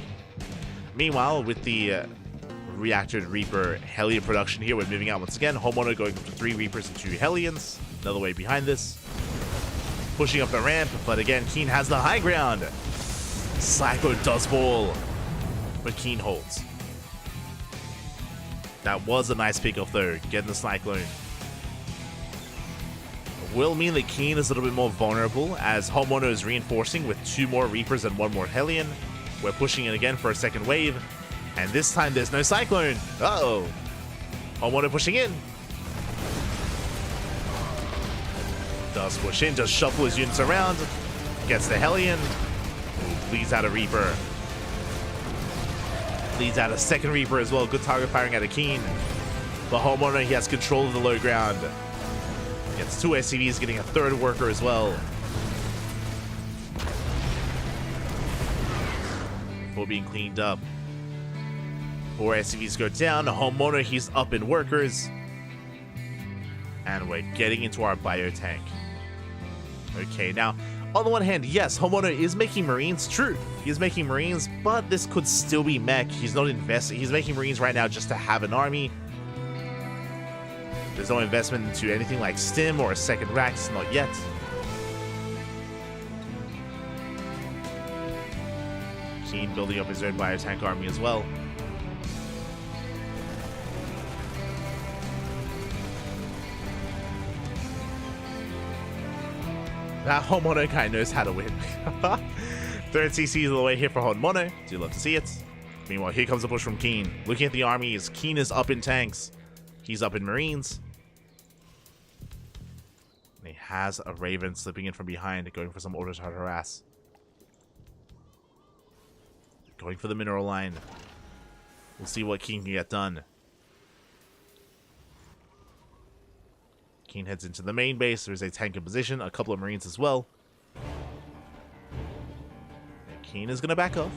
Meanwhile, with the reactored Reaper Hellion production here, we're moving out once again. Honmono going up to 3 Reapers and 2 Hellions. Another way behind this. Pushing up the ramp, but again, Keen has the high ground. Cyclone does fall, but Keen holds. That was a nice pickoff though, getting the Cyclone. Will mean that Keen is a little bit more vulnerable as Homono is reinforcing with 2 more Reapers and 1 more Hellion. We're pushing it again for a second wave, and this time there's no Cyclone. Uh-oh. Homono pushing in. Does push in, just shuffle his units around. Gets the Hellion. Ooh, leads out a Reaper. Leads out a second Reaper as well. Good target firing out of Keen. The Homeowner, he has control of the low ground. Gets 2 SCVs, getting a 3rd worker as well. Before being cleaned up. 4 SCVs go down. Homeowner, he's up in workers. And we're getting into our bio tank. Okay, now, on the one hand, yes, Homeowner is making Marines. True, he is making Marines, but this could still be mech. He's not investing. He's making Marines right now just to have an army. There's no investment into anything like Stim or a second Rax, not yet. Keen building up his own biotank army as well. That Homono guy knows how to win. 3rd CC is the way here for Homono. Do love to see it. Meanwhile, here comes a push from Keen. Looking at the armies, Keen is up in tanks. He's up in Marines. And he has a Raven slipping in from behind, going for some auto harass. Going for the mineral line. We'll see what Keen can get done. Keen heads into the main base. There's a tank in position, a couple of Marines as well. And Keen is going to back off.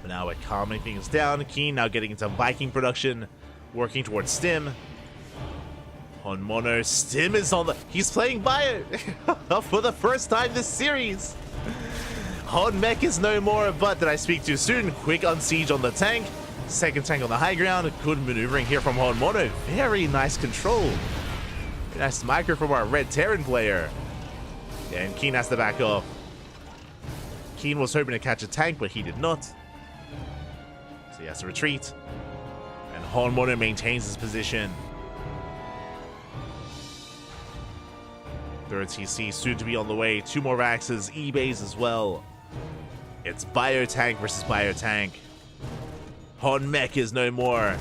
But now we're calming things down. Keen now getting into Viking production, working towards Stim. On Mono, Stim is on the... He's playing Bio for the first time this series. Hon Mech is no more, but did I speak too soon? Quick unsiege on the tank. Second tank on the high ground. Good maneuvering here from Hon Mono. Very nice control. Very nice micro from our Red Terran player. Yeah, and Keen has to back off. Keen was hoping to catch a tank, but he did not. So he has to retreat. And Hon Mono maintains his position. 3rd TC soon to be on the way. 2 more Raxes, E-Bays as well. It's Biotank versus Biotank. Hon Mech is no more.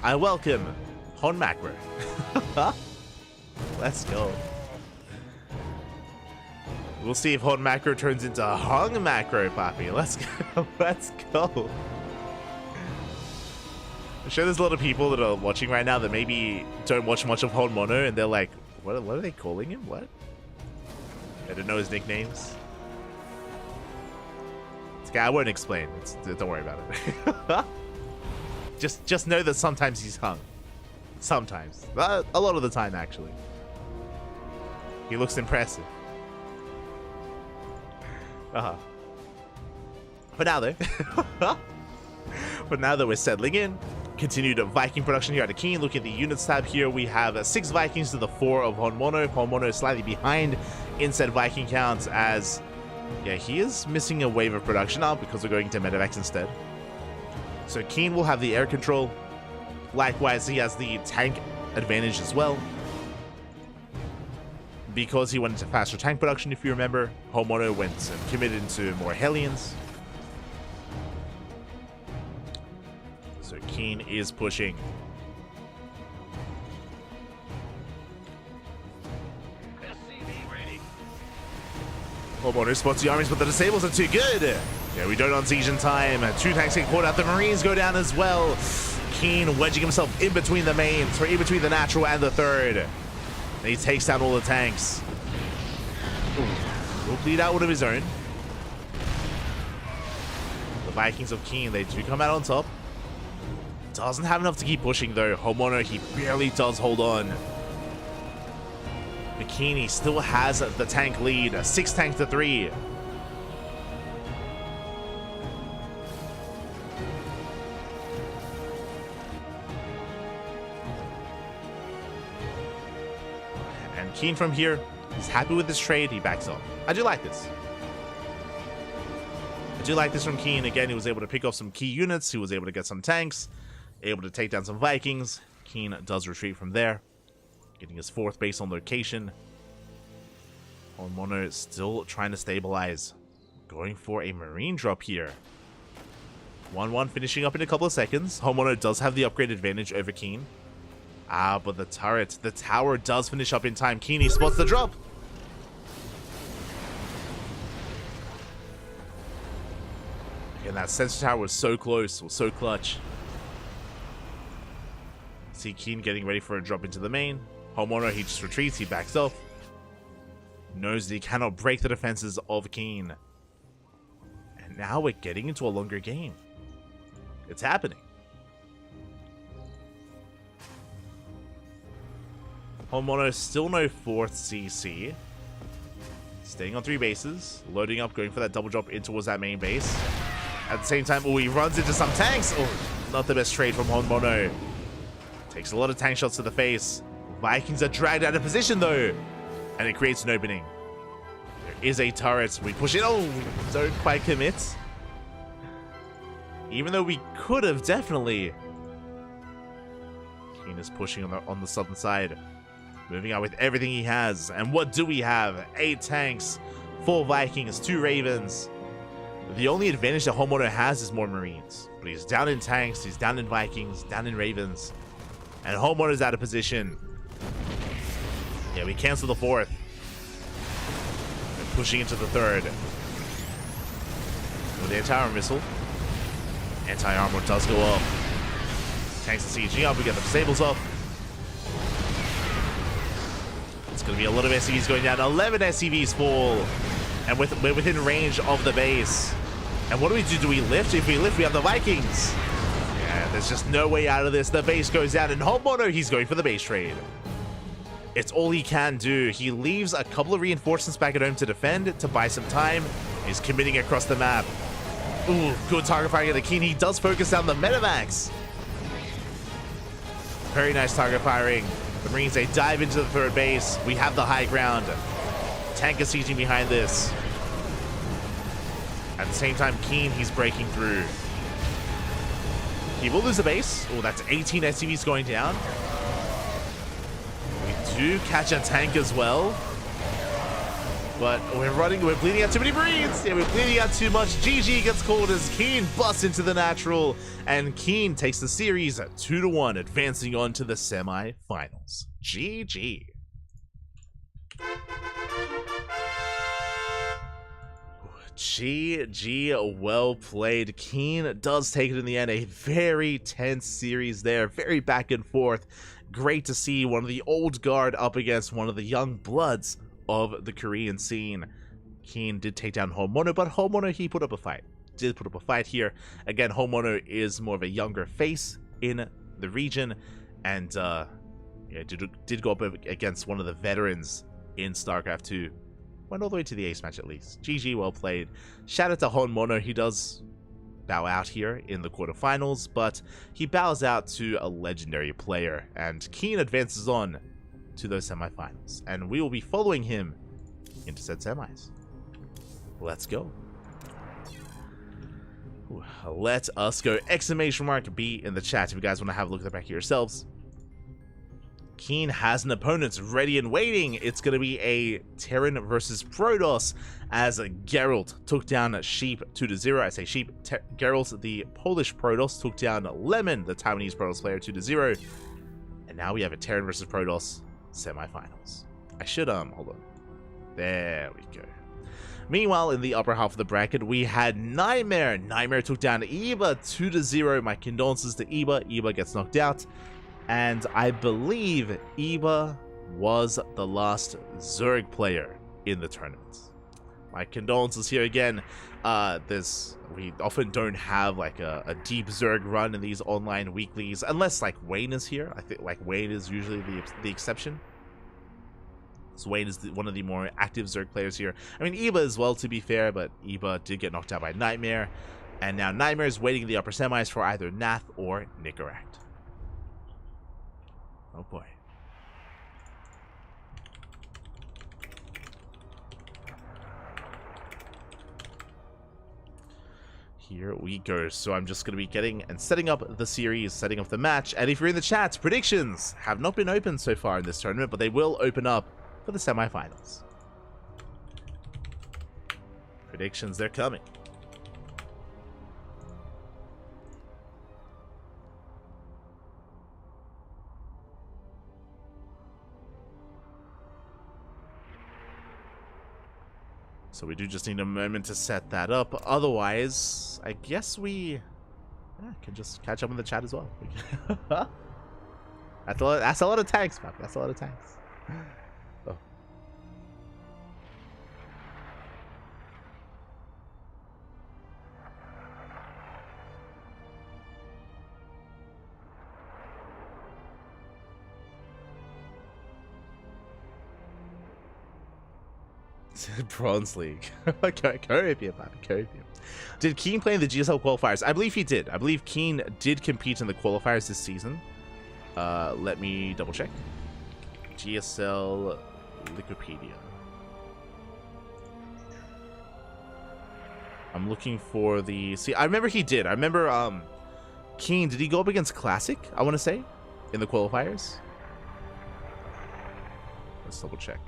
I welcome Hon Macro. Let's go. We'll see if Hon Macro turns into Hung Macro, Papi. Let's go. Let's go. I'm sure there's a lot of people that are watching right now that maybe don't watch much of Hon Mono, and they're like, what are they calling him? What? I don't know his nicknames. It's okay, I won't explain. Don't worry about it. Just know that sometimes he's hung. Sometimes. A lot of the time, actually. He looks impressive. But now, though. But now that we're settling in, continued Viking production here at Keen. Look at the units tab here. We have 6 Vikings to the 4 of Honmono. Honmono is slightly behind in said Viking counts as, yeah, he is missing a wave of production now because we're going to Medivacs instead. So Keen will have the air control. Likewise, he has the tank advantage as well. Because he went into faster tank production, if you remember, Honmono went and committed into more Hellions. So Keen is pushing. Honmono spots the armies, but the disables are too good. Yeah, we don't unsiege in time. 2 tanks get caught out. The Marines go down as well. Keen wedging himself in between the mains, or in between the natural and the third. And he takes down all the tanks. Ooh, will bleed out one of his own. The Vikings of Keen, they do come out on top. Doesn't have enough to keep pushing though. Honmono, he barely does hold on. Bikini still has the tank lead. 6 tanks to 3. And Keen from here, he's happy with this trade. He backs off. I do like this. I do like this from Keen. Again, he was able to pick off some key units. He was able to get some tanks. Able to take down some Vikings. Keen does retreat from there. Getting his 4th base on location. Mono still trying to stabilize. Going for a Marine drop here. 1-1 finishing up in a couple of seconds. Homono does have the upgrade advantage over Keen. But the turret, the tower does finish up in time. Keen, he spots the drop. And that sensor tower was so close, was so clutch. See Keen getting ready for a drop into the main. Homono, he just retreats, he backs off. Knows that he cannot break the defenses of Keen. And now we're getting into a longer game. It's happening. Homono still no 4th CC. Staying on 3 bases. Loading up, going for that double drop in towards that main base. At the same time, he runs into some tanks. Oh, not the best trade from Homono. Takes a lot of tank shots to the face. Vikings are dragged out of position though. And it creates an opening. There is a turret. We push it. Oh, don't quite commit. Even though we could have definitely. Keen is pushing on the southern side. Moving out with everything he has. And what do we have? 8 tanks, 4 Vikings, 2 Ravens. The only advantage that Homono has is more Marines. But he's down in tanks, he's down in Vikings, down in Ravens. And Homono's out of position. Yeah, we cancel the 4th. And pushing into the 3rd. With the anti-armor missile. Anti-armor does go off. Tanks and CG up, we get the disables off. It's going to be a lot of SCVs going down. 11 SCVs fall. And we're within range of the base. And what do? Do we lift? If we lift, we have the Vikings. Yeah, there's just no way out of this. The base goes down. And Homono, he's going for the base trade. It's all he can do. He leaves a couple of reinforcements back at home to defend, to buy some time. He's committing across the map. Ooh, good target firing at the Keen. He does focus down the Metavacs. Very nice target firing. The Marines, they dive into the 3rd base. We have the high ground. Tank is sieging behind this. At the same time, Keen, he's breaking through. He will lose the base. Oh, that's 18 SCVs going down. We do catch a tank as well. But we're bleeding out too many Marines. Yeah, we're bleeding out too much. GG gets called as Keen busts into the natural. And Keen takes the series 2-1, advancing on to the semi-finals. GG. GG, well played. Keen does take it in the end. A very tense series there. Very back and forth. Great to see one of the old guard up against one of the young bloods of the Korean scene. Keen did take down Homono, but Homono, he put up a fight. Did put up a fight here. Again, Homono is more of a younger face in the region. And yeah, did go up against one of the veterans in StarCraft 2. Went all the way to the ace match at least. GG, well played. Shout out to Homono. He does bow out here in the quarterfinals, but he bows out to a legendary player. And Keen advances on to those semifinals. And we will be following him into said semis. Let's go. Let us go. Exclamation mark B in the chat if you guys want to have a look at the back of yourselves. Keen has an opponent ready and waiting. It's going to be a Terran versus Protoss as Geralt took down Sheep 2-0. I say Sheep. Geralt, the Polish Protoss, took down Lemon, the Taiwanese Protoss player, 2-0. And now we have a Terran versus Protoss semifinals. I should, hold on. There we go. Meanwhile, in the upper half of the bracket, we had Nightmare. Nightmare took down Eba 2-0. My condolences to Eba. Eba gets knocked out. And I believe Eba was the last Zerg player in the tournament. My condolences here again. We often don't have like a deep Zerg run in these online weeklies, unless like Wayne is here. I think like Wayne is usually the exception. So Wayne is one of the more active Zerg players here. I mean, Eba as well, to be fair, but Eba did get knocked out by Nightmare. And now Nightmare is waiting in the upper semis for either Nath or Nicaract. Oh boy. here we go. So I'm just going to be getting and setting up the series, setting up the match. And if you're in the chat, predictions have not been open so far in this tournament, but they will open up for the semifinals. Predictions, they're coming. So we do just need a moment to set that up. Otherwise, I guess we can just catch up in the chat as well. That's a lot of tanks, Papi. That's a lot of tanks. Oh. Bronze League. Copium, Papi. Copium. Did Keen play in the GSL qualifiers? I believe he did. I believe Keen did compete in the qualifiers this season. Let me double check. GSL Wikipedia. I'm looking for the... See, I remember he did. I remember Keen, did he go up against Classic, I want to say, in the qualifiers? Let's double check.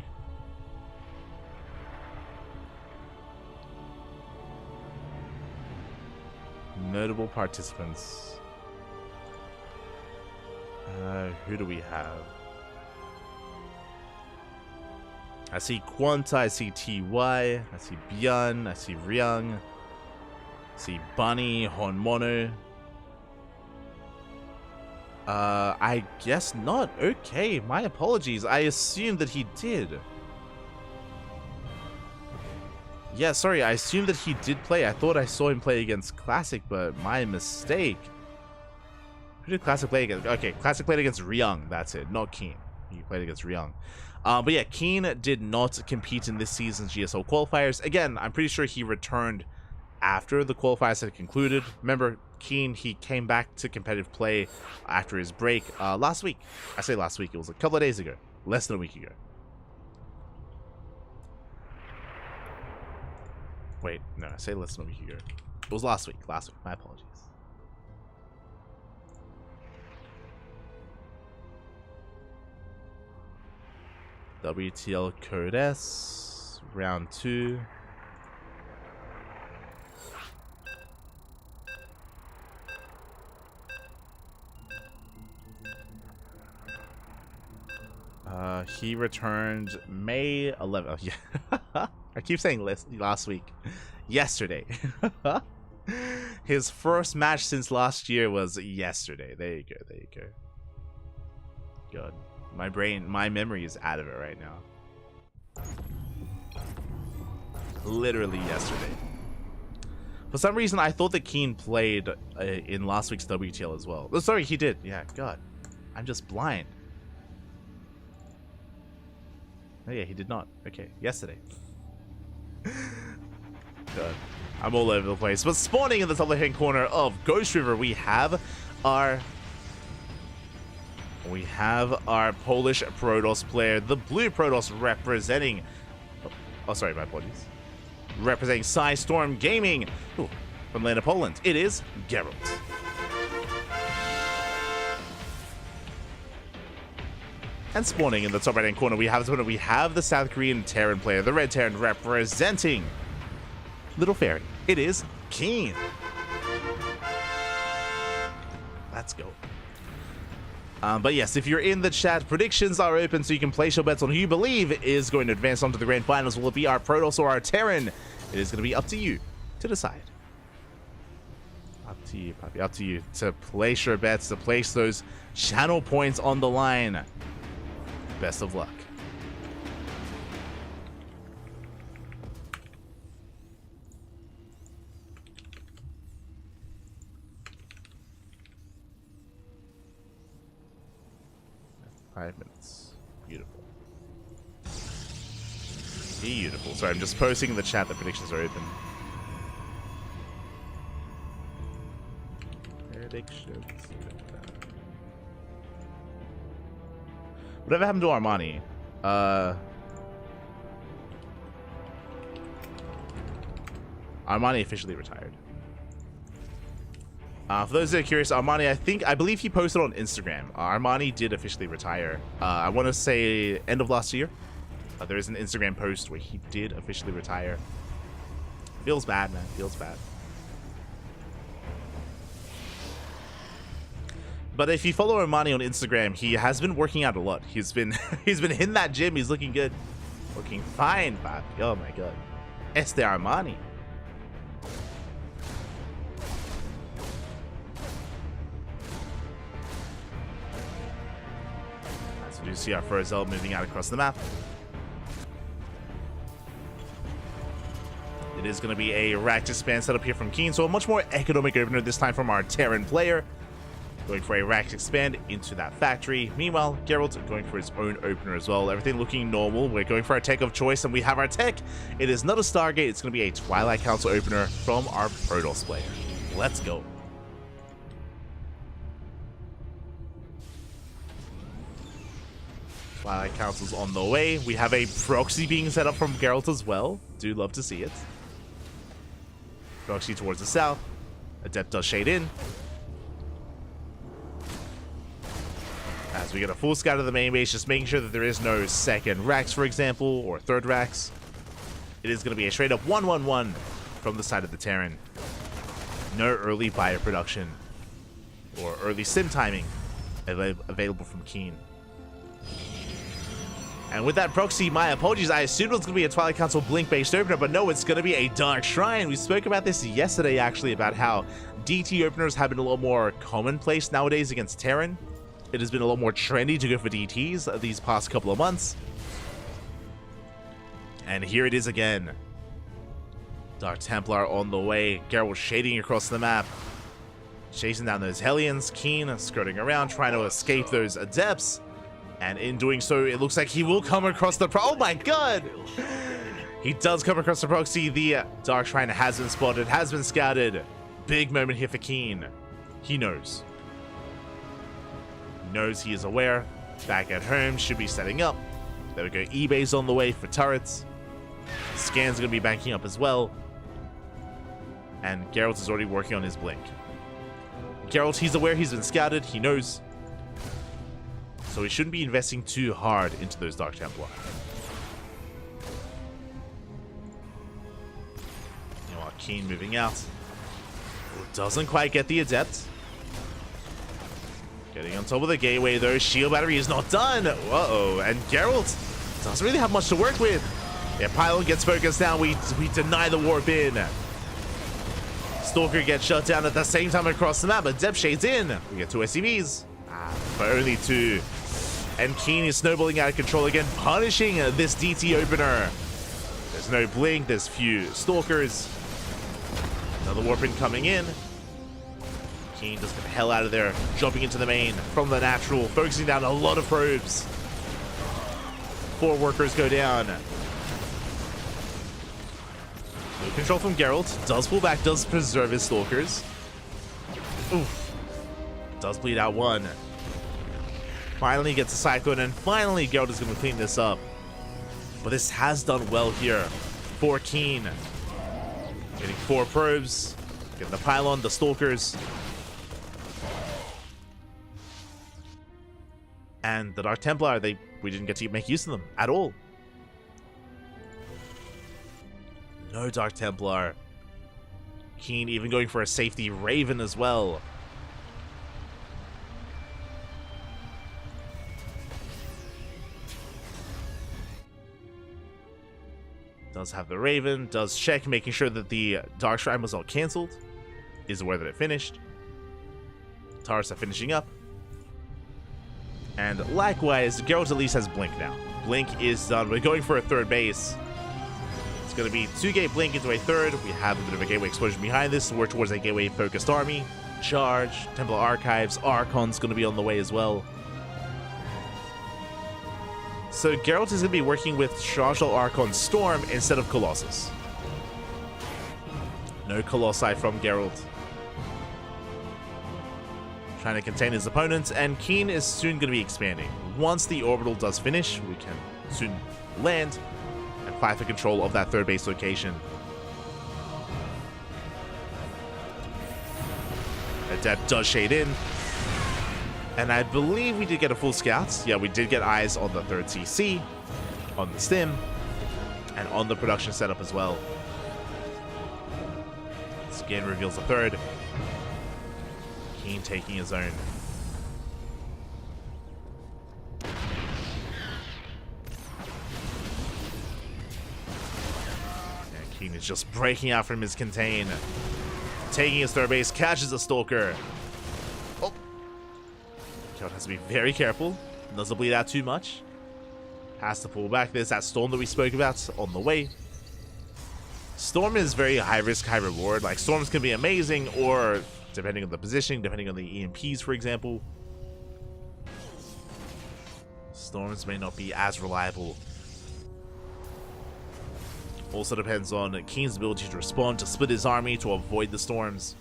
Notable participants. Who do we have? I see Quanta, I see TY, I see Björn, I see Ryung, I see Bunny, Honmono. I guess not. Okay, my apologies. I assumed that he did. Yeah, sorry, I assumed that he did play. I thought I saw him play against Classic, but my mistake. Who did Classic play against? Okay, Classic played against Ryung, that's it, not Keen. He played against Ryung. But yeah, Keen did not compete in this season's GSL qualifiers. Again, I'm pretty sure he returned after the qualifiers had concluded. Remember, Keen, he came back to competitive play after his break last week. I say last week, it was a couple of days ago. Less than a week ago. Wait, no, I say less than a week ago. It was last week. Last week. My apologies. WTL Code S, round 2. He returned May 11th. Oh, yeah. I keep saying last week. Yesterday. His first match since last year was yesterday. There you go. There you go. Good. My memory is out of it right now. Literally yesterday. For some reason, I thought that Keen played in last week's WTL as well. Oh, sorry, he did. Yeah, God. I'm just blind. Oh yeah, he did not. Okay, yesterday. God. I'm all over the place. But spawning in the top left-hand corner of Ghost River, we have our Polish Protoss player, the blue Protoss representing... Oh, sorry, my apologies. Representing Storm Gaming. Ooh, from Lena, Poland. It is Geralt. And spawning in the top right-hand corner, we have the South Korean Terran player, the Red Terran representing Little Fairy. It is Keen. Let's go. But yes, if you're in the chat, predictions are open, so you can place your bets on who you believe is going to advance onto the grand finals. Will it be our Protoss or our Terran? It is going to be up to you to decide. Up to you, puppy. Up to you to place your bets, to place those channel points on the line. Best of luck. Five minutes. Beautiful. Beautiful. Sorry, I'm just posting in the chat that predictions are open. Predictions. Whatever happened to Armani? Armani officially retired. For those that are curious, Armani, I believe he posted on Instagram. Armani did officially retire. I want to say end of last year. There is an Instagram post where he did officially retire. Feels bad, man. Feels bad. But if you follow Armani on Instagram, he has been working out a lot. He's been he's been in that gym. He's looking good, looking fine, Bob. Oh my god, Este Armani. As we do see our first L moving out across the map. It is going to be a rack to span setup here from Keen, so a much more economic opener this time from our Terran player. Going for a rack to expand into that factory. Meanwhile, Geralt going for his own opener as well. Everything looking normal. We're going for our tech of choice, and we have our tech. It is not a Stargate. It's going to be a Twilight Council opener from our Protoss player. Let's go. Twilight Council's on the way. We have a proxy being set up from Geralt as well. Do love to see it. Proxy towards the south. Adept does shade in. As we get a full scout of the main base, just making sure that there is no second racks, for example, or third racks. It is going to be a straight up 1-1-1 from the side of the Terran. No early buyer production or early sim timing available from Keen. And with that proxy, my apologies, I assumed it was going to be a Twilight Council Blink-based opener, but no, it's going to be a Dark Shrine. We spoke about this yesterday, actually, about how DT openers have been a lot more commonplace nowadays against Terran. It has been a lot more trendy to go for DTs these past couple of months. And here it is again. Dark Templar on the way. Geralt shading across the map. Chasing down those Hellions. Keen skirting around, trying to escape those Adepts. And in doing so, it looks like he will come across the oh my god! He does come across the proxy. The Dark Shrine has been spotted, has been scouted. Big moment here for Keen. He knows. Knows, he is aware. Back at home, should be setting up. There we go, eBay's on the way for turrets. Scan's gonna be banking up as well. And Geralt is already working on his blink. Geralt, he's aware he's been scouted, he knows. So he shouldn't be investing too hard into those Dark Templar. You know, Keen moving out. Doesn't quite get the Adept. Getting on top of the gateway though. Shield battery is not done. Uh-oh. And Geralt doesn't really have much to work with. Yeah, Pylon gets focused down. We deny the warp in. Stalker gets shut down at the same time across the map, but Depth shades in. We get two SCVs. But only two. And Keen is snowballing out of control again, punishing this DT opener. There's no blink. There's few Stalkers. Another warp in coming in. Keen just get the hell out of there, jumping into the main from the natural, focusing down a lot of probes. 4 workers go down. No control from Geralt. Does pull back, does preserve his Stalkers. Oof. Does bleed out one. Finally gets a Cyclone, and finally Geralt is going to clean this up. But this has done well here for Keen. Getting 4 probes, getting the Pylon, the Stalkers. And the Dark Templar, we didn't get to make use of them at all. No Dark Templar. Keen even going for a safety Raven as well. Does have the Raven, does check, making sure that the Dark Shrine was all cancelled. Is aware that it finished. Taurus are finishing up. And likewise, Geralt at least has Blink now. Blink is done. We're going for a third base. It's going to be 2-gate Blink into a third. We have a bit of a gateway explosion behind this. We're towards a gateway-focused army. Charge, Temple Archives, Archon's going to be on the way as well. So Geralt is going to be working with Chargel Archon Storm instead of Colossus. No Colossi from Geralt. Trying to contain his opponents, and Keen is soon going to be expanding. Once the orbital does finish, we can soon land and fight for control of that third base location. Adept does shade in. And I believe we did get a full scout. Yeah, we did get eyes on the third CC, on the stim, and on the production setup as well. This again reveals the third. Keen taking his own. And Keen is just breaking out from his contain. Taking his third base, catches a stalker. Oh. Geralt has to be very careful. Doesn't bleed out too much. Has to pull back. There's that storm that we spoke about on the way. Storm is very high risk, high reward. Like, storms can be amazing, or depending on the positioning, depending on the EMPs, for example, storms may not be as reliable. Also depends on Keen's ability to respond, to split his army, to avoid the storms.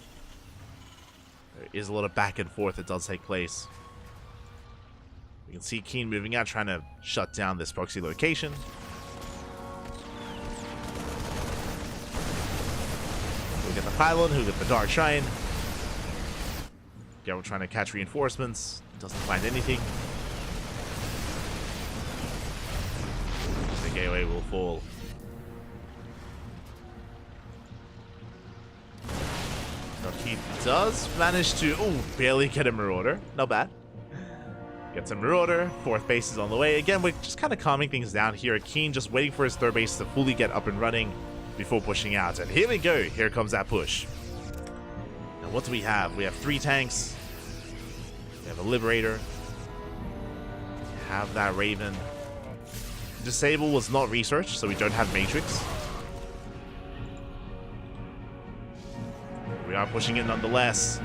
There is a lot of back and forth that does take place. We can see Keen moving out, trying to shut down this proxy location. We'll get the pylon, who get the dark shrine. Geralt trying to catch reinforcements, doesn't find anything. The gateway will fall. He does manage to, barely get a Marauder. Not bad. Gets a Marauder. Fourth base is on the way. Again, we're just kind of calming things down here. Keen just waiting for his third base to fully get up and running before pushing out. And here we go. Here comes that push. Now, what do we have? We have 3 tanks. We have a Liberator. We have that Raven. Disable was not researched, so we don't have Matrix. We are pushing it nonetheless.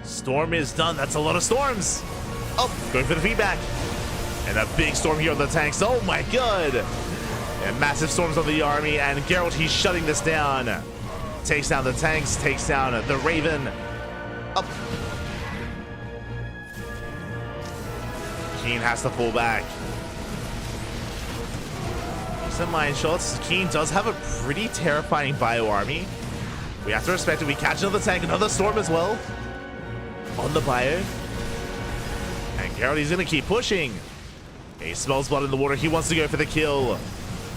Storm is done. That's a lot of storms. Oh, going for the feedback. And a big storm here on the tanks. Oh my god. And massive storms on the army. And Geralt, he's shutting this down. Takes down the tanks. Takes down the Raven. Up. Keen has to pull back. Some mine shots. Keen does have a pretty terrifying bio army. We have to respect it. We catch another tank, another storm as well. On the bio. And Geralt, he's going to keep pushing. He smells blood in the water. He wants to go for the kill.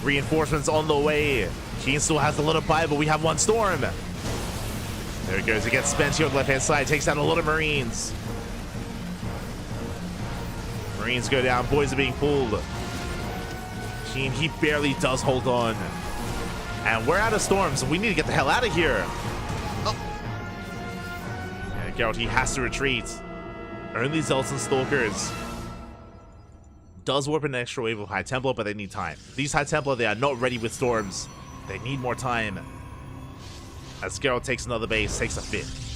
Reinforcements on the way. Keen still has a lot of bio, but we have 1 storm. There it goes. It gets spent here on the left-hand side. Takes down a lot of Marines. Marines go down. Boys are being pulled. Keen, he barely does hold on. And we're out of storms, so we need to get the hell out of here. Oh. Yeah, Geralt, he has to retreat. Only Zealots and Stalkers. Does warp an extra wave of High Templar, but they need time. These High Templar, they are not ready with storms. They need more time. As Geralt takes another base, takes a 5th.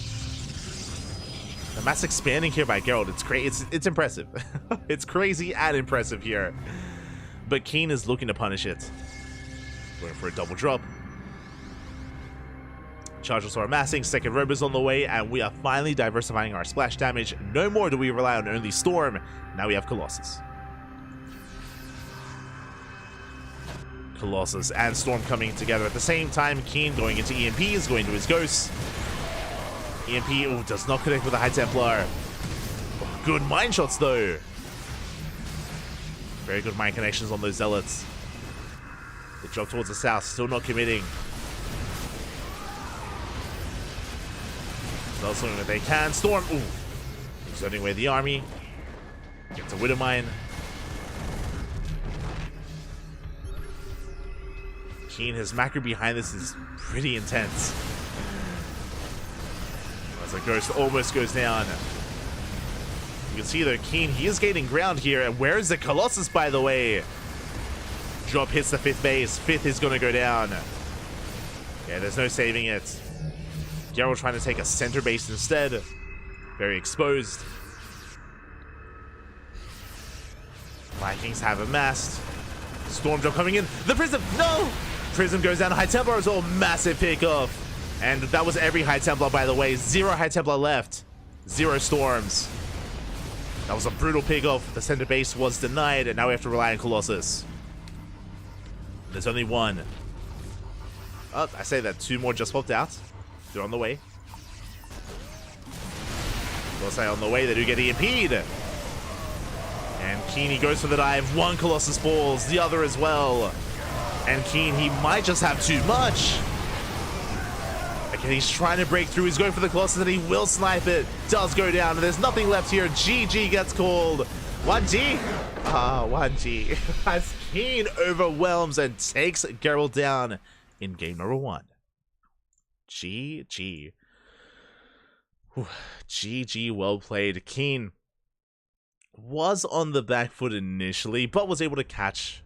The mass expanding here by Geralt, it's crazy. It's impressive. It's crazy and impressive here. But Keen is looking to punish it. Going for a double drop. Chargers are amassing, second Robo's on the way, and we are finally diversifying our splash damage. No more do we rely on only Storm. Now we have Colossus. Colossus and Storm coming together at the same time. Keen going into EMPs, going to his Ghosts. EMP does not connect with the High Templar. Oh, good mine shots though. Very good mine connections on those Zealots. They drop towards the south, still not committing. Zealots doing what they can. Storm, exerting away the army. Gets a Widowmine. Keen, his macro behind this is pretty intense. As the Ghost almost goes down. You can see though, Keen, he is gaining ground here. And where is the Colossus, by the way? Drop hits the 5th base. 5th is going to go down. Yeah, there's no saving it. Geralt trying to take a center base instead. Very exposed. Vikings have amassed. Storm drop coming in. The Prism! No! Prism goes down. High Templar is all massive pickoff. And that was every High Templar, by the way. 0 High Templar left. 0 storms. That was a brutal pickoff. The center base was denied, and now we have to rely on Colossus. There's only 1. Oh, I say that 2 more just popped out. They're on the way. Colossi on the way, they do get EMP'd. And Keen, he goes for the dive. One Colossus falls, the other as well. And Keen, he might just have too much. Again, he's trying to break through. He's going for the Colossus and he will snipe it. Does go down and there's nothing left here. GG gets called. 1G. 1G. As Keen overwhelms and takes Geralt down in game number 1. GG. GG, well played. Keen was on the back foot initially, but was able to catch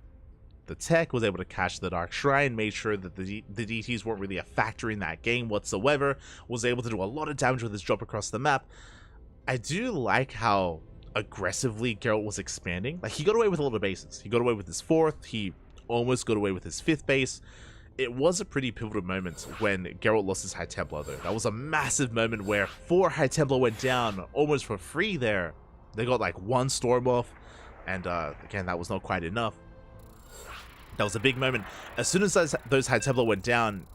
the tech, was able to catch the Dark Shrine, made sure that the DTs weren't really a factor in that game whatsoever, was able to do a lot of damage with his drop across the map. I do like how aggressively Geralt was expanding. Like, he got away with a lot of bases. He got away with his 4th, he almost got away with his 5th base. It was a pretty pivotal moment when Geralt lost his High Templar though. That was a massive moment where 4 High Templar went down almost for free there. They got like 1 Storm off, and again, that was not quite enough. That was a big moment. As soon as those High Templar went down,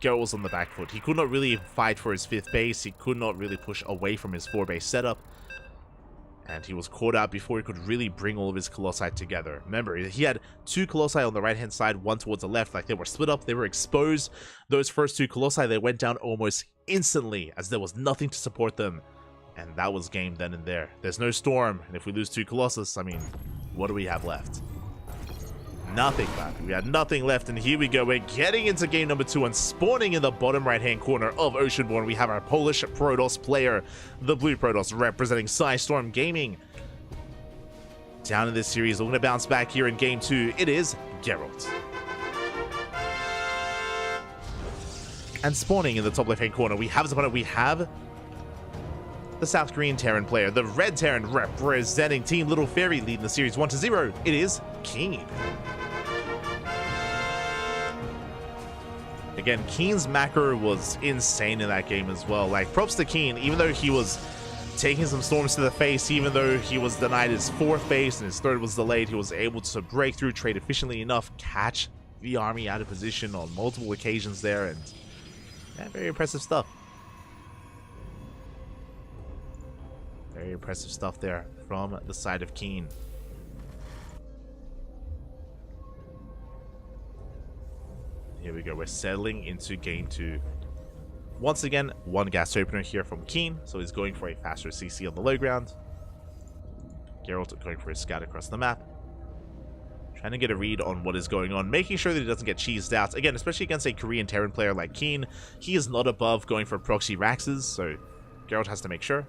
Geralt was on the back foot. He could not really fight for his 5th base. He could not really push away from his 4 base setup. And he was caught out before he could really bring all of his Colossi together. Remember, he had 2 Colossi on the right-hand side, 1 towards the left. Like, they were split up, they were exposed. Those first 2 Colossi, they went down almost instantly, as there was nothing to support them. And that was game then and there. There's no Storm, and if we lose 2 Colossus, I mean, what do we have left? Nothing left. We had nothing left, and here we go. We're getting into game number 2, and spawning in the bottom right-hand corner of Oceanborn, we have our Polish Protoss player, the Blue Protoss, representing Storm Gaming. Down in this series, looking to bounce back here in game 2, it is Geralt. And spawning in the top left-hand corner, we have his opponent. We have the South Korean Terran player, the Red Terran representing Team Little Fairy, leading the series 1-0. It is Keen. Again, Keen's macro was insane in that game as well. Like, props to Keen, even though he was taking some storms to the face, even though he was denied his 4th base and his 3rd was delayed, he was able to break through, trade efficiently enough, catch the army out of position on multiple occasions there, and yeah, very impressive stuff. Very impressive stuff there from the side of Keen. Here we go, we're settling into game 2. Once again, 1 gas opener here from Keen, so he's going for a faster CC on the low ground. Geralt going for a scout across the map. Trying to get a read on what is going on, making sure that he doesn't get cheesed out. Again, especially against a Korean Terran player like Keen, he is not above going for proxy Raxes, so Geralt has to make sure.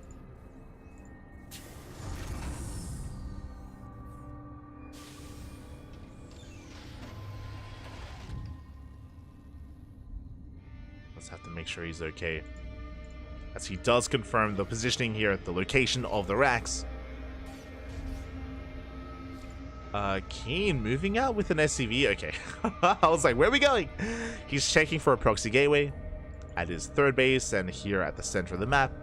Have to make sure he's okay, as he does confirm the positioning here at the location of the racks. Keen moving out with an SCV. Okay. I was like, where are we going? He's checking for a proxy gateway at his 3rd base and here at the center of the map.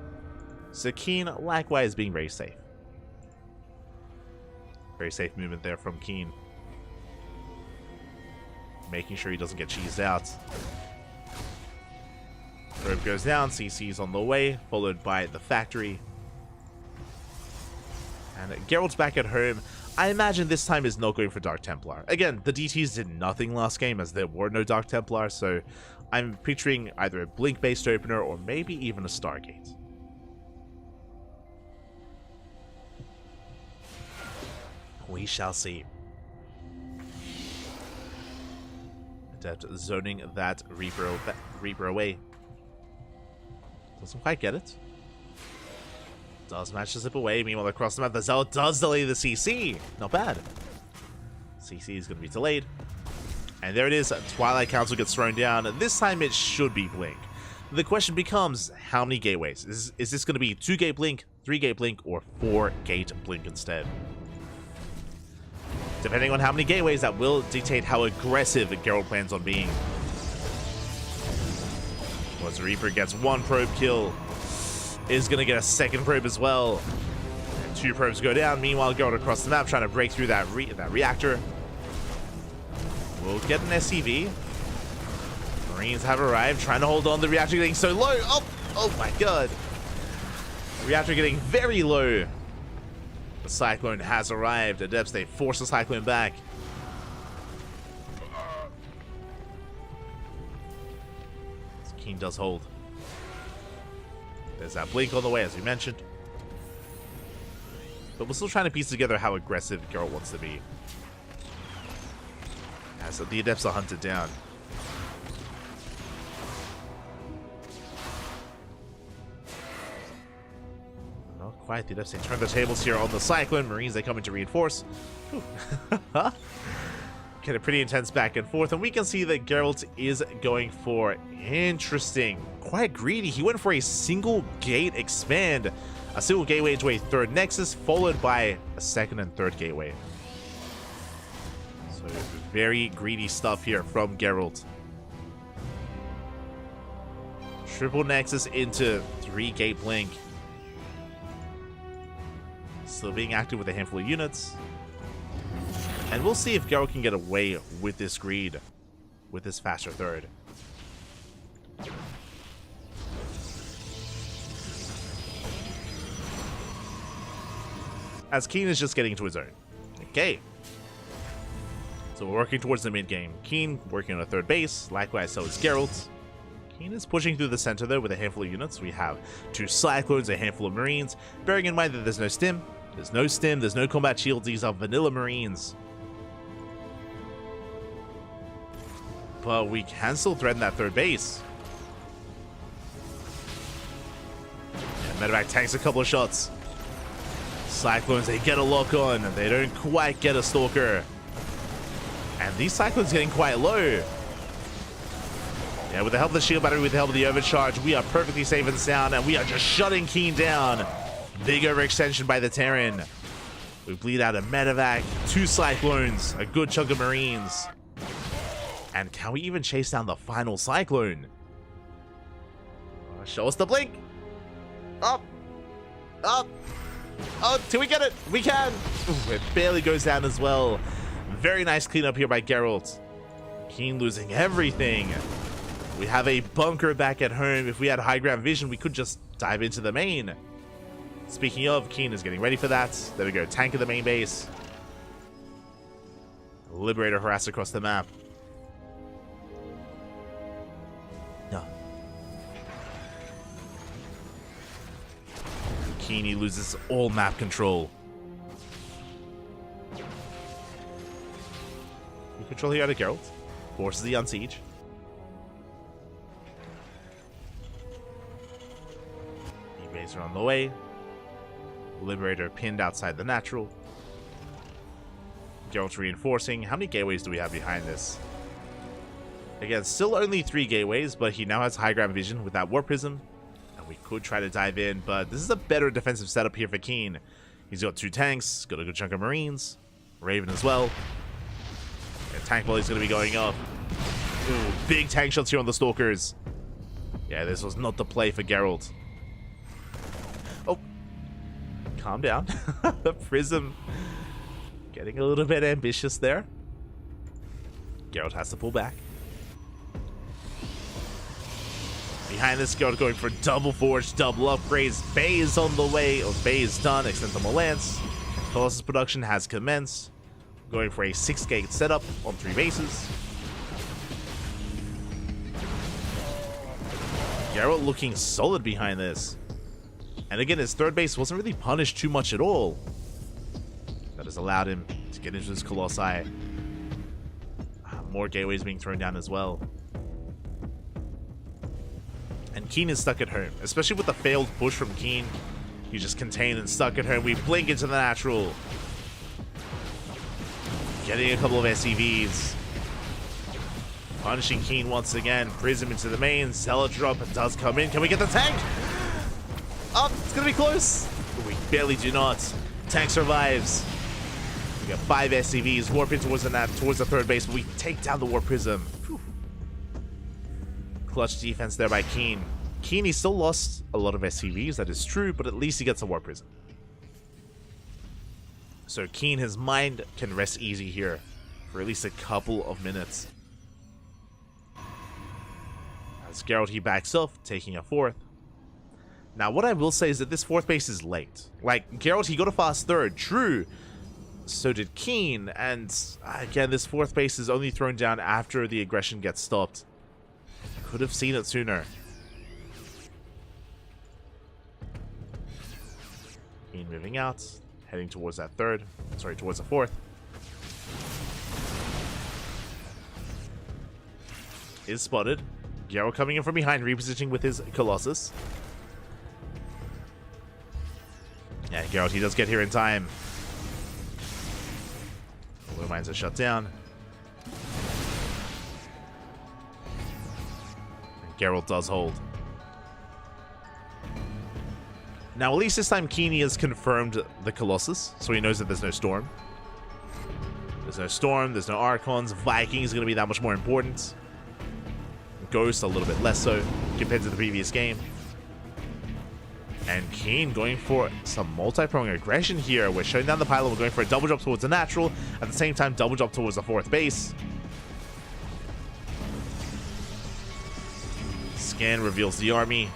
So Keen likewise being very safe. Very safe movement there from Keen, making sure he doesn't get cheesed out. Probe goes down, CC's on the way, followed by the factory. And Geralt's back at home. I imagine this time is not going for Dark Templar. Again, the DTs did nothing last game as there were no Dark Templar, so I'm picturing either a Blink-based opener or maybe even a Stargate. We shall see. Adept zoning that Reaper away. Doesn't quite get it. Does manage to zip away. Meanwhile, across the map, the Zealot does delay the CC. Not bad. CC is going to be delayed. And there it is. Twilight Council gets thrown down. This time it should be Blink. The question becomes, how many gateways? Is this going to be 2-gate Blink, 3-gate Blink, or 4-gate Blink instead? Depending on how many gateways, that will dictate how aggressive Geralt plans on being. Once Reaper gets 1 probe kill, is going to get a 2nd probe as well. And 2 probes go down. Meanwhile, Geralt across the map trying to break through that reactor. We'll get an SCV. Marines have arrived, trying to hold on. The reactor getting so low. Oh my god. Reactor getting very low. The Cyclone has arrived. Adepts, they force the Cyclone back. Keen does hold. There's that blink on the way, as we mentioned. But we're still trying to piece together how aggressive Geralt wants to be. Yeah, so the Adepts are hunted down. Not quite. The Adepts, they turn the tables here on the Cyclone. Marines, they come in to reinforce. Get a pretty intense back and forth, and we can see that Geralt is going for interesting, quite greedy. He went for a single gate expand, a single gateway into a third nexus, followed by a second and third gateway. So very greedy stuff here from Geralt. Triple nexus into 3 gate blink. Still being active with a handful of units. And we'll see if Geralt can get away with this greed, with this faster third. As Keen is just getting into his own. Okay. So we're working towards the mid game. Keen working on a third base. Likewise, so is Geralt. Keen is pushing through the center though with a handful of units. We have 2 Cyclones, a handful of Marines. Bearing in mind that there's no stim. There's no stim, there's no combat shields. These are vanilla Marines. But we can still threaten that third base. Yeah, Medevac tanks a couple of shots. Cyclones, they get a lock on. They don't quite get a Stalker. And these Cyclones getting quite low. Yeah, with the help of the shield battery, with the help of the overcharge, we are perfectly safe and sound, and we are just shutting Keen down. Big overextension by the Terran. We bleed out a Medevac, 2 Cyclones, a good chunk of Marines. And can we even chase down the final Cyclone? Show us the blink. Up. Up. Oh, till we get it. We can. Ooh, it barely goes down as well. Very nice cleanup here by Geralt. Keen losing everything. We have a bunker back at home. If we had high ground vision, we could just dive into the main. Speaking of, Keen is getting ready for that. There we go. Tank of the main base. Liberator harass across the map. Keen loses all map control. We control here out of Geralt. Forces the unsiege. E-Bays are on the way. Liberator pinned outside the natural. Geralt's reinforcing. How many gateways do we have behind this? Again, still only 3 gateways, but he now has high ground vision with that War Prism. We could try to dive in, but this is a better defensive setup here for Keen. He's got 2 tanks, got a good chunk of Marines, Raven as well. And tank volley's going to be going up. Ooh, big tank shots here on the Stalkers. Yeah, this was not the play for Geralt. Oh, calm down. The Prism getting a little bit ambitious there. Geralt has to pull back. Behind this, Geralt going for double forge, double upgrades. Bay is on the way. Oh, Bay is done. Extend Lance. Colossus production has commenced. Going for a 6-gate setup on 3 bases. Geralt looking solid behind this. And again, his third base wasn't really punished too much at all. That has allowed him to get into his Colossi. More gateways being thrown down as well. And Keen is stuck at home, especially with the failed push from Keen. He's just contained and stuck at home. We blink into the natural. Getting a couple of SCVs. Punishing Keen once again. Prism into the main. Zealot drop does come in. Can we get the tank? Oh, it's going to be close. We barely do not. Tank survives. We got 5 SCVs. Warp in towards the third base, but we take down the Warp Prism. Whew. Clutch defense there by Keen. Keen, he still lost a lot of SCVs, that is true, but at least he gets a Warp Prism. So Keen, his mind can rest easy here for at least a couple of minutes. As Geralt, he backs off, taking a 4th. Now, what I will say is that this fourth base is late. Like, Geralt, he got a fast third, true. So did Keen, and again, this fourth base is only thrown down after the aggression gets stopped. Could have seen it sooner. Keen moving out, heading towards that third. Sorry, towards the fourth. Is spotted. Geralt coming in from behind, repositioning with his Colossus. Yeah, Geralt, he does get here in time. All the mines are shut down. And Geralt does hold. Now, at least this time, Keeney has confirmed the Colossus, so he knows that there's no Storm. There's no Storm, there's no Archons. Viking is going to be that much more important. Ghost a little bit less so compared to the previous game. And Keen going for some multi-prong aggression here. We're shutting down the pylon. We're going for a double drop towards the natural. At the same time, double drop towards the fourth base. Scan reveals the army.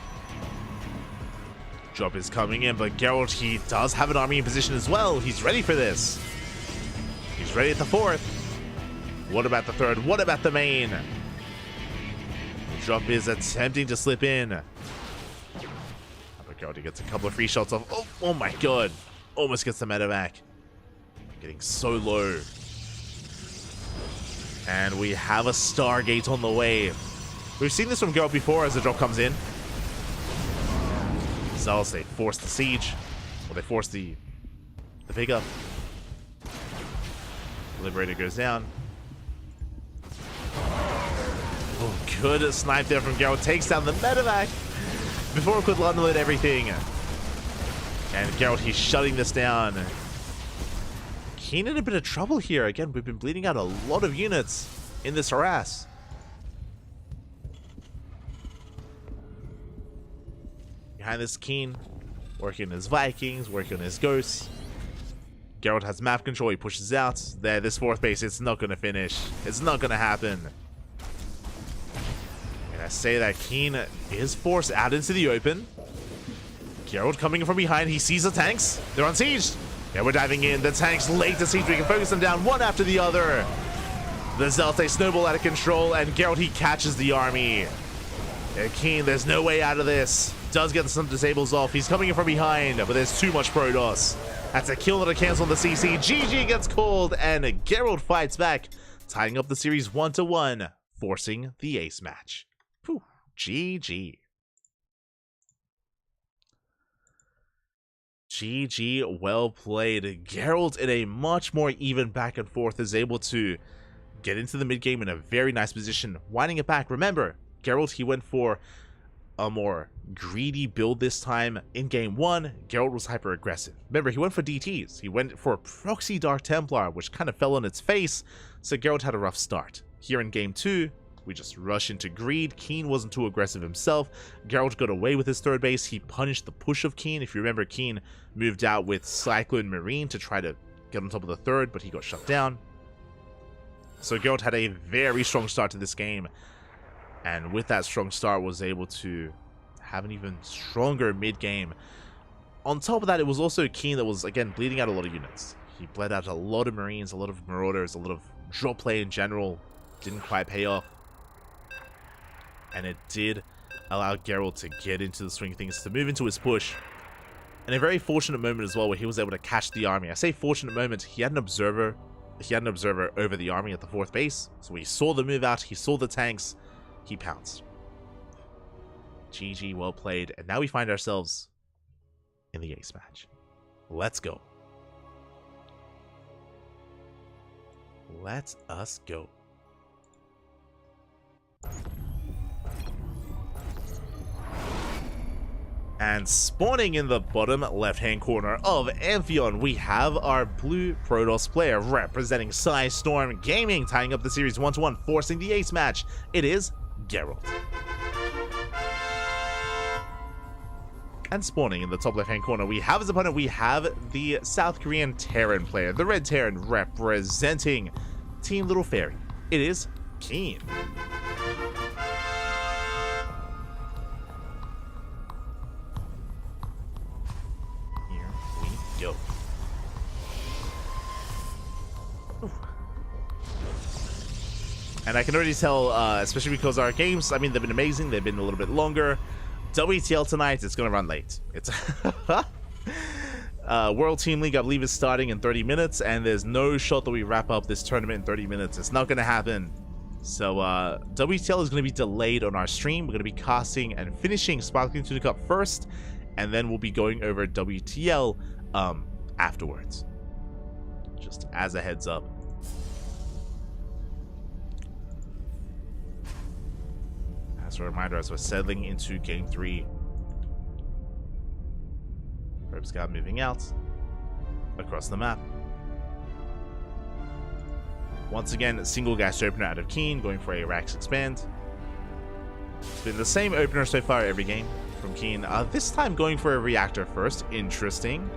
Drop is coming in, but Geralt, he does have an army in position as well. He's ready for this. He's ready at the fourth. What about the third? What about the main? Drop is attempting to slip in. Geralt, he gets a couple of free shots off. Oh my god. Almost gets the meta back. Getting so low. And we have a Stargate on the way. We've seen this from Geralt before as the drop comes in. Zealous, they force the siege. Or they force the pickup. Liberator goes down. Oh, good snipe there from Geralt. Takes down the medevac before it could unload everything. And Geralt, he's shutting this down. Keen in a bit of trouble here. Again, we've been bleeding out a lot of units in this harass. Behind this, Keen working on his Vikings, working on his Ghosts. Geralt has map control. He pushes out. There, this fourth base, it's not going to finish. It's not going to happen. And I say that Keen is forced out into the open. Geralt coming from behind. He sees the tanks. They're on siege. Yeah, we're diving in. The tanks late to siege. We can focus them down one after the other. The Zealous, they snowball out of control, and Geralt, he catches the army. Yeah, Keen, there's no way out of this. Does get some disables off. He's coming in from behind, but there's too much Protoss. That's a kill that cancel on the CC. GG gets called, and Geralt fights back, tying up the series 1-1, forcing the ace match. Whew, GG. GG, well played. Geralt, in a much more even back and forth, is able to get into the mid game in a very nice position, winding it back. Remember, Geralt, he went for a more greedy build this time. In game 1, Geralt was hyper aggressive. Remember, he went for DTs. He went for proxy Dark Templar, which kind of fell on its face, so Geralt had a rough start. Here in game 2, we just rush into greed. Keen wasn't too aggressive himself. Geralt got away with his third base. He punished the push of Keen. If you remember, Keen moved out with Cyclone Marine to try to get on top of the third, but he got shut down. So Geralt had a very strong start to this game, and with that strong start was able to have an even stronger mid-game. On top of that, it was also Keen that was, again, bleeding out a lot of units. He bled out a lot of Marines, a lot of Marauders, a lot of drop play in general. Didn't quite pay off. And it did allow Geralt to get into the swing of things, to move into his push. And a very fortunate moment as well, where he was able to catch the army. I say fortunate moment, he had an observer over the army at the fourth base. So he saw the move out, he saw the tanks, he pounced. GG, well played. And now we find ourselves in the ace match. Let's go. Let us go. And spawning in the bottom left-hand corner of Amphion, we have our blue Protoss player representing Storm Gaming, tying up the series 1-1, forcing the ace match. It is Geralt. And spawning in the top left-hand corner, we have as opponent, we have the South Korean Terran player, the Red Terran representing Team Little Fairy. It is Keen. And I can already tell, especially because our games, I mean, they've been amazing. They've been a little bit longer. WTL tonight, it's going to run late. It's World Team League, I believe, is starting in 30 minutes, and there's no shot that we wrap up this tournament in 30 minutes. It's not going to happen. So WTL is going to be delayed on our stream. We're going to be casting and finishing Sparkling Tuna Cup first, and then we'll be going over WTL afterwards. Just as a heads up. As a reminder, as we're settling into Game 3. Probe Scout moving out across the map. Once again, single gas opener out of Keen, going for a Rax Expand. It's been the same opener so far every game from Keen. This time going for a Reactor first. Interesting.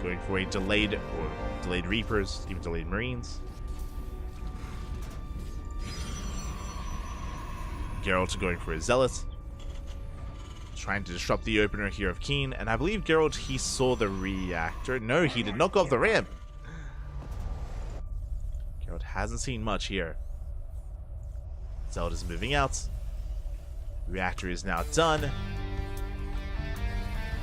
Going for a delayed Reapers, even delayed Marines. Geralt going for a Zealot. Trying to disrupt the opener here of Keen. And I believe Geralt, he saw the Reactor. No, he did not go off the ramp. Geralt hasn't seen much here. Zealot is moving out. Reactor is now done.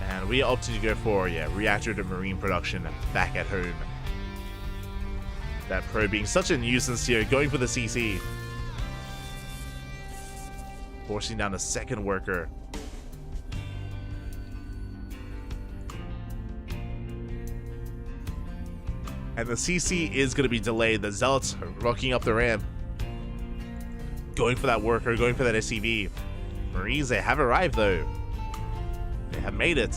And we opted to go for, Reactor to Marine production back at home. That Pro being such a nuisance here, going for the CC. Forcing down a second worker. And the CC is going to be delayed. The Zealots are rocking up the ramp. Going for that worker, going for that SCV. Marines, they have arrived though. They have made it.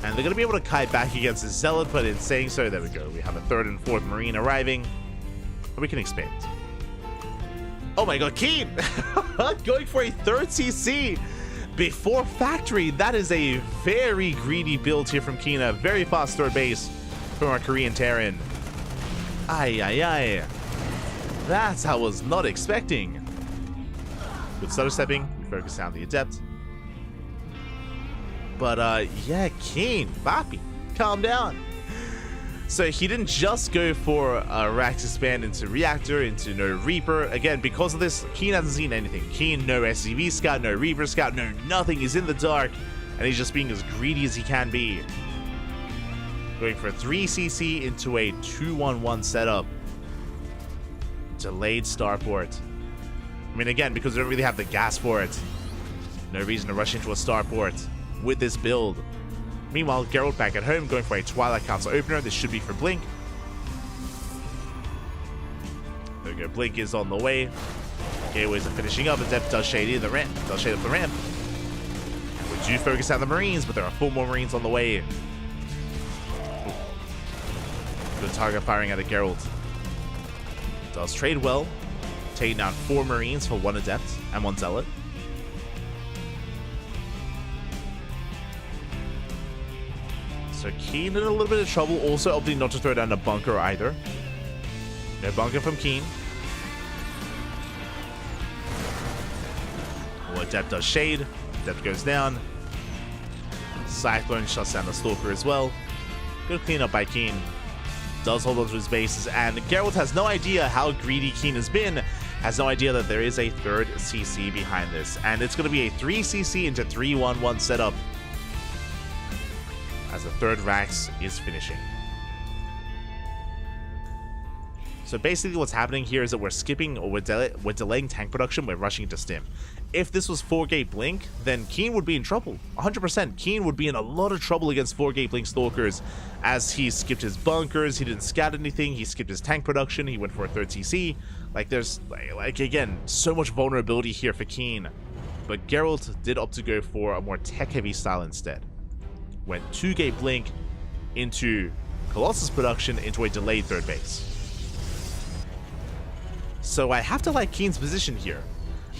And they're going to be able to kite back against the Zealot, but in saying so, there we go. We have a third and fourth Marine arriving. And we can expand. Oh my god, Keen! Going for a third CC before factory. That is a very greedy build here from Keen. A very fast third base from our Korean Terran. Ay. That's I was not expecting. With stutter stepping, we focus down the Adept. But yeah, Keen, Papi, calm down. So he didn't just go for a Rax Expand into Reactor, into no Reaper. Again, because of this, Keen hasn't seen anything. Keen, no SCV Scout, no Reaper Scout, no nothing. He's in the dark, and he's just being as greedy as he can be. Going for a 3cc into a 2-1-1 setup. Delayed starport. I mean, again, because we don't really have the gas for it. No reason to rush into a starport with this build. Meanwhile, Geralt back at home, going for a Twilight Council opener. This should be for Blink. There we go. Blink is on the way. Gateways are finishing up. Adept does shade in the ramp. Does shade up the ramp. And we do focus on the Marines, but there are 4 more Marines on the way. Ooh. Good target firing at a Geralt. Does trade well. Taking down 4 Marines for 1 Adept and 1 Zealot. So Keen in a little bit of trouble, also opting not to throw down a bunker either. No bunker from Keen. Well, Adept does shade. Adept goes down. Cyclone shuts down the Stalker as well. Good cleanup by Keen. Does hold on to his bases, and Geralt has no idea how greedy Keen has been. Has no idea that there is a third CC behind this, and it's going to be a 3cc into 3-1-1 setup as the third Rax is finishing. So basically what's happening here is that we're skipping, or we're delaying tank production, we're rushing into stim. If this was 4-gate Blink, then Keen would be in trouble. 100%. Keen would be in a lot of trouble against 4-gate Blink Stalkers, as he skipped his bunkers, he didn't scout anything, he skipped his tank production, he went for a third TC. Like, there's, like again, so much vulnerability here for Keen. But Geralt did opt to go for a more tech-heavy style instead. Went 2-gate Blink into Colossus production into a delayed third base. So I have to like Keen's position here.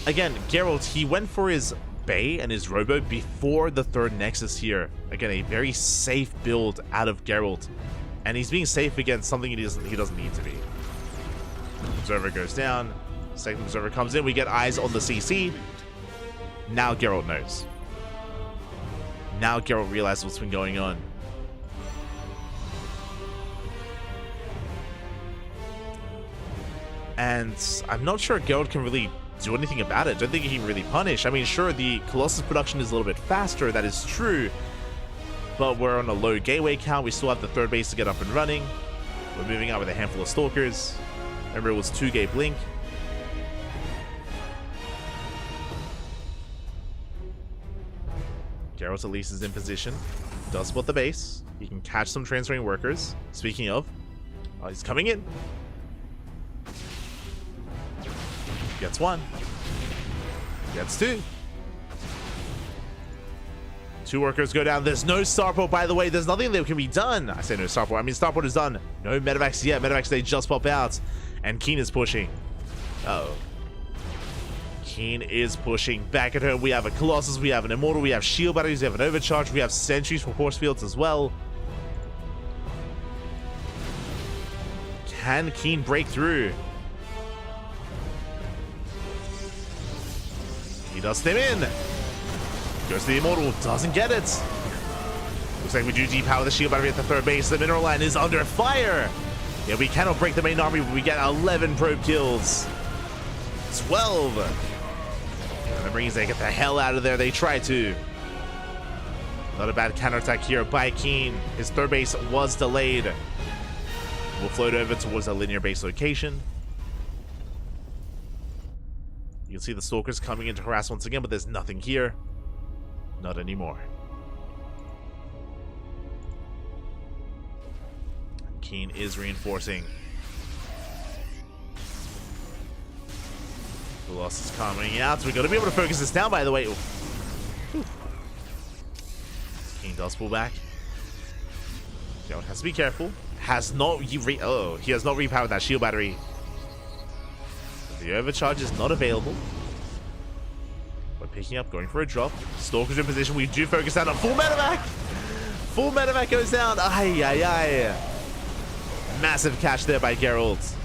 Again, Geralt, he went for his Bay and his Robo before the third Nexus here. Again, a very safe build out of Geralt. And he's being safe against something he doesn't need to be. Observer goes down. Second Observer comes in. We get eyes on the CC. Now Geralt knows. Now Geralt realizes what's been going on. And I'm not sure Geralt can really do anything about it. Don't think he can really punish. I mean, sure, the Colossus production is a little bit faster, that is true. But we're on a low gateway count. We still have the third base to get up and running. We're moving out with a handful of Stalkers. Remember, it was 2 Blink. Geralt at least is in position. Does spot the base. He can catch some transferring workers. Speaking of, he's coming in. Gets 1. Gets 2. 2 workers go down. There's no starport, by the way. There's nothing that can be done. I say no starport. I mean, starport is done. No medevacs yet. Medevacs, they just pop out. And Keen is pushing. Uh-oh. Keen is pushing back at her. We have a Colossus. We have an Immortal. We have shield batteries. We have an overcharge. We have sentries for force fields as well. Can Keen break through? He does stem in. Goes to the Immortal. Doesn't get it. Looks like we do depower the shield battery at the third base. The mineral line is under fire. Yeah, we cannot break the main army, but we get 11 probe kills. 12. And the Marines, they get the hell out of there. They try to. Not a bad counterattack here by Keen. His third base was delayed. We'll float over towards a linear base location. You can see the Stalkers coming in to harass once again, but there's nothing here. Not anymore. Keen is reinforcing. The loss is coming out, so we got to be able to focus this down, by the way. Ooh. Keen does pull back. Geralt has to be careful. He has not repowered that shield battery. The overcharge is not available. We're picking up, going for a drop. Stalker's in position. We do focus down on full medevac. Full medevac goes down. Ay, ay, ay. Massive catch there by Geralt.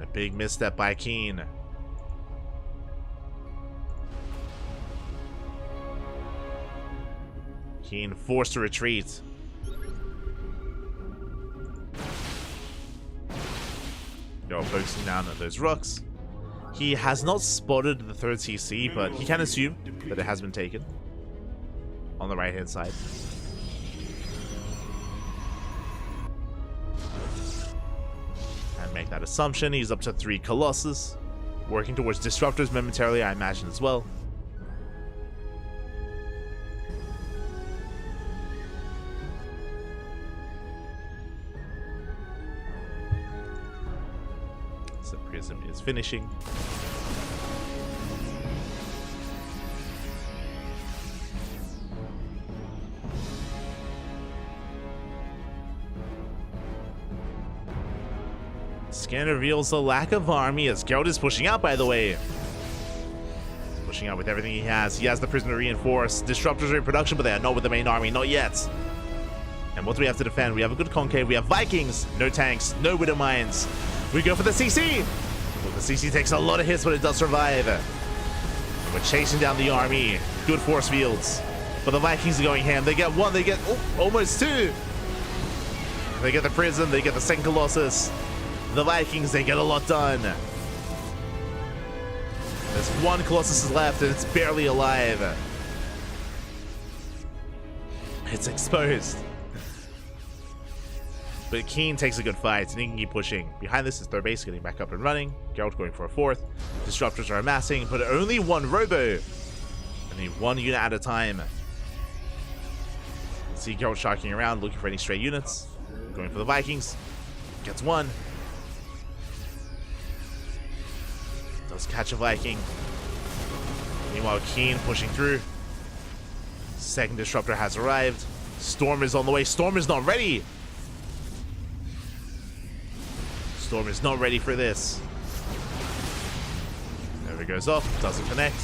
A big misstep by Keen. Keen forced to retreat. Focusing down on those rocks. He has not spotted the third CC, but he can assume that it has been taken on the right hand side. And make that assumption. He's up to 3 Colossus, working towards disruptors momentarily, I imagine, as well. Prism is finishing. Scan reveals the lack of army as Geralt is pushing out, by the way. He's pushing out with everything he has. He has the prisoner reinforced. Disruptors are in production, but they are not with the main army, not yet. And what do we have to defend? We have a good concave. We have Vikings, no tanks, no Widow Mines. We go for the CC. Well, the CC takes a lot of hits, but it does survive. We're chasing down the army. Good force fields. But the Vikings are going ham. They get 1, they get almost 2. They get the prison, they get the second Colossus. The Vikings, they get a lot done. There's 1 Colossus left, and it's barely alive. It's exposed. But Keen takes a good fight, and he can keep pushing. Behind this is third base getting back up and running. Geralt going for a 4th. Disruptors are amassing, but only 1 Robo. Only 1 unit at a time. See Geralt sharking around, looking for any stray units. Going for the Vikings. Gets 1. Does catch a Viking. Meanwhile, Keen pushing through. Second disruptor has arrived. Storm is on the way. Storm is not ready. Storm is not ready for this. There it goes off. Doesn't connect.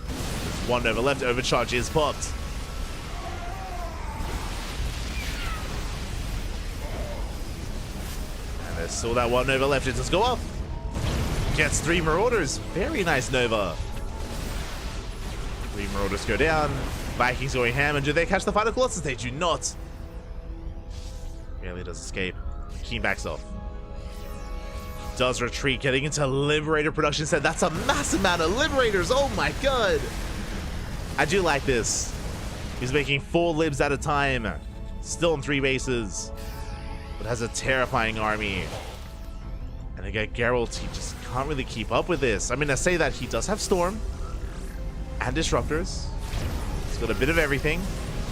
There's 1 Nova left. Overcharge is popped. And there's still that 1 Nova left. It does go off. Gets 3 Marauders. Very nice Nova. 3 Marauders go down. Vikings going ham. And do they catch the final Colossus? They do not. Barely does escape. Keen backs off. does retreat, getting into Liberator production set. That's a massive amount of Liberators. Oh my god. I do like this. He's making 4 libs at a time. Still on 3 bases. But has a terrifying army. And again, Geralt, he just can't really keep up with this. I mean, I say that he does have Storm and Disruptors. He's got a bit of everything.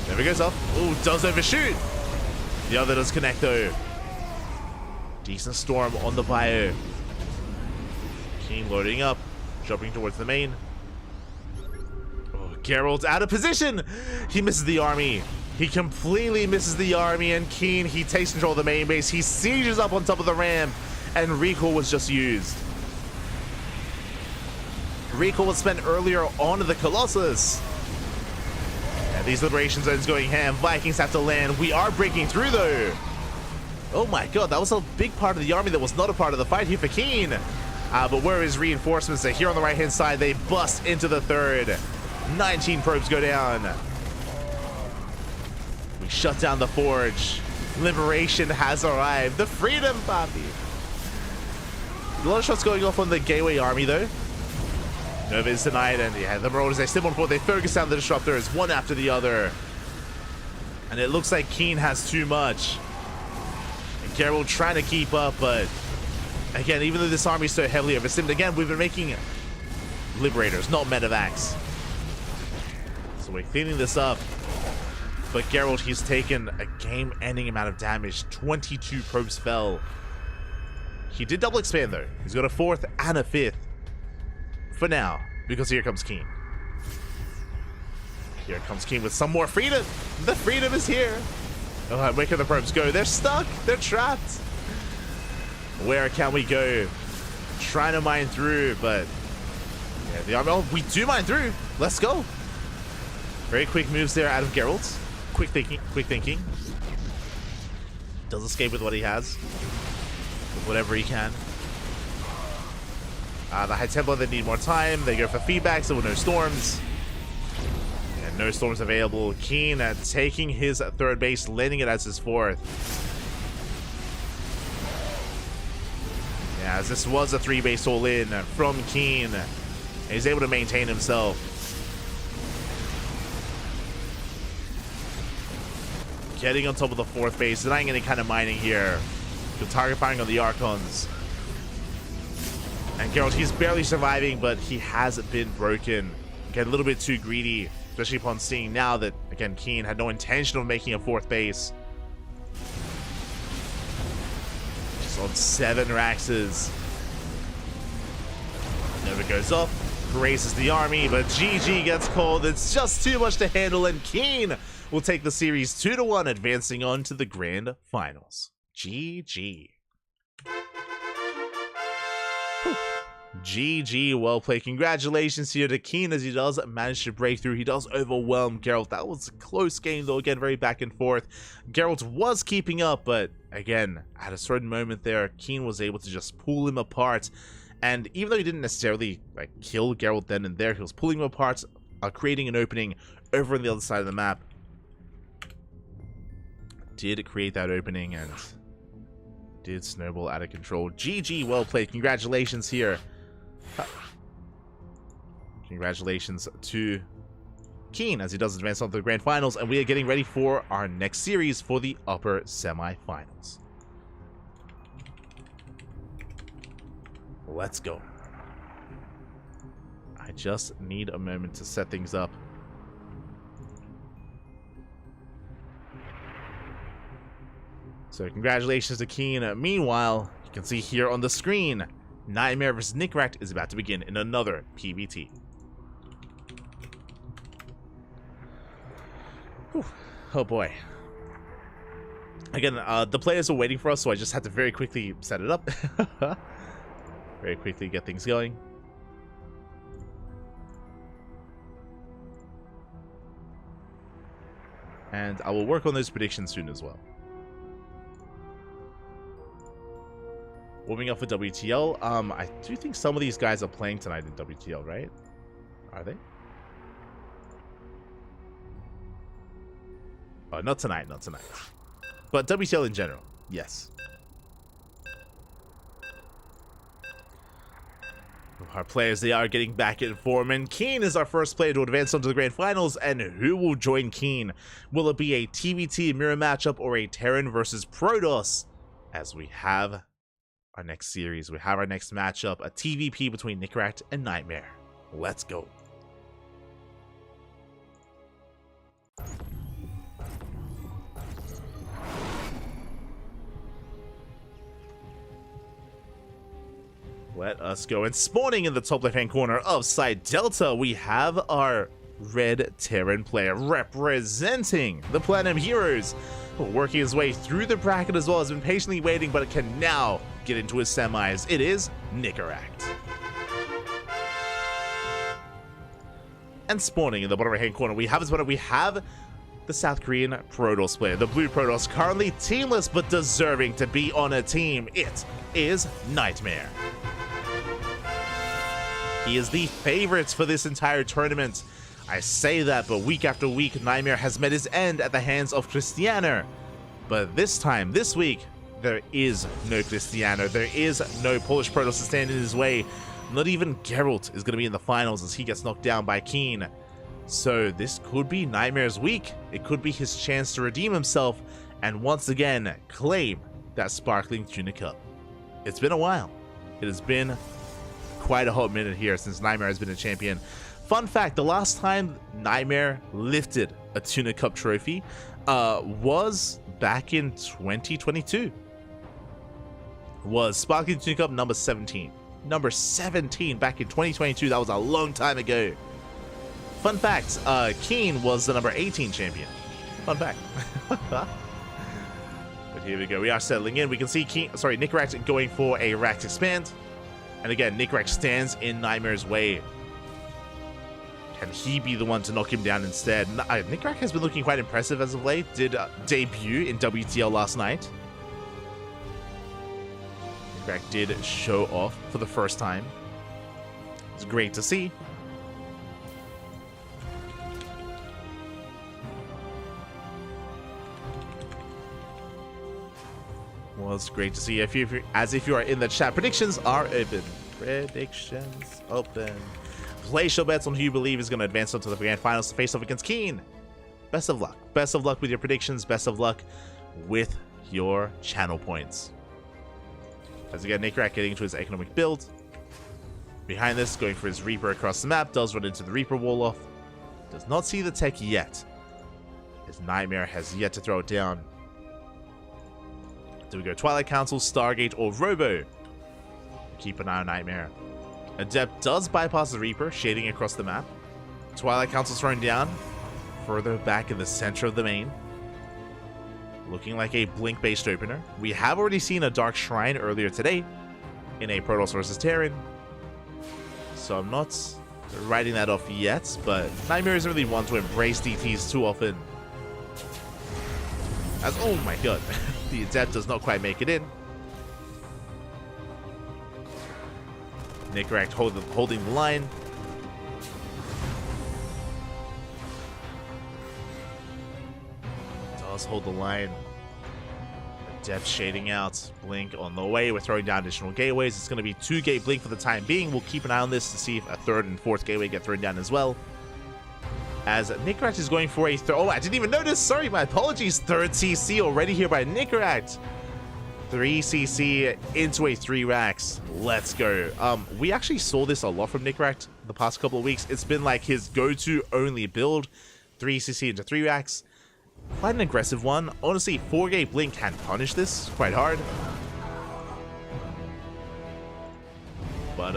Never goes up. Ooh, does overshoot. The other does connect though. Decent Storm on the bio. Keen loading up. Jumping towards the main. Oh, Geralt out of position. He misses the army. He completely misses the army, and Keen, he takes control of the main base. He sieges up on top of the ramp, and recall was just used. Recall was spent earlier on the Colossus. And these liberation zones going ham. Vikings have to land. We are breaking through though. Oh my god, that was a big part of the army that was not a part of the fight here for Keen. But where is reinforcements? They're here on the right hand side. They bust into the third. 19 probes go down. We shut down the forge. Liberation has arrived. The freedom party. A lot of shots going off on the Gateway army though. Nova is denied, and yeah, the Marauders, they still on forward. They focus down the Disruptors one after the other. And it looks like Keen has too much. And Geralt trying to keep up, but again, even though this army is so heavily overstimmed, again, we've been making Liberators, not Medivacs. So we're cleaning this up. But Geralt, he's taken a game-ending amount of damage. 22 probes fell. He did double expand though. He's got a 4th and a 5th. For now, because here comes Keen. Here comes Keen with some more freedom. The freedom is here. Oh, where can the probes go? They're stuck. They're trapped. Where can we go? Trying to mine through, but yeah, the army. Oh, we do mine through. Let's go. Very quick moves there out of Geralt. Quick thinking. Quick thinking. Does escape with what he has. With whatever he can. The High Templar, they need more time. They go for feedback, so with no storms. And no storms available. Keen at taking his 3rd base, landing it as his 4th. Yeah, as this was a 3-base all-in from Keen. He's able to maintain himself. Getting on top of the 4th base, denying any kind of mining here. Good target firing on the Archons. And Geralt, he's barely surviving, but he has been broken. Get a little bit too greedy, especially upon seeing now that, again, Keen had no intention of making a 4th base. Just on 7 Raxes. Never goes off, grazes the army, but GG gets called. It's just too much to handle, and Keen will take the series 2-1, advancing on to the grand finals. GG. Whew. GG, well played. Congratulations here to Keen as he does manage to break through. He does overwhelm Geralt. That was a close game though, again, very back and forth. Geralt was keeping up, but again, at a certain moment there, Keen was able to just pull him apart. And even though he didn't necessarily like kill Geralt then and there, he was pulling him apart, creating an opening over on the other side of the map. Did create that opening and did snowball out of control. GG, well played. Congratulations here. Congratulations to Keen as he does advance on to the grand finals, and we are getting ready for our next series for the upper semi-finals. Let's go. I just need a moment to set things up. So congratulations to Keen. Meanwhile, you can see here on the screen, Nightmare vs. Nickracht is about to begin in another PvT. Whew. Oh boy. Again, the players are waiting for us, so I just had to very quickly set it up. Very quickly get things going. And I will work on those predictions soon as well. Warming up for WTL. I do think some of these guys are playing tonight in WTL, right? Are they? Oh, not tonight, not tonight. But WTL in general, yes. Our players, they are getting back in form, and Keen is our first player to advance onto the grand finals. And who will join Keen? Will it be a TVT mirror matchup or a Terran versus Protoss? As we have our next series, we have our next matchup, a TVP between Nickrat and Nightmare. Let's go. Let us go. And spawning in the top left-hand corner of side Delta, we have our red Terran player representing the Platinum Heroes. Working his way through the bracket as well, has been patiently waiting, but it can now get into his semis. It is Nickeract. And spawning in the bottom right-hand corner, we have the South Korean Protoss player, the blue Protoss, currently teamless but deserving to be on a team. It is Nightmare. He is the favorite for this entire tournament. I say that, but week after week, Nightmare has met his end at the hands of Cristiano. But this time, this week, there is no Cristiano. There is no Polish Protoss to stand in his way. Not even Geralt is going to be in the finals as he gets knocked down by Keen. So this could be Nightmare's week. It could be his chance to redeem himself and once again claim that sparkling Tuna Cup. It's been a while. It has been quite a hot minute here since Nightmare has been a champion. Fun fact, the last time Nightmare lifted a Tuna Cup trophy was back in 2022. Was Sparkling Tuna Cup number 17. Number 17 back in 2022. That was a long time ago. Fun fact, Keen was the number 18 champion. Fun fact. But here we go. We are settling in. We can see Nickeract going for a Rax Expand. And again, Nickeract stands in Nightmare's way. Can he be the one to knock him down instead? Nickeract has been looking quite impressive as of late. Did debut in WTL last night. Nickeract did show off for the first time. It's great to see. Well, it's great to see. If you are in the chat, predictions are open. Predictions open. Place your bets on who you believe is going to advance onto the grand finals to face off against Keen. Best of luck. Best of luck with your predictions. Best of luck with your channel points. As again, Nickeract getting into his economic build. Behind this, going for his Reaper across the map. Does run into the Reaper wall off. Does not see the tech yet. His Nightmare has yet to throw it down. Do we go Twilight Council, Stargate, or Robo? Keep an eye on Nightmare. Adept does bypass the Reaper, shading across the map. Twilight Council's thrown down. Further back in the center of the main. Looking like a Blink-based opener. We have already seen a Dark Shrine earlier today in a Protoss versus Terran. So I'm not writing that off yet, but Nightmare isn't really one to embrace DTs too often. As, oh my god, the Adept does not quite make it in. Nickeract holding the line. Does hold the line. Adept shading out. Blink on the way. We're throwing down additional gateways. It's going to be 2-gate Blink for the time being. We'll keep an eye on this to see if a 3rd and 4th gateway get thrown down as well. As Nickeract is going for a third. Oh, I didn't even notice. Sorry, my apologies. 3rd CC already here by Nickeract. 3 CC into a 3 racks. Let's go. We actually saw this a lot from Nickeract the past couple of weeks. It's been like his go-to only build. 3 CC into 3 racks. Quite an aggressive one. Honestly, 4-gate Blink can punish this quite hard. But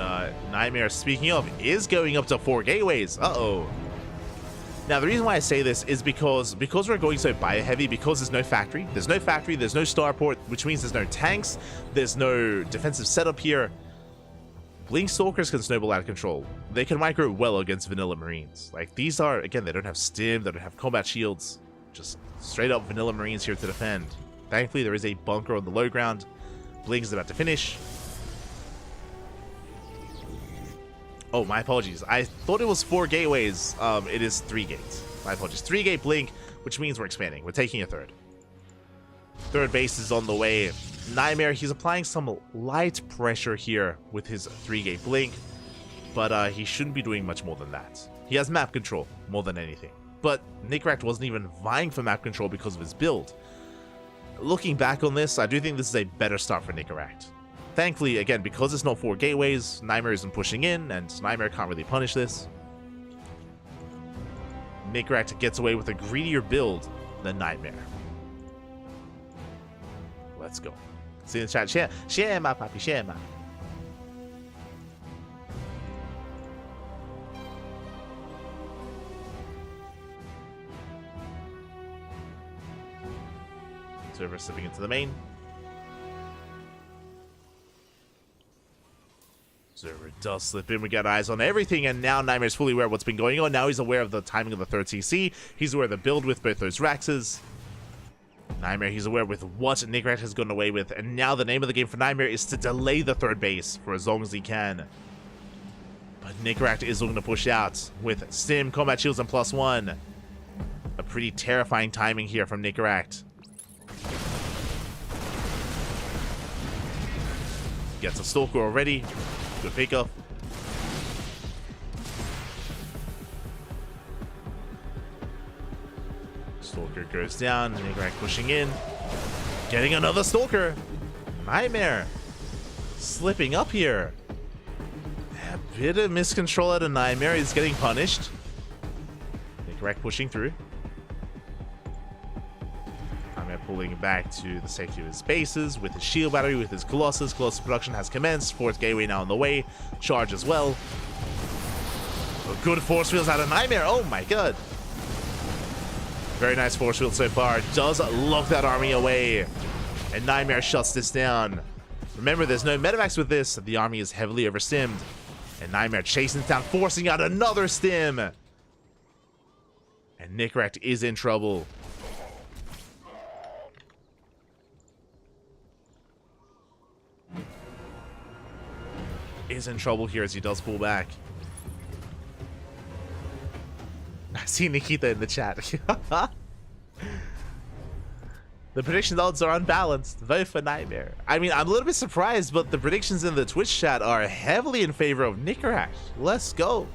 Nightmare, speaking of, is going up to 4 gateways. Uh-oh. Now, the reason why I say this is because we're going so bio-heavy, because there's no factory, there's no starport, which means there's no tanks, there's no defensive setup here. Blink Stalkers can snowball out of control. They can micro well against vanilla Marines. Like, these are, again, they don't have stim, they don't have combat shields. Just straight up vanilla Marines here to defend. Thankfully, there is a bunker on the low ground. Blink is about to finish. Oh, my apologies. I thought it was 4 gateways. It is 3 gates. My apologies. 3-gate Blink, which means we're expanding. We're taking a 3rd. 3rd base is on the way. Nightmare, he's applying some light pressure here with his 3-gate Blink. but he shouldn't be doing much more than that. He has map control more than anything. But Nickracht wasn't even vying for map control because of his build. Looking back on this, I do think this is a better start for Nickracht. Thankfully, again, because it's not 4 gateways, Nightmare isn't pushing in, and Nightmare can't really punish this. Nickracht gets away with a greedier build than Nightmare. Let's go. See in the chat, share my papi, share my. Server slipping into the main. Server does slip in. We got eyes on everything, and now Nightmare's fully aware of what's been going on. Now he's aware of the timing of the 3rd CC. He's aware of the build with both those Raxes. Nightmare, he's aware with what Nickracht has gone away with, and now the name of the game for Nightmare is to delay the 3rd base for as long as he can. But Nickracht is looking to push out with Stim, Combat Shields, and +1. A pretty terrifying timing here from Nickracht. Gets a Stalker already. Good pickup. Stalker goes down. Nickracht pushing in. Getting another Stalker. Nightmare slipping up here. A bit of miscontrol out of Nightmare. He's getting punished. Nickracht pushing through. Pulling back to the safety of his bases with his shield battery, with his Colossus. Colossus production has commenced. 4th gateway now on the way. Charge as well. A good force fields out of Nightmare. Oh my god. Very nice force field so far. Does lock that army away. And Nightmare shuts this down. Remember, there's no medivacs with this. The army is heavily overstimmed. And Nightmare chasing it down, forcing out another stim. And Nickracht is in trouble. Is in trouble here as he does pull back. I see Nikita in the chat. The prediction odds are unbalanced. Vote for Nightmare. I mean, I'm a little bit surprised, but the predictions in the Twitch chat are heavily in favor of Nickracht. Let's go.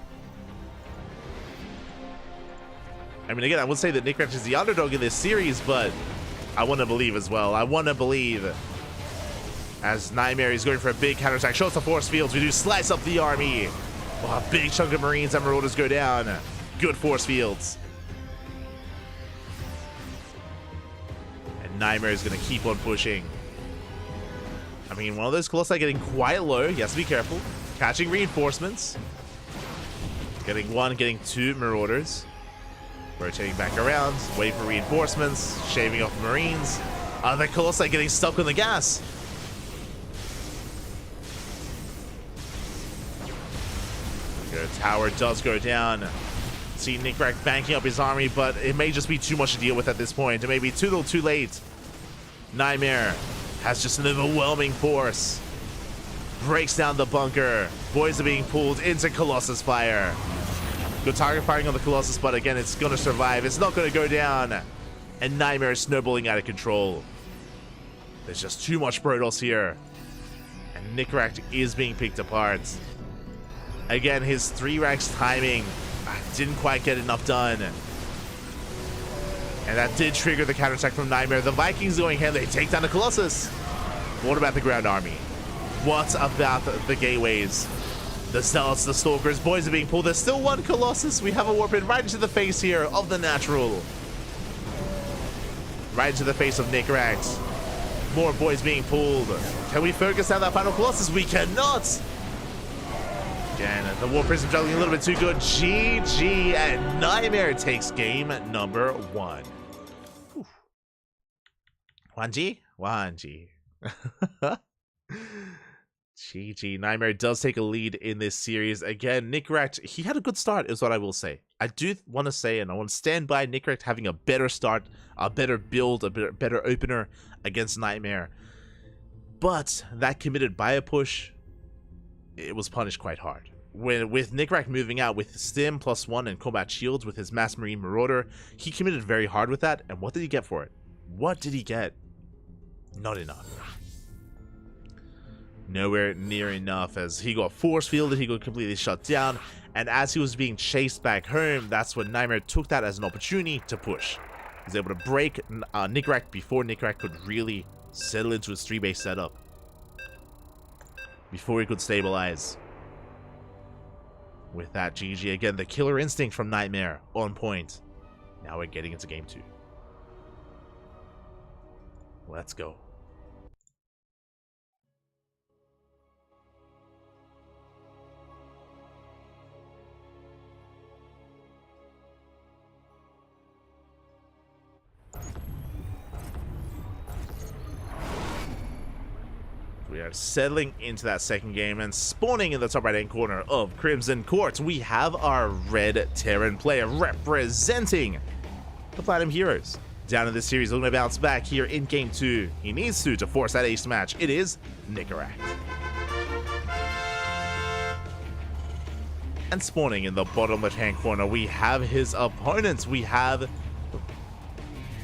I mean, again, I would say that Nickracht is the underdog in this series, but I want to believe as well. I want to believe. As Nightmare is going for a big counterattack. Shows the force fields. We do slice up the army. Oh, a big chunk of Marines and Marauders go down. Good force fields. And Nightmare is going to keep on pushing. I mean, one of those Colossi getting quite low. He has to be careful. Catching reinforcements. Getting 1, getting 2 Marauders. Rotating back around. Waiting for reinforcements. Shaving off Marines. The Colossi getting stuck on the gas. Tower does go down. See Nickracht banking up his army, but it may just be too much to deal with at this point. It may be too little too late. Nightmare has just an overwhelming force. Breaks down the bunker. Boys are being pulled into Colossus fire. Good target firing on the Colossus, but again, it's going to survive. It's not going to go down. And Nightmare is snowballing out of control. There's just too much Protoss here. And Nickracht is being picked apart. Again, his 3 racks timing didn't quite get enough done. And that did trigger the counterattack from Nightmare. The Vikings going ahead, they take down the Colossus. What about the ground army? What about the gateways? The Zealots, the Stalkers, boys are being pulled. There's still 1 Colossus. We have a warp in right into the face here of the Natural. Right into the face of Nickracht. More boys being pulled. Can we focus on that final Colossus? We cannot. Again, the War Prism juggling a little bit too good. GG, and Nightmare takes game number 1. 1G? 1G. GG. Nightmare does take a lead in this series. Again, Nickracht, he had a good start, is what I will say. I do want to say, and I want to stand by Nickracht having a better start, a better build, a better opener against Nightmare. But that committed bio push, it was punished quite hard. With Nickracht moving out with Stim +1 and Combat Shields with his Mass Marine Marauder, he committed very hard with that, and what did he get for it? What did he get? Not enough. Nowhere near enough, as he got force fielded, he got completely shut down, and as he was being chased back home, that's when Nightmare took that as an opportunity to push. He was able to break Nickrack before Nickrack could really settle into his 3-base setup. Before he could stabilize. With that, GG again, the killer instinct from Nightmare on point. Now we're getting into game 2. Let's go. We are settling into that second game, and spawning in the top right-hand corner of Crimson Court, we have our Red Terran player representing the Platinum Heroes. Down in this series, looking to bounce back here in game 2. He needs to force that ace match. It is Nickrack. And spawning in the bottom left-hand corner, we have his opponents. We have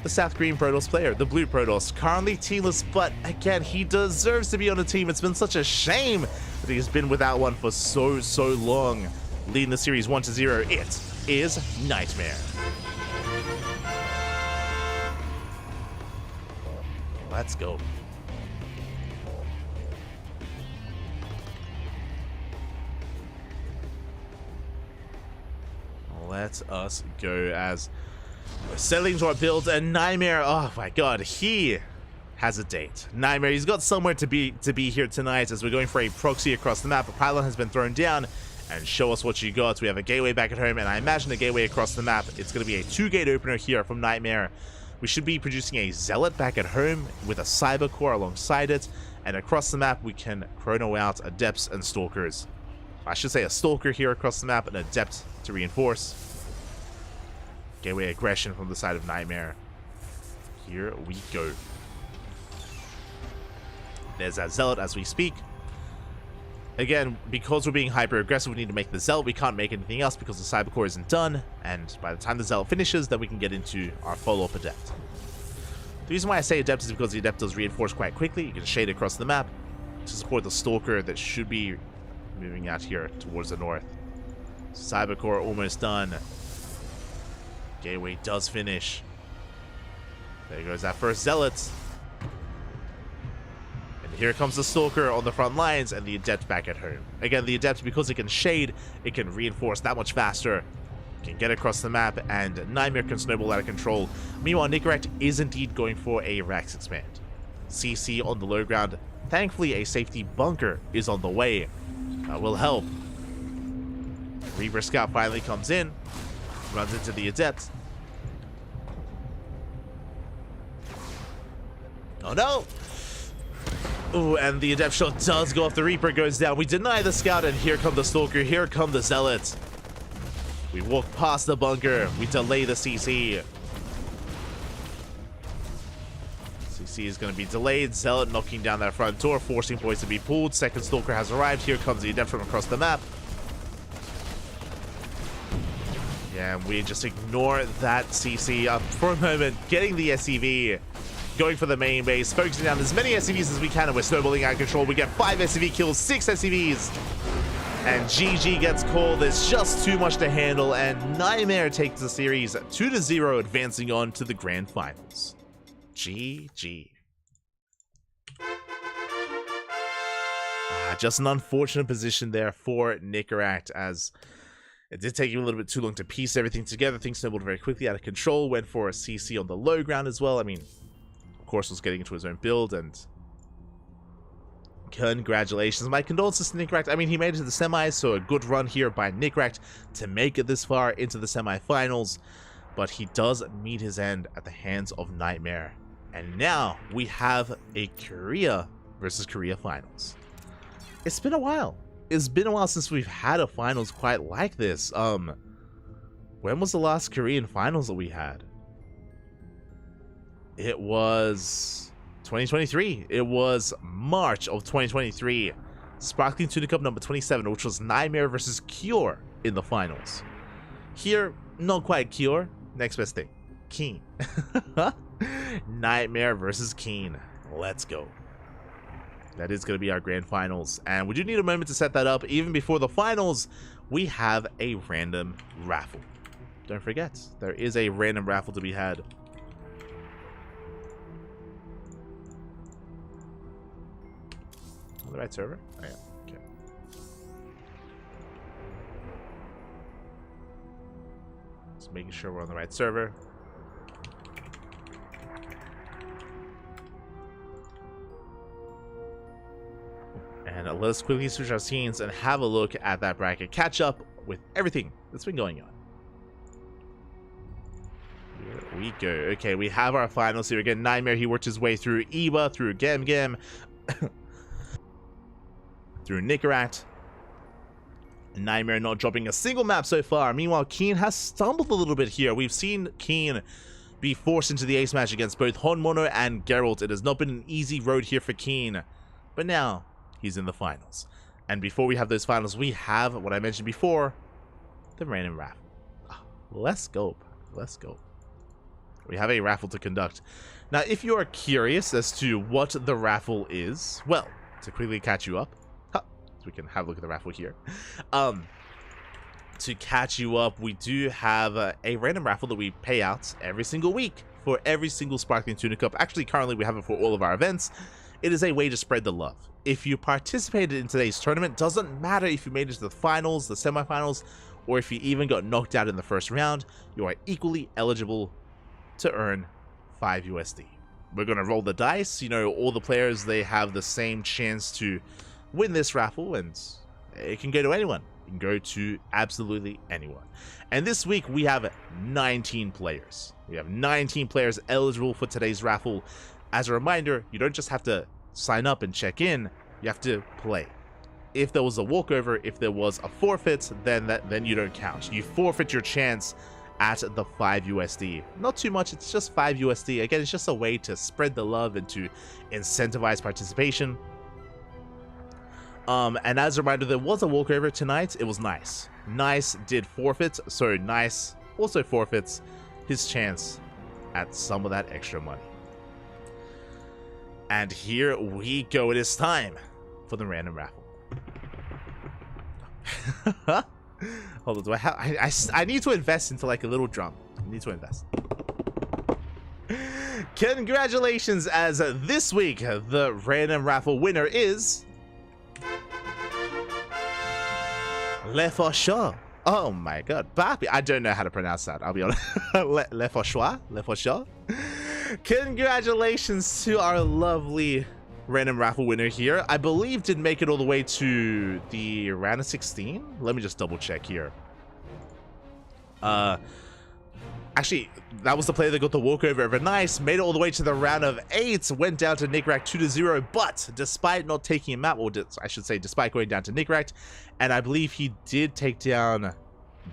the South Green Protoss player, the Blue Protoss, currently teamless, but again, he deserves to be on a team. It's been such a shame that he's been without one for so long. Leading the series 1-0, it is Nightmare. Let's go. Let us go as we're settling to our build, and Nightmare, oh my god, he has a date. Nightmare, he's got somewhere to be here tonight as we're going for a proxy across the map. A pylon has been thrown down, and show us what you got. We have a gateway back at home, and I imagine a gateway across the map. It's going to be a 2-gate opener here from Nightmare. We should be producing a Zealot back at home with a Cyber Core alongside it, and across the map we can chrono out Adepts and Stalkers. I should say a Stalker here across the map, and an Adept to reinforce. Gateway aggression from the side of Nightmare. Here we go. There's that Zealot as we speak. Again, because we're being hyper aggressive, we need to make the Zealot. We can't make anything else because the Cyber Core isn't done, and by the time the Zealot finishes, then we can get into our follow-up Adept. The reason why I say Adept is because the Adept does reinforce quite quickly. You can shade across the map to support the Stalker that should be moving out here towards the north. Cyber Core almost done. Gateway does finish. There goes that first Zealot. And here comes the Stalker on the front lines, and the Adept back at home. Again, the Adept, because it can shade, it can reinforce that much faster. It can get across the map, and Nightmare can snowball out of control. Meanwhile, Nickrack is indeed going for a Rax Expand. CC on the low ground. Thankfully, a safety bunker is on the way. That will help. Reaper Scout finally comes in. Runs into the Adept. Oh no! Ooh, and the Adept shot does go off. The Reaper goes down. We deny the Scout, and here come the Stalker. Here come the Zealots. We walk past the bunker. We delay the CC. CC is going to be delayed. Zealot knocking down that front door, forcing boys to be pulled. Second Stalker has arrived. Here comes the Adept from across the map. Yeah, and we just ignore that CC up for a moment, getting the SCV, going for the main base, focusing on as many SCVs as we can, and we're snowballing out of control. We get 5 SCV kills, 6 SCVs, and GG gets called. There's just too much to handle, and Nightmare takes the series 2-0, advancing on to the grand finals. GG. Just an unfortunate position there for Nickrack, as it did take him a little bit too long to piece everything together. Things snowballed very quickly out of control. Went for a CC on the low ground as well. I mean, of course, was getting into his own build, and congratulations. My condolences to Nickrack. I mean, he made it to the semis, so a good run here by Nickrack to make it this far into the semifinals. But he does meet his end at the hands of Nightmare. And now we have a Korea versus Korea finals. It's been a while. It's been a while since we've had a finals quite like this. When was the last Korean finals that we had? It was 2023. It was March of 2023. Sparkling Tuna Cup number 27, which was Nightmare versus Cure in the finals. Here, not quite Cure. Next best thing, Keen. Nightmare versus Keen. Let's go. That is going to be our grand finals. And we do need a moment to set that up. Even before the finals, we have a random raffle. Don't forget, there is a random raffle to be had. On the right server? Oh, yeah. Okay. Just making sure we're on the right server. And let us quickly switch our scenes and have a look at that bracket. Catch up with everything that's been going on. Here we go. Okay, we have our finals here again. Nightmare, he worked his way through Eva, through Gem Gem, through Nicarat. Nightmare not dropping a single map so far. Meanwhile, Keen has stumbled a little bit here. We've seen Keen be forced into the ace match against both Honmono and Geralt. It has not been an easy road here for Keen. But now, he's in the finals. And before we have those finals, we have what I mentioned before, the random raffle. Let's go. Let's go. We have a raffle to conduct. Now, if you are curious as to what the raffle is, well, to quickly catch you up, so we can have a look at the raffle here. To catch you up, we do have a random raffle that we pay out every single week for every single Sparkling Tuna Cup. Actually, currently we have it for all of our events. It is a way to spread the love. If you participated in today's tournament, doesn't matter if you made it to the finals, the semifinals, or if you even got knocked out in the first round, you are equally eligible to earn 5 USD. We're going to roll the dice. You know, all the players, they have the same chance to win this raffle, and it can go to anyone. It can go to absolutely anyone. And this week, we have 19 players. We have 19 players eligible for today's raffle. As a reminder, you don't just have to sign up and check in, you have to play. If there was a walkover, if there was a forfeit, then you don't count. You forfeit your chance at the 5 USD. Not too much, it's just 5 USD. Again, it's just a way to spread the love and to incentivize participation. And as a reminder, there was a walkover tonight. It was Nice. Nice did forfeit, so Nice also forfeits his chance at some of that extra money. And here we go. It is time for the random raffle. Hold on, do I have? I need to invest into like a little drum. I need to invest. Congratulations, as this week the random raffle winner is Le Faucheur. Oh my god, Bappy. I don't know how to pronounce that, I'll be honest. Le Faucheur? Le Faucheur? Congratulations to our lovely random raffle winner here. I believe did make it all the way to the round of 16. Let me just double check here. Actually, that was the player that got the walkover over Nice, made it all the way to the round of 8, went down to Nicarat 2-0, but despite not taking a map, or I should say despite going down to Nicarat, and I believe he did take down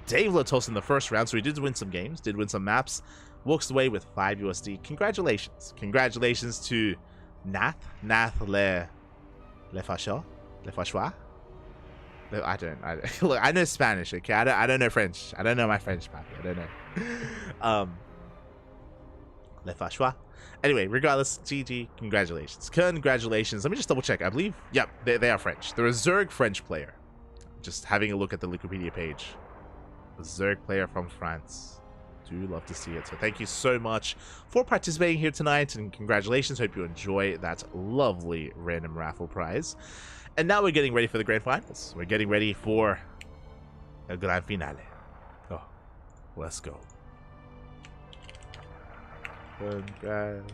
Dave Latos in the first round, so he did win some games, did win some maps, walks away with 5 USD. Congratulations. Congratulations to Nath Le Faucheur? Le Faucheur? I don't look, I know Spanish, okay? I don't know French. I don't know my French, Papi. I don't know. Le Faucheur. Anyway, regardless, GG, congratulations. Congratulations. Let me just double check. I believe, yep, they are French. They're a Zerg French player. Just having a look at the Wikipedia page. A Zerg player from France. Do love to see it. So thank you so much for participating here tonight, and congratulations. Hope you enjoy that lovely random raffle prize. And now we're getting ready for the grand finals. We're getting ready for el gran finale. Oh, let's go. Congratulations.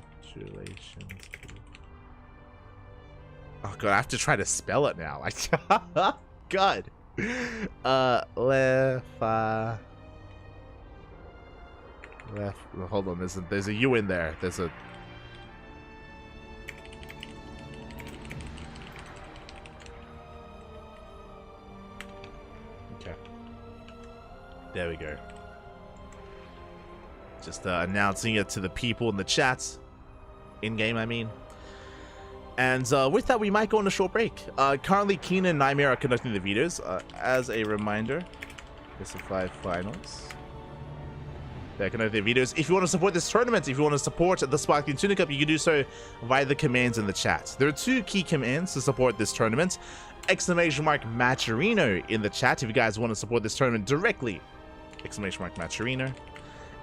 Oh god, I have to try to spell it now. Like god. Hold on, there's a U in there. There's a okay. There we go. Just announcing it to the people in the chats, in game, I mean. And with that, we might go on a short break. Currently, Keen and Nightmare are conducting the videos. As a reminder, this is 5 finals. Back on their videos. If you want to support this tournament, if you want to support the Sparkling Tuna Cup, you can do so via the commands in the chat. There are 2 key commands to support this tournament. !Matcherino in the chat if you guys want to support this tournament directly. !Matcherino.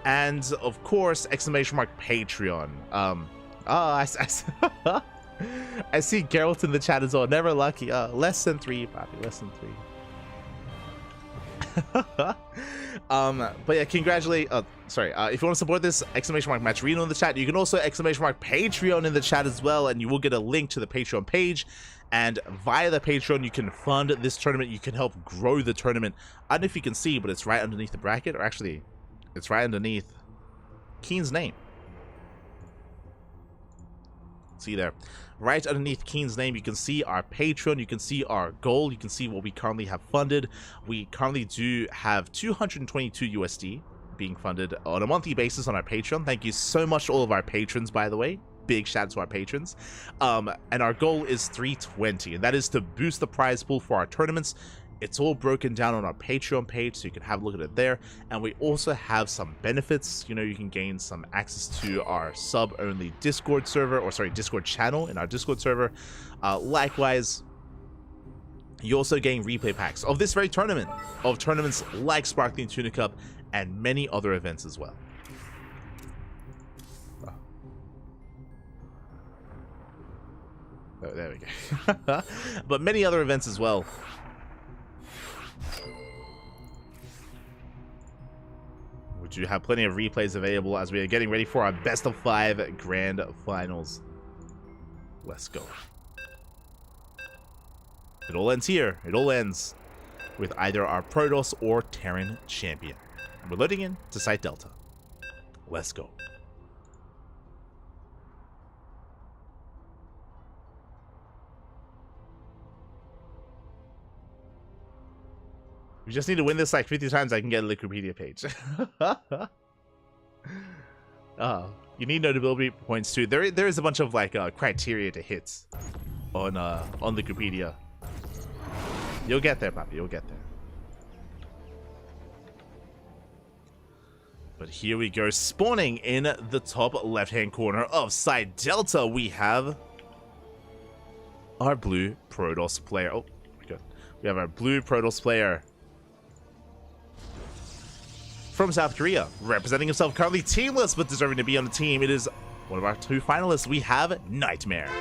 And of course, !Patreon. I see Geralt in the chat as well. Never lucky. Less than 3, Poppy. Less than 3. But yeah, congratulate. Sorry. If you want to support this, !Matcherino in the chat. You can also !Patreon in the chat as well, and you will get a link to the Patreon page. And via the Patreon, you can fund this tournament. You can help grow the tournament. I don't know if you can see, but it's right underneath the bracket, or actually, it's right underneath Keen's name. See there, right underneath Keen's name, you can see our Patreon, you can see our goal, you can see what we currently have funded. We currently do have 222 USD being funded on a monthly basis on our Patreon. Thank you so much to all of our patrons, by the way. Big shout out to our patrons. And our goal is 320, and that is to boost the prize pool for our tournaments. It's all broken down on our Patreon page, so you can have a look at it there. And we also have some benefits. You know, you can gain some access to our sub-only Discord server, or sorry, Discord channel in our Discord server. Likewise, you also gain replay packs of this very tournament, of tournaments like Sparkling Tuna Cup, and many other events as well. Oh, there we go. But many other events as well. We do have plenty of replays available as we are getting ready for our best of 5 grand finals. Let's go. It all ends here. It all ends with either our Protoss or Terran champion. We're loading in to Site Delta. Let's go. We just need to win this like 50 times. I can get a Wikipedia page. You need notability points too. There is a bunch of like criteria to hit on Wikipedia. You'll get there, Papi. You'll get there. But here we go, spawning in the top left-hand corner of Site Delta. We have our blue Protoss player. Oh my god, we have our blue Protoss player from South Korea, representing himself, currently teamless, but deserving to be on the team. It is one of our 2 finalists. We have Nightmare.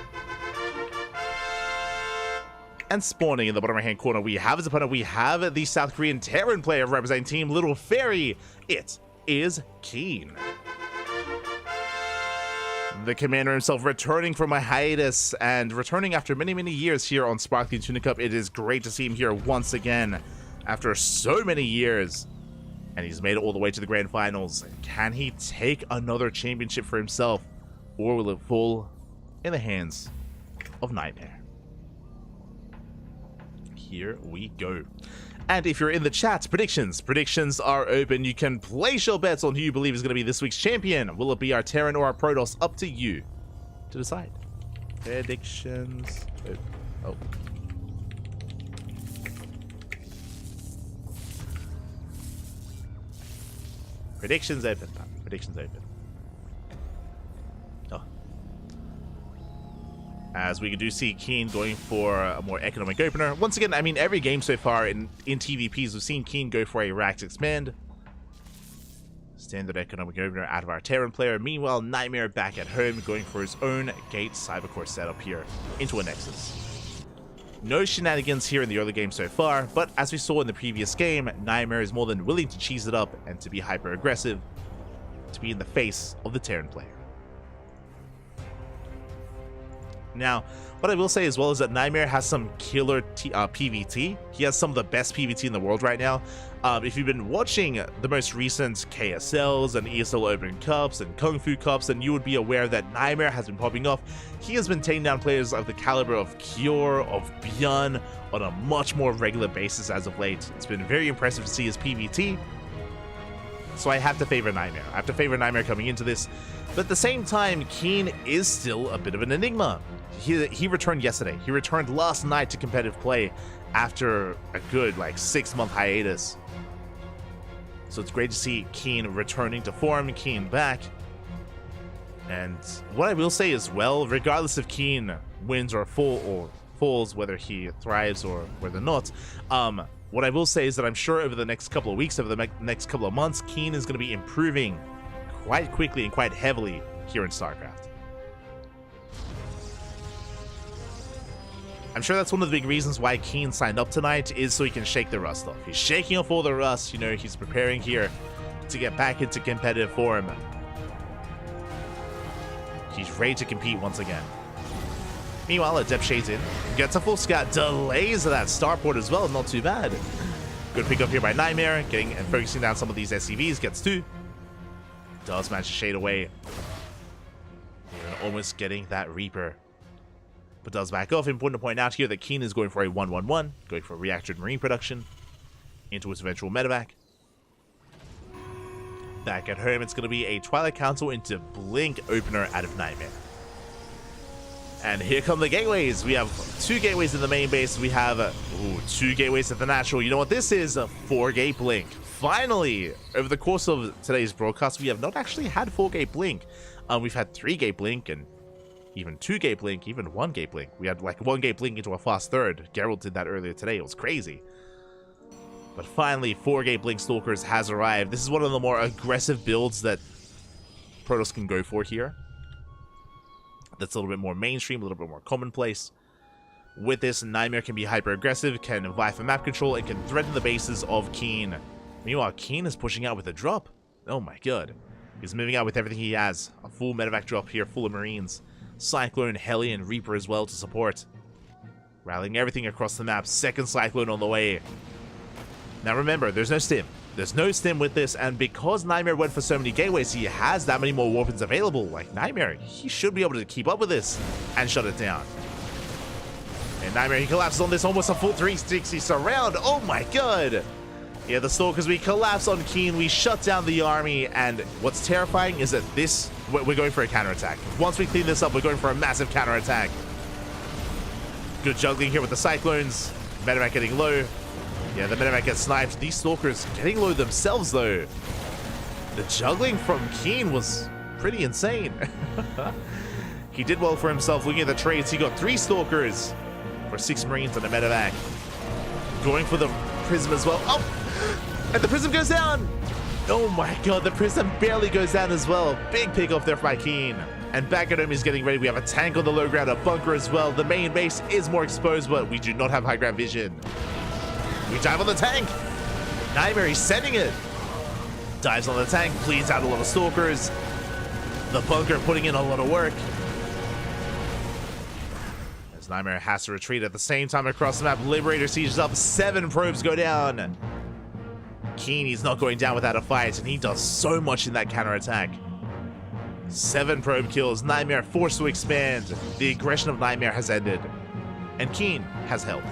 And spawning in the bottom right-hand corner, we have his opponent. We have the South Korean Terran player representing Team Little Fairy. It is Keen. The commander himself returning from a hiatus and returning after many, many years here on Sparkling Tuna Cup. It is great to see him here once again after so many years. And he's made it all the way to the grand finals. Can he take another championship for himself, or will it fall in the hands of Nightmare? Here we go. And if you're in the chat, predictions are open. You can place your bets on who you believe is going to be this week's champion. Will it be our Terran or our Protoss? Up to you to decide. Predictions. Oh. Predictions open. Predictions open. Oh. As we do see Keen going for a more economic opener. Once again, I mean, every game so far in TVPs, we've seen Keen go for a Rax Expand. Standard economic opener out of our Terran player. Meanwhile, Nightmare back at home, going for his own Gate Cybercore setup here into a Nexus. No shenanigans here in the early game so far, but as we saw in the previous game, Nightmare is more than willing to cheese it up and to be hyper aggressive, to be in the face of the Terran player. Now, what I will say as well is that Nightmare has some killer PvT. He has some of the best PvT in the world right now. If you've been watching the most recent KSLs and ESL Open Cups and Kung Fu Cups, then you would be aware that Nightmare has been popping off. He has been taking down players of the caliber of Kjor, of Björn, on a much more regular basis as of late. It's been very impressive to see his PvT. So I have to favor Nightmare. I have to favor Nightmare coming into this. But at the same time, Keen is still a bit of an enigma. He returned yesterday. He returned last night to competitive play after a good, like, 6-month hiatus. So it's great to see Keen returning to form, Keen back. And what I will say as well, regardless if Keen wins or falls, whether he thrives or whether not, what I will say is that I'm sure over the next couple of weeks, over the next couple of months, Keen is going to be improving quite quickly and quite heavily here in StarCraft. I'm sure that's one of the big reasons why Keen signed up tonight, is so he can shake the rust off. He's shaking off all the rust, you know, he's preparing here to get back into competitive form. He's ready to compete once again. Meanwhile, a depth shades in, gets a full scout, delays that starport as well, not too bad. Good pick up here by Nightmare, getting and focusing down some of these SCVs, gets two. Does manage to shade away. Even almost getting that Reaper. But does back off. Important to point out here that Keen is going for a 1-1-1, going for reactor marine production into his eventual medevac. Back at home, it's going to be a Twilight Council into Blink opener out of Nightmare. And here come the gateways. We have 2 gateways in the main base. We have 2 gateways at the natural. You know what this is? A 4-gate Blink. Finally, over the course of today's broadcast, we have not actually had 4-gate Blink. We've had 3-gate Blink and even 2-gate Blink, even 1-gate Blink. We had like 1-gate Blink into a fast third. Geralt did that earlier today. It was crazy. But finally, 4-gate Blink Stalkers has arrived. This is one of the more aggressive builds that Protoss can go for here. That's a little bit more mainstream, a little bit more commonplace. With this, Nightmare can be hyper-aggressive, can vie for map control, and can threaten the bases of Keen. Meanwhile, Keen is pushing out with a drop. Oh my god. He's moving out with everything he has. A full medevac drop here, full of Marines. Cyclone, Heli, and Reaper as well to support. Rallying everything across the map. Second Cyclone on the way. Now remember, there's no stim. There's no stim with this, and because Nightmare went for so many gateways, he has that many more weapons available. Like Nightmare, he should be able to keep up with this and shut it down. And Nightmare, he collapses on this, almost a full 360 surround. Oh my god! Yeah, the Stalkers, we collapse on Keen, we shut down the army, and what's terrifying is that we're going for a counterattack. Once we clean this up, we're going for a massive counterattack. Good juggling here with the Cyclones. Medevac getting low. Yeah, the Medevac gets sniped. These Stalkers getting low themselves, though. The juggling from Keen was pretty insane. He did well for himself. Looking at the trades, he got 3 Stalkers for 6 Marines and a Medevac. Going for the Prism as well. Oh! And the Prism goes down! Oh my god, the Prism barely goes down as well. Big pick off there by Keen. And back at home, he's getting ready. We have a tank on the low ground, a bunker as well. The main base is more exposed, but we do not have high ground vision. We dive on the tank. Nightmare, he's sending it. Dives on the tank, bleeds out a lot of Stalkers. The bunker putting in a lot of work. As Nightmare has to retreat at the same time across the map. Liberator sieges up, 7 probes go down. Keen, he's not going down without a fight, and he does so much in that counterattack. 7 probe kills. Nightmare forced to expand. The aggression of Nightmare has ended. And Keen has held.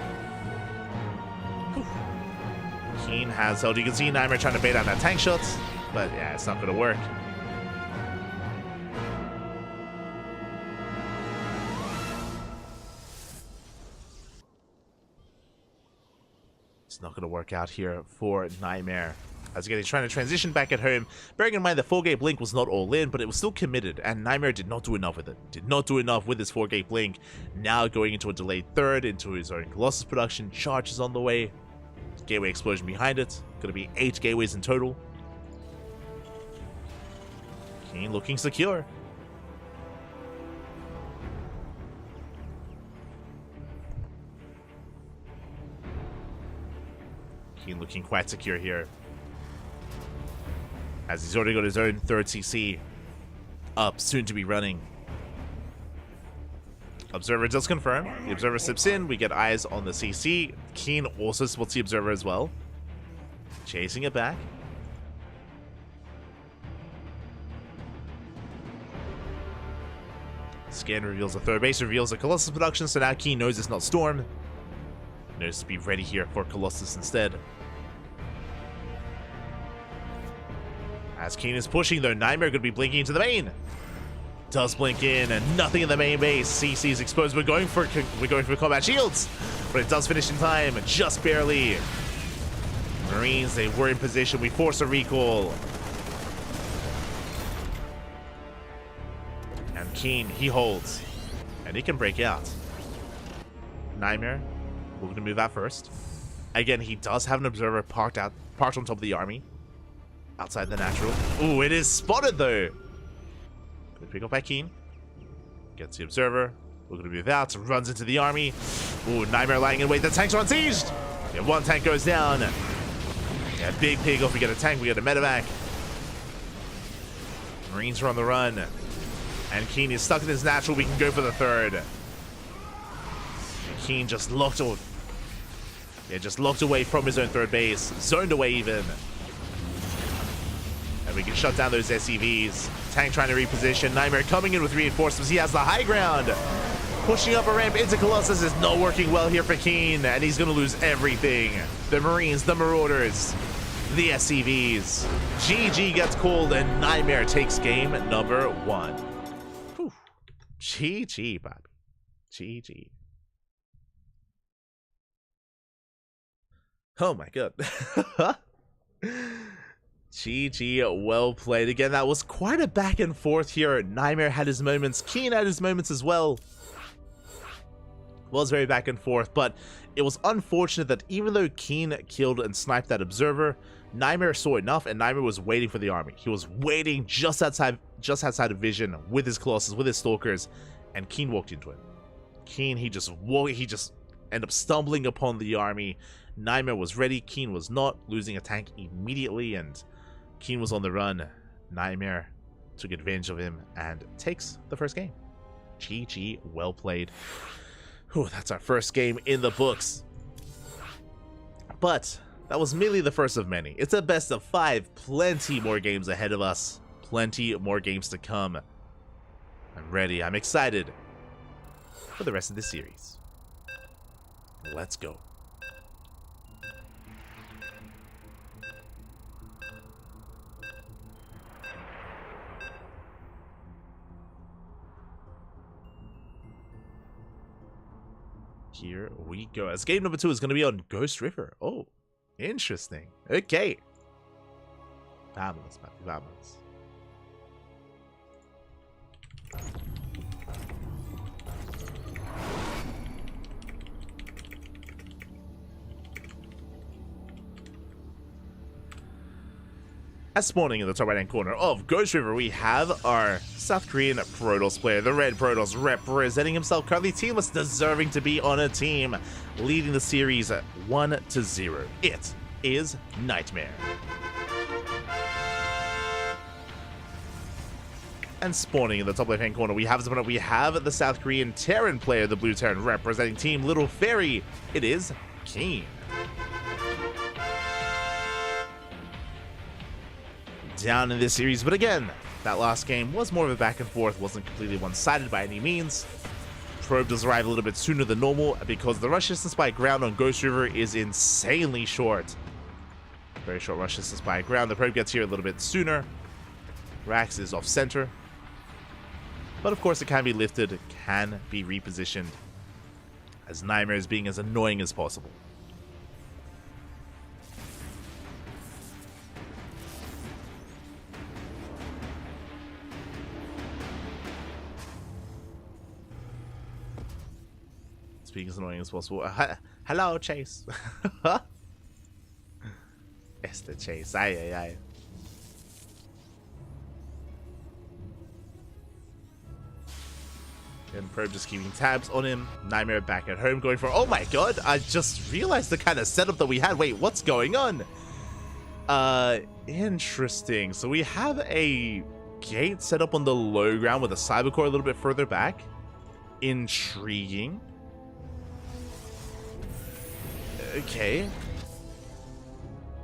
Keen has held. You can see Nightmare trying to bait out that tank shot, but yeah, it's not going to work. It's not going to work out here for Nightmare. As again, he's trying to transition back at home. Bearing in mind the 4-gate Blink was not all in, but it was still committed, and Nightmare did not do enough with it. Did not do enough with his 4-gate Blink. Now going into a delayed third, into his own Colossus production. Charge is on the way. Gateway explosion behind it. Going to be 8 gateways in total. Keen looking secure. Keen looking quite secure here, as he's already got his own 3rd CC up, soon to be running. Observer does confirm. The Observer slips in. We get eyes on the CC. Keen also spots the Observer as well. Chasing it back. Scan reveals a 3rd base, reveals a Colossus production, so now Keen knows it's not Storm. Knows to be ready here for Colossus instead. As Keen is pushing, though, Nightmare could be blinking into the main. Does blink in, and nothing in the main base. CC is exposed. We're going for combat shields, but it does finish in time, just barely. Marines, they were in position. We force a recall. And Keen, he holds. And he can break out. Nightmare, we're going to move out first. Again, he does have an observer parked on top of the army. Outside the natural. Ooh, it is spotted though. Gonna pick up by Keen. Gets the observer. We're gonna move out. Runs into the army. Ooh, Nightmare lying in wait. The tanks are unsieged. Yeah, one tank goes down. Yeah, big pig off. We get a tank. We get a medevac. Marines are on the run. And Keen is stuck in his natural. We can go for the third. And Keen just locked away. Yeah, just locked away from his own third base. Zoned away even. And we can shut down those SCVs. Tank trying to reposition. Nightmare coming in with reinforcements. He has the high ground. Pushing up a ramp into Colossus is not working well here for Keen. And he's going to lose everything. The Marines, the Marauders, the SCVs. GG gets called and Nightmare takes game number 1. Whew. GG, Bobby. GG. Oh my god. GG, well played. Again, that was quite a back and forth here. Nightmare had his moments. Keen had his moments as well. Was very back and forth, but it was unfortunate that even though Keen killed and sniped that observer, Nightmare saw enough and Nightmare was waiting for the army. He was waiting just outside of vision with his Colossus, with his Stalkers, and Keen walked into it. Keen, he just ended up stumbling upon the army. Nightmare was ready. Keen was not, losing a tank immediately, and Keen was on the run. Nightmare took advantage of him and takes the first game. GG, well played. Whew, that's our first game in the books. But that was merely the first of many. It's a best of 5. Plenty more games ahead of us. Plenty more games to come. I'm ready. I'm excited for the rest of the series. Let's go. Here we go. As game number 2 is going to be on Ghost River. Oh, interesting. Okay. Vámonos, papi, vámonos. As spawning in the top right hand corner of Ghost River, we have our South Korean Protoss player, the Red Protoss, representing himself, currently teamless, deserving to be on a team, leading the series 1-0. It is Nightmare. And spawning in the top left hand corner, we have the South Korean Terran player, the Blue Terran, representing Team Little Fairy. It is Keen. Down in this series, but again, that last game was more of a back and forth, wasn't completely one-sided by any means. Probe does arrive a little bit sooner than normal because the rush distance by ground on Ghost River is insanely short. Very short rush distance by ground. The probe gets here a little bit sooner. Rax is off center, but of course it can be lifted, can be repositioned, as Nightmare is being as annoying as possible. Being as annoying as possible. Hello, Chase. It's the Chase. Aye, aye, aye. And Probe just keeping tabs on him. Nightmare back at home going for... Oh my god, I just realized the kind of setup that we had. Wait, what's going on? Interesting. So we have a gate set up on the low ground with a cyber core a little bit further back. Intriguing. Okay.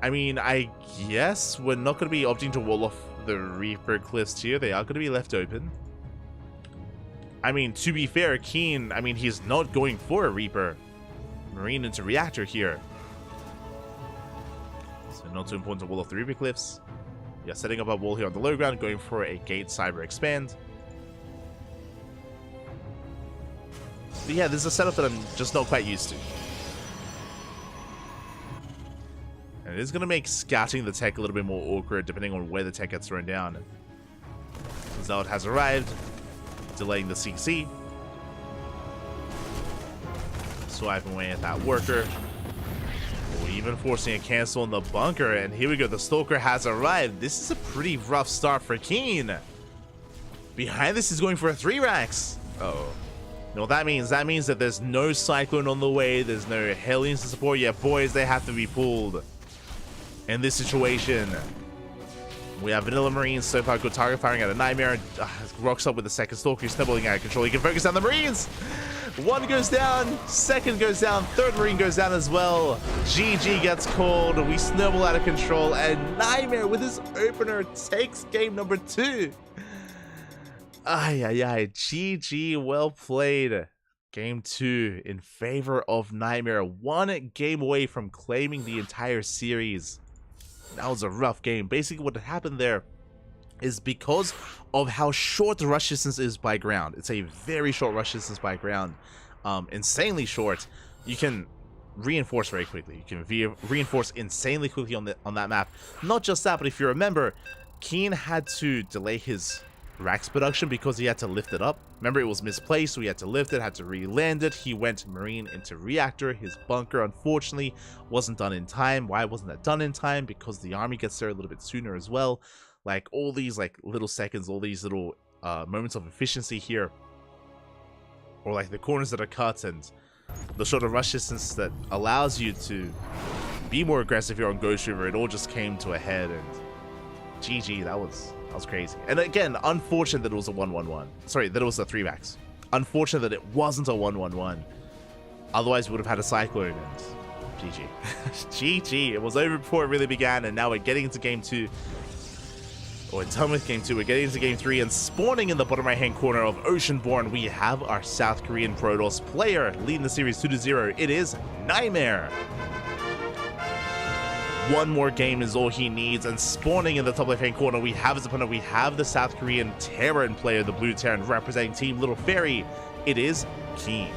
I mean, I guess we're not going to be opting to wall off the Reaper cliffs here. They are going to be left open. I mean, to be fair, Keen, I mean, he's not going for a Reaper Marine into Reactor here. So not too important to wall off the Reaper cliffs. Yeah, setting up a wall here on the low ground, going for a gate cyber expand. But yeah, this is a setup that I'm just not quite used to. And it is going to make scouting the tech a little bit more awkward depending on where the tech gets thrown down. Zealot has arrived, delaying the CC. Swiping away at that worker. Oh, even forcing a cancel in the bunker. And here we go, the Stalker has arrived. This is a pretty rough start for Keen. Behind this is going for a 3 racks. Uh-oh. You know what that means? That means that there's no Cyclone on the way. There's no Hellions to support. Yeah, boys, they have to be pulled. In this situation, we have Vanilla Marines, so far good target firing at a Nightmare. Rocks up with the second Stalker, he's snibbling out of control. He can focus on the Marines. One goes down, second goes down, third Marine goes down as well. GG gets called, we snowball out of control, and Nightmare with his opener takes game number 2. Ay, ay, ay, GG, well played. Game 2 in favor of Nightmare. 1 game away from claiming the entire series. That was a rough game. Basically what happened there is because of how short the rush distance is by ground. It's a very short rush distance by ground. Insanely short. You can reinforce very quickly. You can reinforce insanely quickly on that map. Not just that, but if you remember, Keen had to delay his Rax production because he had to lift it up. Remember, it was misplaced, so he had to lift it, had to re-land it. He went Marine into Reactor. His bunker, unfortunately, wasn't done in time. Why wasn't that done in time? Because the army gets there a little bit sooner as well. Like, all these, like, little seconds, all these little moments of efficiency here. Or, like, the corners that are cut and the shorter rush distance that allows you to be more aggressive here on Ghost River. It all just came to a head, and GG, that was crazy. And again, unfortunate that it was a 1-1-1. Sorry, that it was a 3-backs. Unfortunate that it wasn't a 1-1-1. Otherwise, we would have had a Cyclone, and GG. GG. It was over before it really began, and now we're getting into game 2. We're done with game 2. We're getting into game 3, and spawning in the bottom right-hand corner of Oceanborn, we have our South Korean Protoss player leading the series 2-0. It is Nightmare. 1 more game is all he needs, and spawning in the top left-hand corner, we have his opponent. We have the South Korean Terran player, the Blue Terran, representing Team Little Fairy. It is Keen.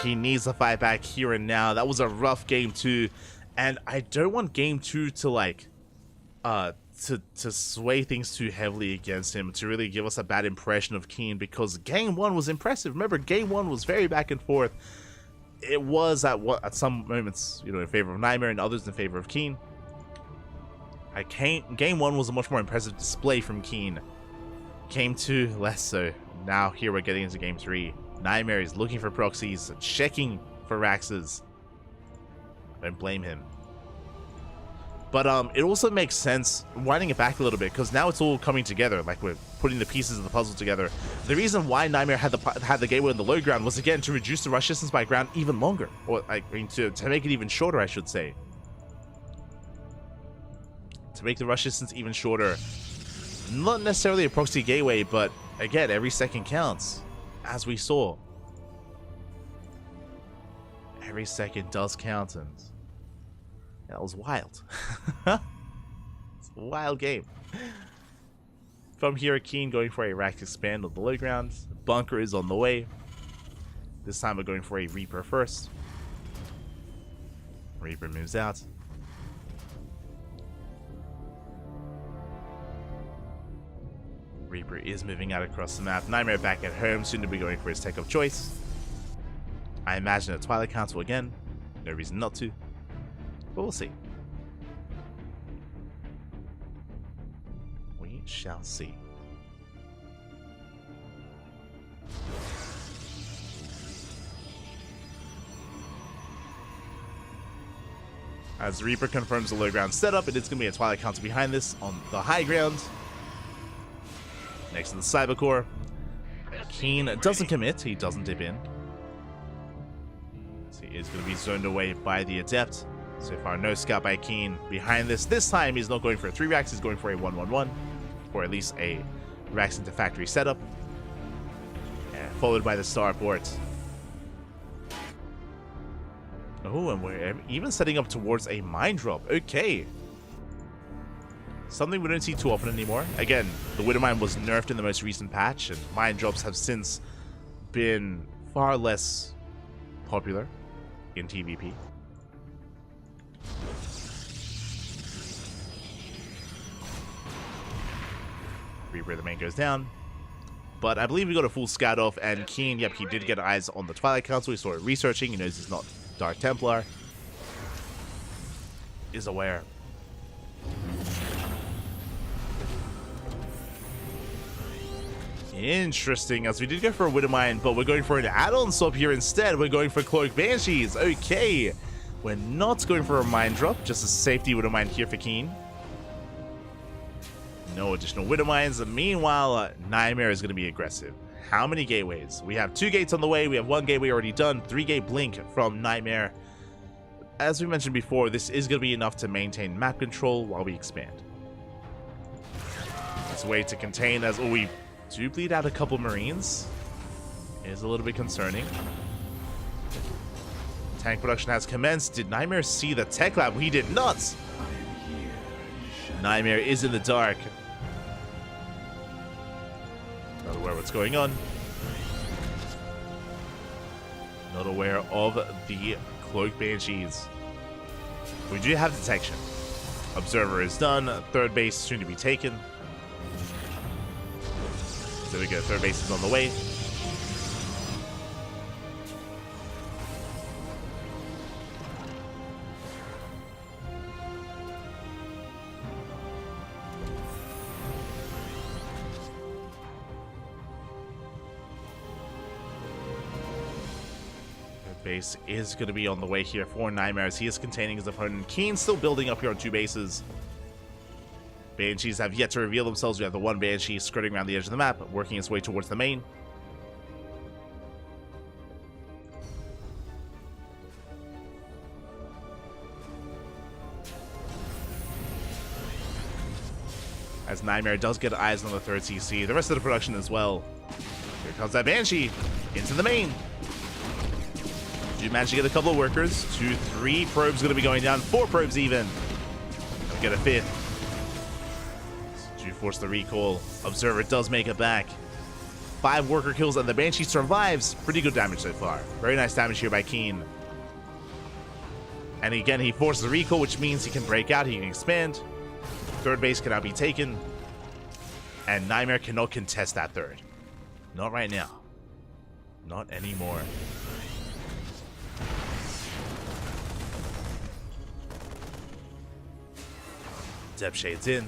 He needs a fight back here and now. That was a rough game 2, and I don't want game 2 to, like, to sway things too heavily against him, to really give us a bad impression of Keen, because game 1 was impressive. Remember, game 1 was very back and forth. It was at some moments, you know, in favor of Nightmare and others in favor of Keen. Game 1 was a much more impressive display from Keen. Game 2, less so. Now here we're getting into game 3. Nightmare is looking for proxies, checking for Raxes. I don't blame him. But it also makes sense winding it back a little bit, because now it's all coming together. Like, we're putting the pieces of the puzzle together. The reason why Nightmare had the gateway on the low ground was, again, to reduce the rush distance by ground even longer, or I mean to make it even shorter, I should say. To make the rush distance even shorter. Not necessarily a proxy gateway, but again, every second counts, as we saw. Every second does count, and that was wild. It's a wild game. From here, Keen going for a Rax expand on the low ground. Bunker is on the way. This time we're going for a Reaper first. Reaper moves out. Reaper is moving out across the map. Nightmare back at home, soon to be going for his tech of choice. I imagine a Twilight Council again. No reason not to. But we'll see. We shall see. As Reaper confirms the low ground setup, it is going to be a Twilight Council behind this on the high ground. Next to the Cyber Core. Keen doesn't commit, he doesn't dip in. So he is going to be zoned away by the Adept. So far, no scout by Keen behind this. This time, he's not going for a 3 racks, he's going for a 1-1-1. Or at least a racks into factory setup. And followed by the starport. Oh, and we're even setting up towards a mine drop. Okay. Something we don't see too often anymore. Again, the Widow Mine was nerfed in the most recent patch, and mine drops have since been far less popular in TVP. Reaper the main goes down. But I believe we got a full scout off, and Keen, yep, he did get eyes on the Twilight Council. He started researching. He knows he's not Dark Templar. Is aware. Interesting, as we did go for a Widowmine, but we're going for an add-on swap here instead. We're going for Cloak Banshees. Okay. We're not going for a Mind Drop, just a safety Widowmine here for Keen. No additional Widowmines. Meanwhile, Nightmare is going to be aggressive. How many gateways? We have 2 gates on the way. We have 1 gateway already done. 3-gate blink from Nightmare. As we mentioned before, this is going to be enough to maintain map control while we expand. It's a way to contain as... Oh, we do bleed out a couple Marines. It is a little bit concerning. Tank production has commenced. Did Nightmare see the tech lab? He did not. Nightmare is in the dark. Not aware what's going on. Not aware of the Cloak Banshees. We do have detection. Observer is done. 3rd base soon to be taken. There we go. 3rd base is on the way. Base is going to be on the way here for Nightmares. He is containing his opponent. Keen still building up here on 2 bases. Banshees have yet to reveal themselves. We have the 1 Banshee skirting around the edge of the map, working its way towards the main. As Nightmare does get eyes on the 3rd CC, the rest of the production as well. Here comes that Banshee into the main. You managed to get a couple of workers. 2, 3 probes going to be going down. 4 probes even. I'll get a 5th. Do force the recall. Observer does make it back. 5 worker kills and the Banshee survives. Pretty good damage so far. Very nice damage here by Keen. And again, he forces the recall, which means he can break out. He can expand. 3rd base cannot be taken. And Nightmare cannot contest that 3rd. Not right now. Not anymore. Depth Shades in.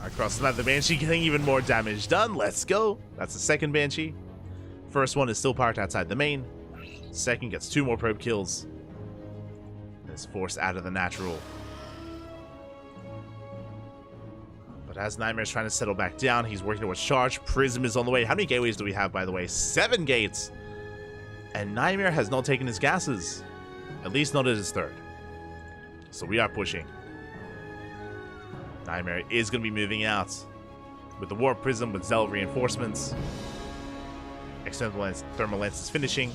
Across the map, the Banshee getting even more damage done. Let's go. That's the 2nd Banshee. First one is still parked outside the main. 2nd gets 2 more probe kills. Is forced out of the natural. But as Nightmare's trying to settle back down, he's working towards charge. Prism is on the way. How many gateways do we have, by the way? 7 gates. And Nightmare has not taken his gases. At least not at his 3rd. So we are pushing. Nightmare is going to be moving out. With the Warp Prism, with Zealot reinforcements. External lens, Thermal Lance is finishing.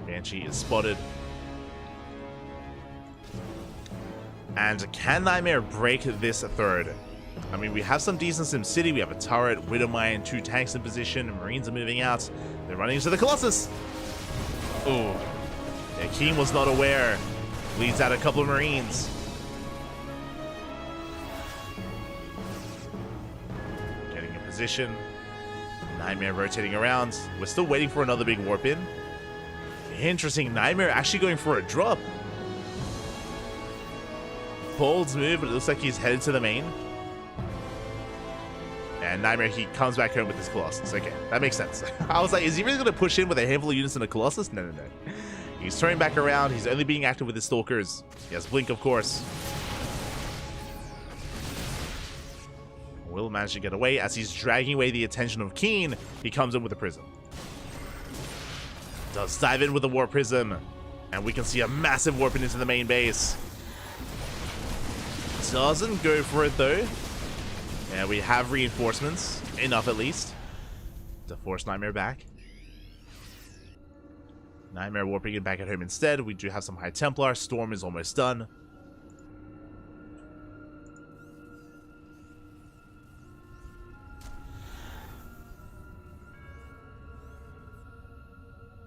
Banshee is spotted. And can Nightmare break this 3rd? I mean, we have some decent Sim City. We have a turret, Widowmine, 2 tanks in position. Marines are moving out. They're running into the Colossus. Oh. Yeah, Keen was not aware. Leads out a couple of Marines. Getting in position. Nightmare rotating around. We're still waiting for another big warp in. Interesting. Nightmare actually going for a drop. Bold move, but it looks like he's headed to the main. And Nightmare, he comes back home with his Colossus. Okay, that makes sense. I was like, is he really going to push in with a handful of units in a Colossus? No, no, no. He's turning back around. He's only being active with his Stalkers. He has Blink, of course. Will manage to get away. As he's dragging away the attention of Keen, he comes in with a Prism. Does dive in with a Warp Prism. And we can see a massive warp into the main base. Doesn't go for it, though. Yeah, we have reinforcements. Enough, at least. To force Nightmare back. Nightmare warping it back at home instead. We do have some High Templar. Storm is almost done.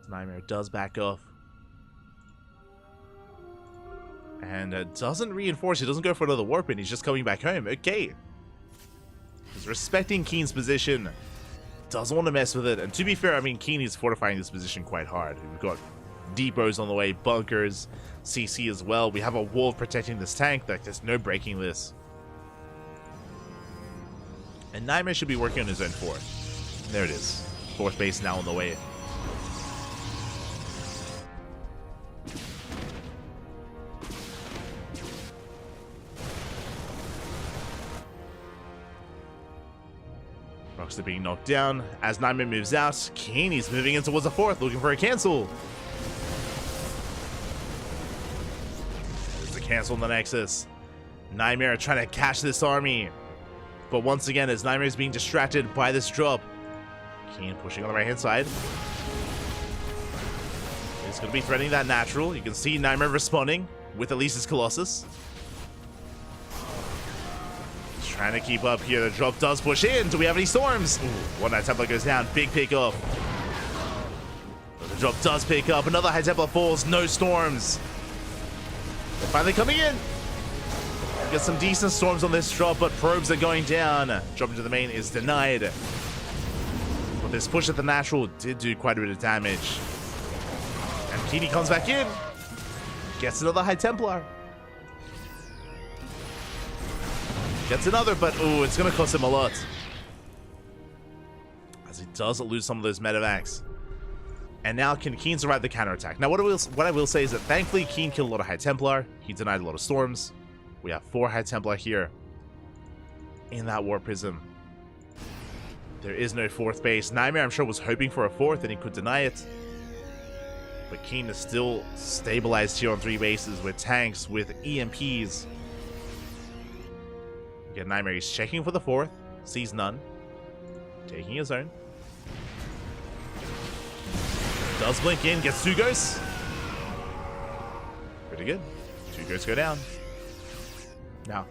Nightmare does back off. And doesn't reinforce. He doesn't go for another warp in. He's just coming back home. Okay. He's respecting Keen's position. Doesn't want to mess with it. And to be fair, I mean, Keen is fortifying this position quite hard. We've got depots on the way, bunkers, CC as well. We have a wall protecting this tank. Like, there's no breaking this. And Nightmare should be working on his own fourth. There it is. Fourth base now on the way. Rocks are being knocked down. As Nightmare moves out, Keen is moving in towards the fourth, looking for a cancel. There's the cancel on the Nexus. Nightmare trying to catch this army. But once again, as Nightmare is being distracted by this drop, Keen pushing on the right-hand side. He's going to be threatening that natural. You can see Nightmare responding with at least his Colossus. Trying to keep up here. The drop does push in. Do we have any storms? Ooh, one High Templar goes down. Big pick up. But the drop does pick up. Another High Templar falls. No storms. They're finally coming in. Get some decent storms on this drop, but probes are going down. Drop into the main is denied. But this push at the natural did do quite a bit of damage. And Keeney comes back in. Gets another High Templar. Gets another, but ooh, it's going to cost him a lot. As he does lose some of those medevacs. And now can Keen survive the counterattack? Now, what I will say is that thankfully Keen killed a lot of High Templar. He denied a lot of storms. We have 4 High Templar here in that War Prism. There is no fourth base. Nightmare, I'm sure, was hoping for a fourth and he could deny it. But Keen is still stabilized here on 3 bases with tanks, with EMPs. Again, Nightmare is checking for the fourth, sees none, taking his own. Does blink in, gets 2 ghosts. Pretty good. 2 ghosts go down. Now,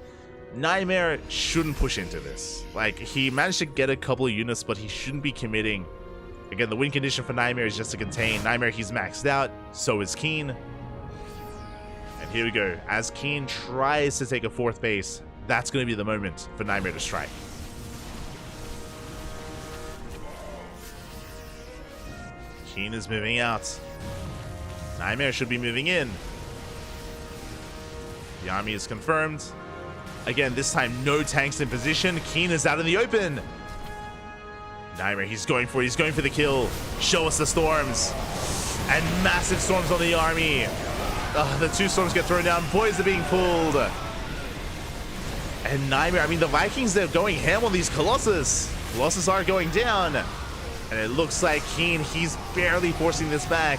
Nightmare shouldn't push into this. Like, he managed to get a couple of units, but he shouldn't be committing. Again, the win condition for Nightmare is just to contain. Nightmare, he's maxed out. So is Keen. And here we go. As Keen tries to take a fourth base, that's going to be the moment for Nightmare to strike. Keen is moving out. Nightmare should be moving in. The army is confirmed. Again, this time no tanks in position. Keen is out in the open. Nightmare, he's going for the kill. Show us the storms. And massive storms on the army. The 2 storms get thrown down. Boys are being pulled. And Nightmare, I mean, the Vikings, they're going ham on these Colossus. Colossus are going down. And it looks like Keen, he's barely forcing this back.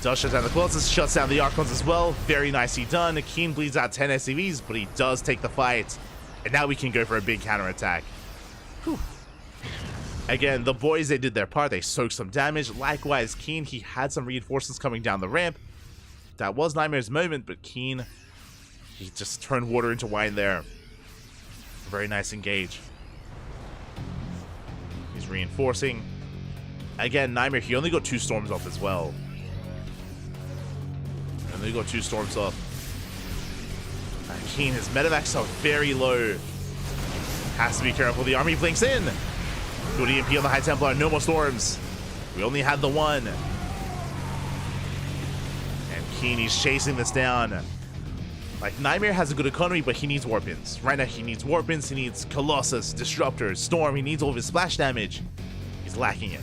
Does shut down the Colossus, shuts down the Archons as well. Very nicely done. Keen bleeds out 10 SCVs, but he does take the fight. And now we can go for a big counterattack. Whew. Again, the boys, they did their part. They soaked some damage. Likewise, Keen, he had some reinforcements coming down the ramp. That was Nightmare's moment, but Keen, he just turned water into wine there. Very nice engage. He's reinforcing. Again, Nightmare, he only got 2 storms off as well. And they got 2 storms off. And Keen, his medevacs are very low. Has to be careful. The army blinks in. Good EMP on the High Templar. No more storms. We only had the 1. And Keen, he's chasing this down. Like, Nightmare has a good economy, but he needs warp-ins. Right now, he needs warp-ins. He needs Colossus, Disruptors, Storm. He needs all of his splash damage. He's lacking it.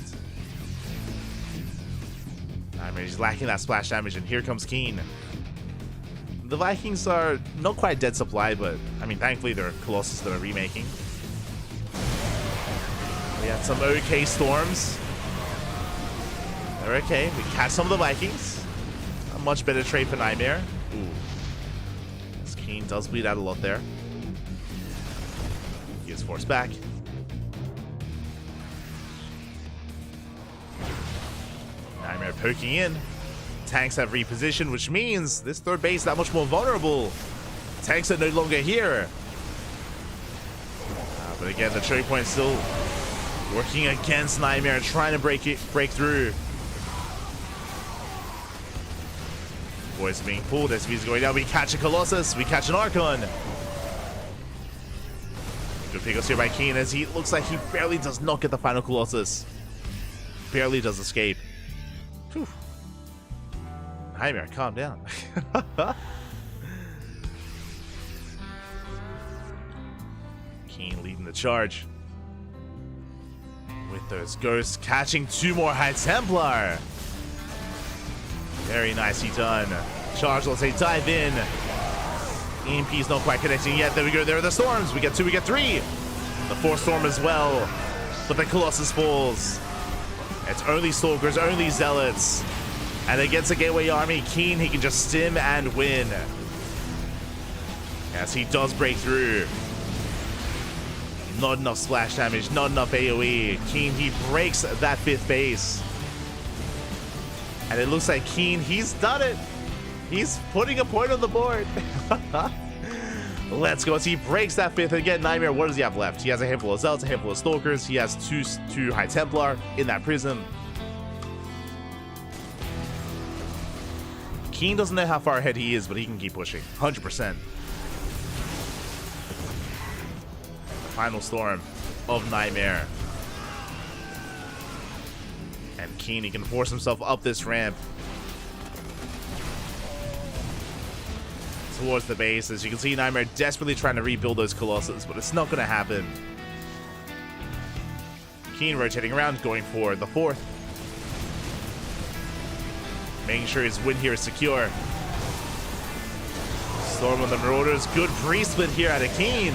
Nightmare, he's lacking that splash damage, and here comes Keen. The Vikings are not quite dead supply, but, I mean, thankfully, they're Colossus that are remaking. We had some okay storms. They're okay. We catch some of the Vikings. A much better trade for Nightmare. Ooh. This Keen does bleed out a lot there. He is forced back. Nightmare poking in. Tanks have repositioned, which means this third base is that much more vulnerable. Tanks are no longer here. But again, the choke point still working against Nightmare, trying to break through. Boys are being pulled. SV's going down. We catch a Colossus. We catch an Archon. Good pickles here by Keen as he looks like he barely does not get the final Colossus. Barely does escape. Whew. Nightmare, calm down. Keen leading the charge. With those ghosts catching 2 more High Templar. Very nicely done. Charge, let's say, dive in. EMP's not quite connecting yet. There we go. There are the storms. We get 2, we get 3. The 4th storm as well. But the Colossus falls. It's only Stalkers, only Zealots. And against a Gateway army, Keen, he can just stim and win. As he does break through. Not enough splash damage, not enough AoE. Keen, he breaks that 5th base. And it looks like Keen, he's done it. He's putting a point on the board. Let's go. As he breaks that 5th. Again, Nightmare, what does he have left? He has a handful of Zealots, a handful of Stalkers. He has two High Templar in that prism. Keen doesn't know how far ahead he is, but he can keep pushing. 100%. Final storm of Nightmare. And Keen, he can force himself up this ramp towards the base. As you can see, Nightmare desperately trying to rebuild those Colossus, but it's not going to happen. Keen rotating around, going for the 4th. Making sure his win here is secure. Storm on the Marauders. Good pre-split here out of Keen.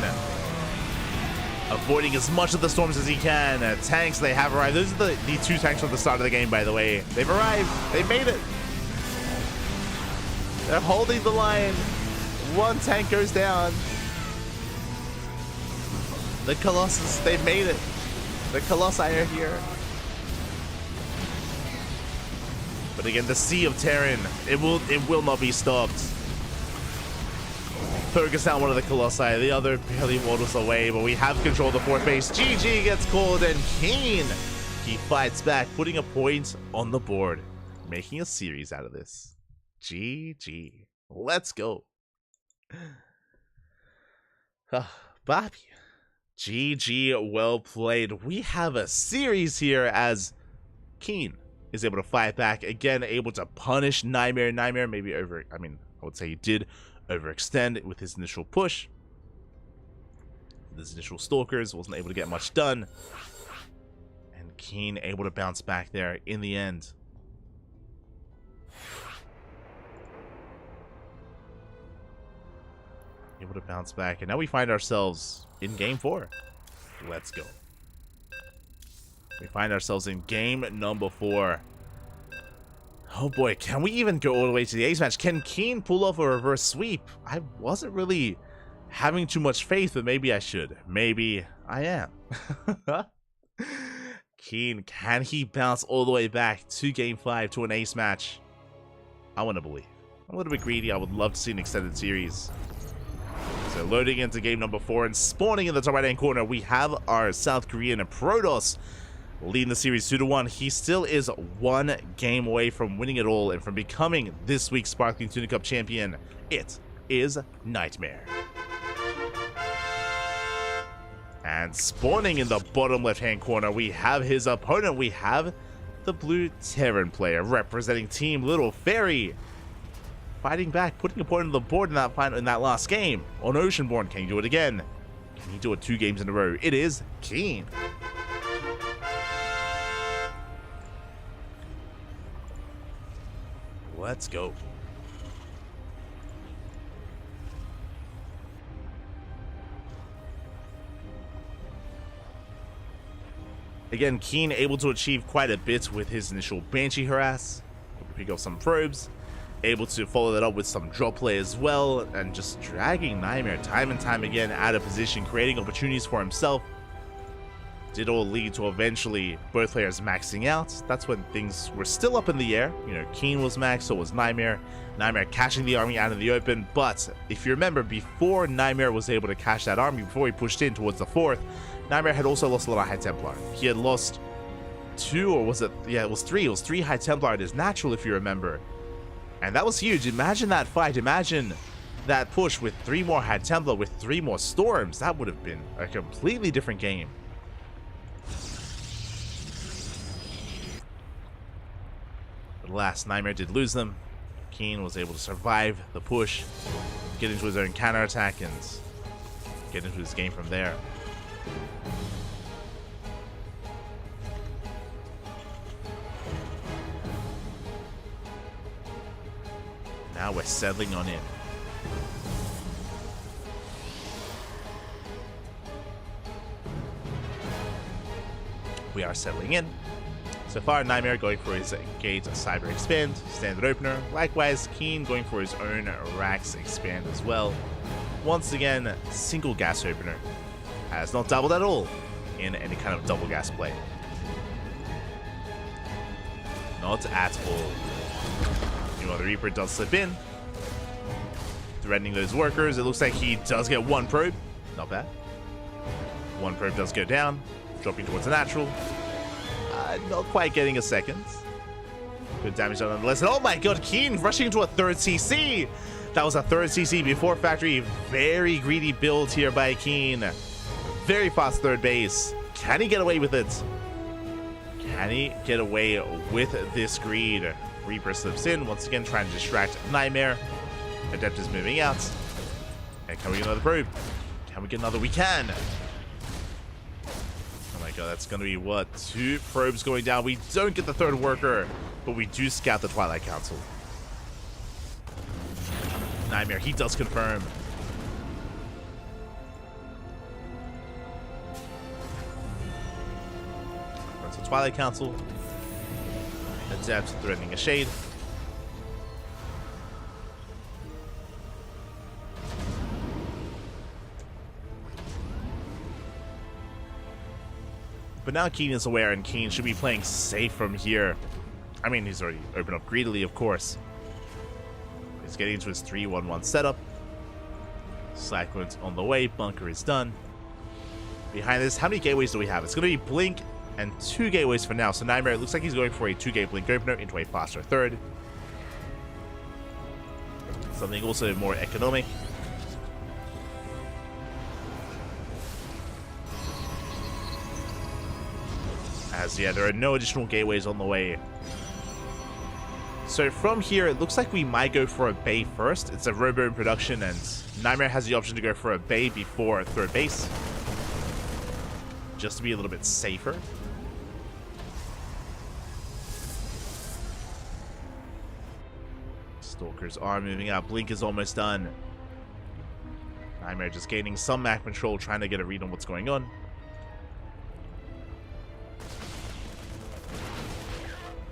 Avoiding as much of the storms as he can. Tanks, they have arrived. Those are the 2 tanks from the start of the game, by the way. They've arrived. They've made it. They're holding the line. 1 tank goes down. The Colossus, they've made it. The Colossi are here. But again, the Sea of Terran, it will not be stopped. Focus down one of the Colossi, the other barely waddles away, but we have control of the 4th base. GG gets called, and Keen, he fights back, putting a point on the board, making a series out of this. GG. Let's go. Bobby. GG, well played. We have a series here as Keen is able to fight back, again, able to punish Nightmare. Nightmare maybe I would say he did overextend with his initial push. His initial Stalkers wasn't able to get much done. And Keen able to bounce back there in the end. Able to bounce back. And now we find ourselves in game 4. Let's go. We find ourselves in game number 4. Oh boy, can we even go all the way to the ace match? Can Keen pull off a reverse sweep? I wasn't really having too much faith, but maybe I should. Maybe I am. Keen, can he bounce all the way back to game 5 to an ace match? I want to believe. I'm a little bit greedy. I would love to see an extended series. So loading into game number 4 and spawning in the top right hand corner, we have our South Korean Protoss leading the series 2-1. He still is 1 game away from winning it all and from becoming this week's Sparkling Tuna Cup champion. It is Nightmare. And spawning in the bottom left-hand corner, we have his opponent. We have the blue Terran player representing Team Little Fairy. Fighting back, putting a point on the board in that last game. On Oceanborn, can he do it again? Can he do it 2 games in a row? It is Keen. Let's go. Again, Keen able to achieve quite a bit with his initial Banshee harass. Pick up some probes. Able to follow that up with some drop play as well. And just dragging Nightmare time and time again out of position. Creating opportunities for himself. Did all lead to eventually both players maxing out. That's when things were still up in the air. You know, Keen was maxed, so was Nightmare. Nightmare catching the army out in the open. But if you remember, before Nightmare was able to catch that army, before he pushed in towards the 4th, Nightmare had also lost a lot of High Templar. He had lost 2, or was it? Yeah, it was 3. It was 3 High Templar. It is natural, if you remember. And that was huge. Imagine that fight. Imagine that push with 3 more High Templar, with 3 more Storms. That would have been a completely different game. But alas, Nightmare did lose them. Keen was able to survive the push, get into his own counterattack, and get into his game from there. Now we're settling on in. We are settling in. So far, Nightmare going for his Gate Cyber Expand, Standard Opener. Likewise, Keen going for his own Rax Expand as well. Once again, single gas opener. Has not doubled at all in any kind of double gas play. Not at all. Meanwhile, the Reaper does slip in, threatening those workers. It looks like he does get 1 probe. Not bad. 1 probe does go down, dropping towards a natural. Not quite getting a second. Good damage done nonetheless. And oh my god, Keen rushing into a 3rd CC. That was a 3rd CC before factory. Very greedy build here by Keen. Very fast 3rd base. Can he get away with it? Can he get away with this greed? Reaper slips in, once again trying to distract Nightmare. Adept is moving out. And can we get another probe? Can we get another? We can! Oh my god, that's gonna be what? 2 probes going down. We don't get the 3rd worker, but we do scout the Twilight Council. Nightmare, he does confirm. Runs the Twilight Council. Adept threatening a shade. But now Keen is aware, and Keen should be playing safe from here. I mean, he's already opened up greedily, of course. He's getting into his 3-1-1 setup. Cyclone's on the way. Bunker is done. Behind this, how many gateways do we have? It's going to be Blink and 2 gateways for now. So Nightmare, it looks like he's going for a 2-gate Blink opener into a faster 3rd. Something also more economic. As yeah, there are no additional gateways on the way. So from here, it looks like we might go for a Bay first. It's a Robo in production, and Nightmare has the option to go for a Bay before a 3rd base, just to be a little bit safer. Stalkers are moving out. Blink is almost done. Nightmare just gaining some map control, trying to get a read on what's going on.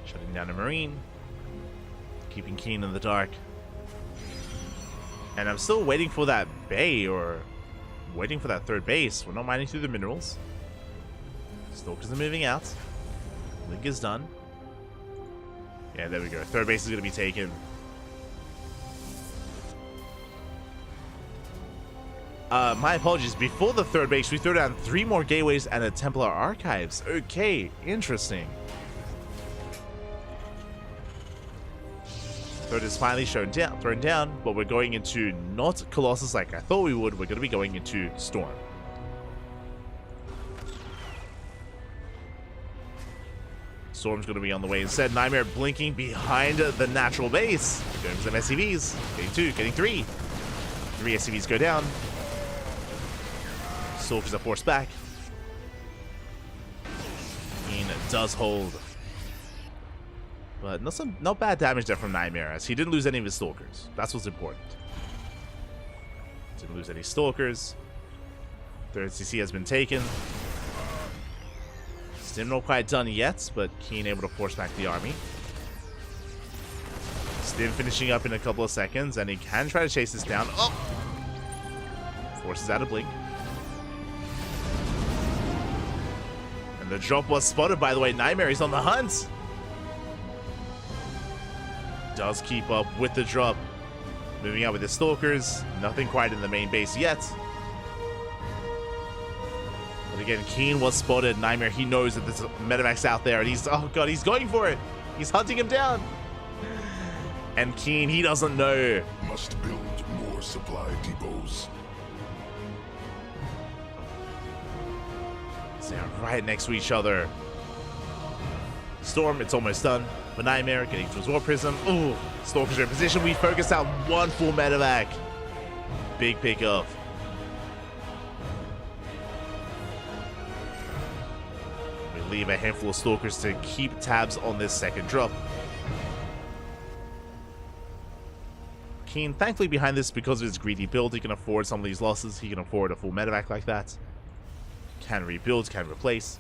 Shutting down a Marine. Keeping Keen in the dark. And I'm still waiting for that Bay, or waiting for that 3rd base. We're not mining through the minerals. Stalkers are moving out. Blink is done. Yeah, there we go. 3rd base is going to be taken. My apologies. Before the 3rd base, we throw down 3 more gateways and a Templar Archives. Okay, interesting. 3rd is finally thrown down, but we're going into not Colossus like I thought we would. We're going to be going into Storm. Storm's going to be on the way instead. Nightmare blinking behind the natural base. Going for some SCVs. Getting 2, getting 3. 3 SCVs go down. Stalkers are forced back. Keen does hold. But not bad damage there from Nightmare, as he didn't lose any of his Stalkers. That's what's important. Didn't lose any Stalkers. 3rd CC has been taken. Still not quite done yet, but Keen able to force back the army. Stim finishing up in a couple of seconds, and he can try to chase this down. Oh! Forces out a Blink. And the drop was spotted, by the way. Nightmare is on the hunt. Does keep up with the drop. Moving out with his Stalkers. Nothing quite in the main base yet. But again, Keen was spotted. Nightmare, he knows that there's a Medivacs out there, and he's, oh god, he's going for it. He's hunting him down. And Keen, he doesn't know. Must build more supply depots. They're right next to each other. Storm, it's almost done. But Nightmare getting to his War Prism. Ooh, Stalker's in position. We focus out one full medevac. Big pickup. We leave a handful of Stalkers to keep tabs on this second drop. Keen, thankfully behind this, because of his greedy build, he can afford some of these losses. He can afford a full medevac like that. Can rebuild, can replace.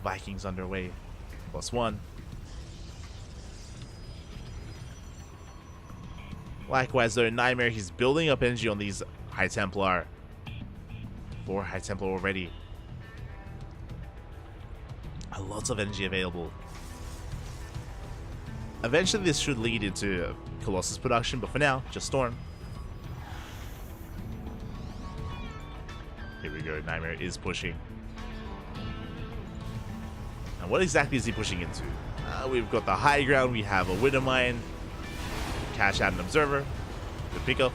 Vikings underway. +1. Likewise, though, Nightmare, he's building up energy on these High Templar. 4 High Templar already. Lots of energy available. Eventually, this should lead into Colossus production, but for now, just Storm. Here we go, Nightmare is pushing. And what exactly is he pushing into? We've got the high ground, we have a Widow Mine, cash out an Observer, good pickup.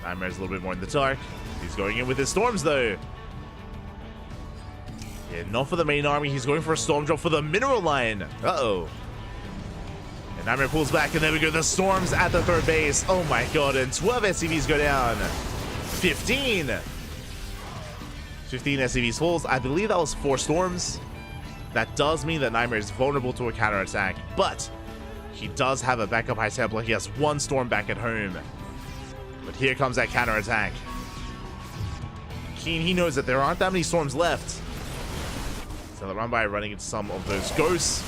Nightmare's a little bit more in the dark. He's going in with his Storms though. Yeah, not for the main army, he's going for a Storm drop for the mineral line. Uh-oh. And Nightmare pulls back, and there we go, the Storms at the third base. Oh my god, and 12 SCVs go down. 15 SCVs falls. I believe that was 4 Storms. That does mean that Nightmare is vulnerable to a counterattack, but he does have a backup High Templar. He has 1 Storm back at home. But here comes that counterattack. Keen, he knows that there aren't that many Storms left. So the run by running into some of those ghosts.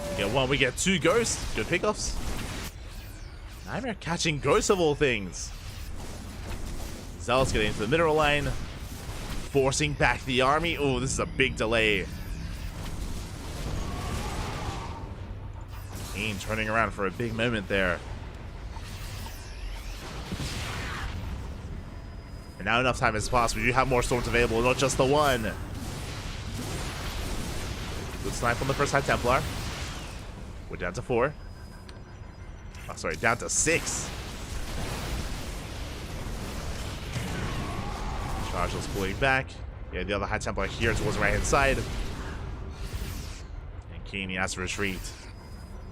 We get 1, we get 2 ghosts. Good pickups. Nightmare catching ghosts of all things. Zealot's getting into the mineral line. Forcing back the army. Oh, this is a big delay. Keen turning around for a big moment there. And now enough time has passed. We do have more Storms available, not just the 1. Good snipe on the first High Templar. We're down to 4. Oh, sorry, down to 6. Chargel's pulling back. Yeah, the other High Templar here towards the right-hand side. And Keen, he has to retreat.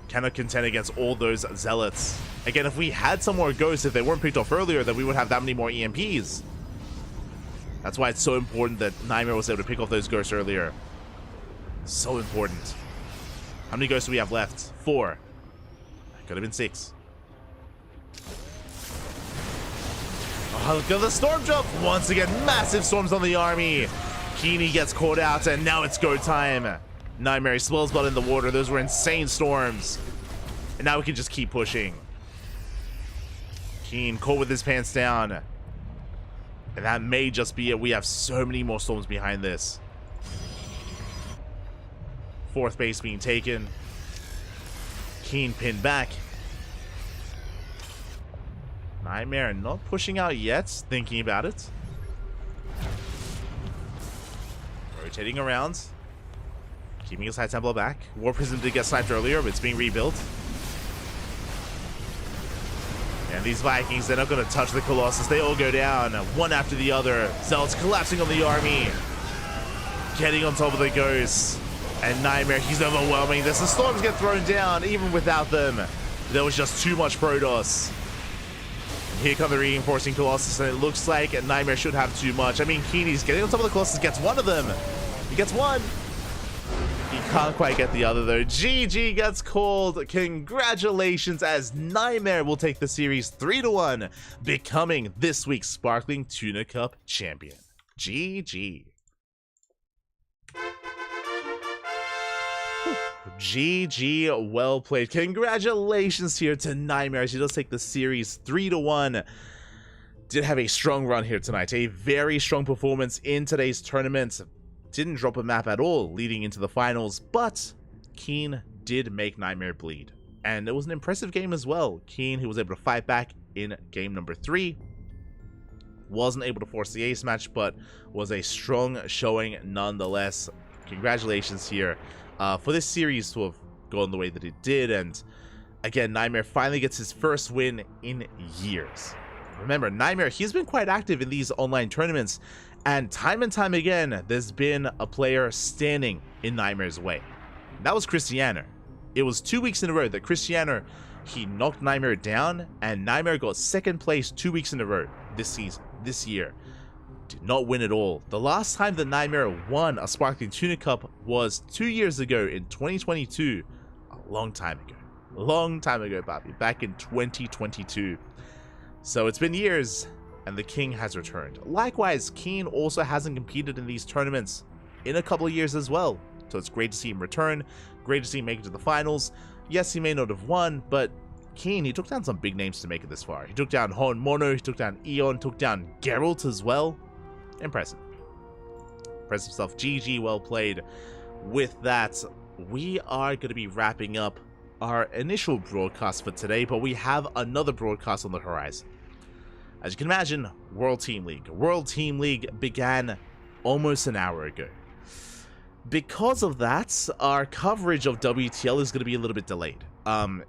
Cannot contend against all those Zealots. Again, if we had some more Ghosts, if they weren't picked off earlier, then we would have that many more EMPs. That's why it's so important that Nightmare was able to pick off those Ghosts earlier. So important. How many Ghosts do we have left? 4. Could have been 6. Oh, look at the Storm jump! Once again, massive Storms on the army. Keeney gets caught out, and now it's go time. Nightmare spills blood in the water. Those were insane Storms. And now we can just keep pushing. Keen caught with his pants down. And that may just be it. We have so many more Storms behind this. 4th base being taken. Keen pinned back. Nightmare not pushing out yet. Thinking about it. Rotating around. Keeping his High Templar back. War Prism did get sniped earlier, but it's being rebuilt. And these Vikings, they're not going to touch the Colossus. They all go down, one after the other. Zealots collapsing on the army. Getting on top of the Ghosts. And Nightmare, he's overwhelming this. The Storms get thrown down, even without them. There was just too much Protoss. Here come the reinforcing Colossus, and it looks like Nightmare should have too much. I mean, Keeney's getting on top of the Colossus, gets 1 of them. He gets 1. He can't quite get the other, though. GG gets called. Congratulations, as Nightmare will take the series 3-1, becoming this week's Sparkling Tuna Cup champion. GG. GG, well played. Congratulations here to Nightmare as he does take the series 3-1. Did have a strong run here tonight. A very strong performance in today's tournament. Didn't drop a map at all leading into the finals, but Keen did make Nightmare bleed. And it was an impressive game as well. Keen, who was able to fight back in game number 3. Wasn't able to force the ace match, but was a strong showing nonetheless. Congratulations here for this series to have gone the way that it did. And again, Nightmare finally gets his first win in years. Remember, Nightmare, he's been quite active in these online tournaments, and time again, there's been a player standing in Nightmare's way. That was Cristiano. It was 2 weeks in a row that Cristiano, he knocked Nightmare down, and Nightmare got second place 2 weeks in a row this season, this year. Did not win at all. The last time that Nightmare won a Sparkling Tuna Cup was 2 years ago in 2022. A long time ago. A long time ago, Bobby. Back in 2022. So it's been years, and the King has returned. Likewise, Keen also hasn't competed in these tournaments in a couple of years as well. So it's great to see him return. Great to see him make it to the finals. Yes, he may not have won, but Keen, he took down some big names to make it this far. He took down Hon Mono, he took down Eon, took down Geralt as well. Impressive. Impressive stuff. GG, well played. With that, we are going to be wrapping up our initial broadcast for today, but we have another broadcast on the horizon. As you can imagine, World Team League. World Team League began almost an hour ago. Because of that, our coverage of WTL is going to be a little bit delayed.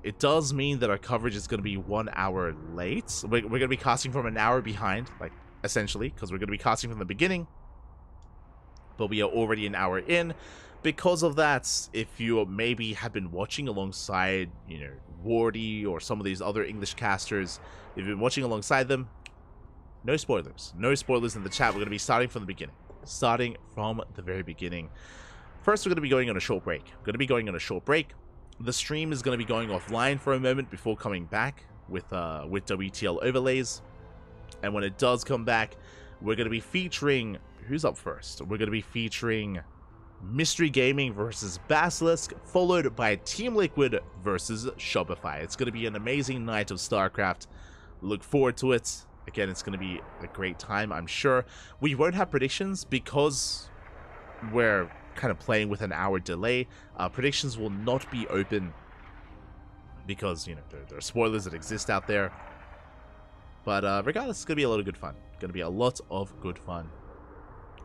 It does mean that our coverage is going to be 1 hour late. We're going to be casting from an hour behind, like, essentially, because we're going to be casting from the beginning. But we are already an hour in. Because of that, if you maybe have been watching alongside, you know, Wardy or some of these other English casters, if you've been watching alongside them, no spoilers. No spoilers in the chat. We're going to be starting from the beginning. Starting from the very beginning. First, we're going to be going on a short break. The stream is going to be going offline for a moment before coming back with WTL overlays. And when it does come back, we're going to be featuring... Who's up first? We're going to be featuring Mystery Gaming versus Basilisk, followed by Team Liquid versus Shopify. It's going to be an amazing night of StarCraft. Look forward to it. Again, it's going to be a great time, I'm sure. We won't have predictions because we're kind of playing with an hour delay. Predictions will not be open because, you know, there are spoilers that exist out there. But regardless, it's going to be a lot of good fun. Going to be a lot of good fun.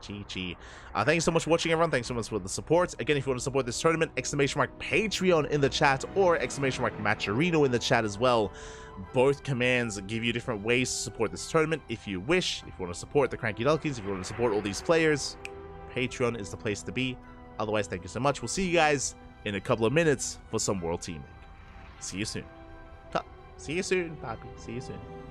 GG. Thank you so much for watching, everyone. Thanks so much for the support. Again, if you want to support this tournament, !Patreon in the chat or !Matcherino in the chat as well. Both commands give you different ways to support this tournament if you wish. If you want to support the CranKy Ducklings, if you want to support all these players, Patreon is the place to be. Otherwise, thank you so much. We'll see you guys in a couple of minutes for some World Team League. See you soon. See you soon, Poppy. See you soon.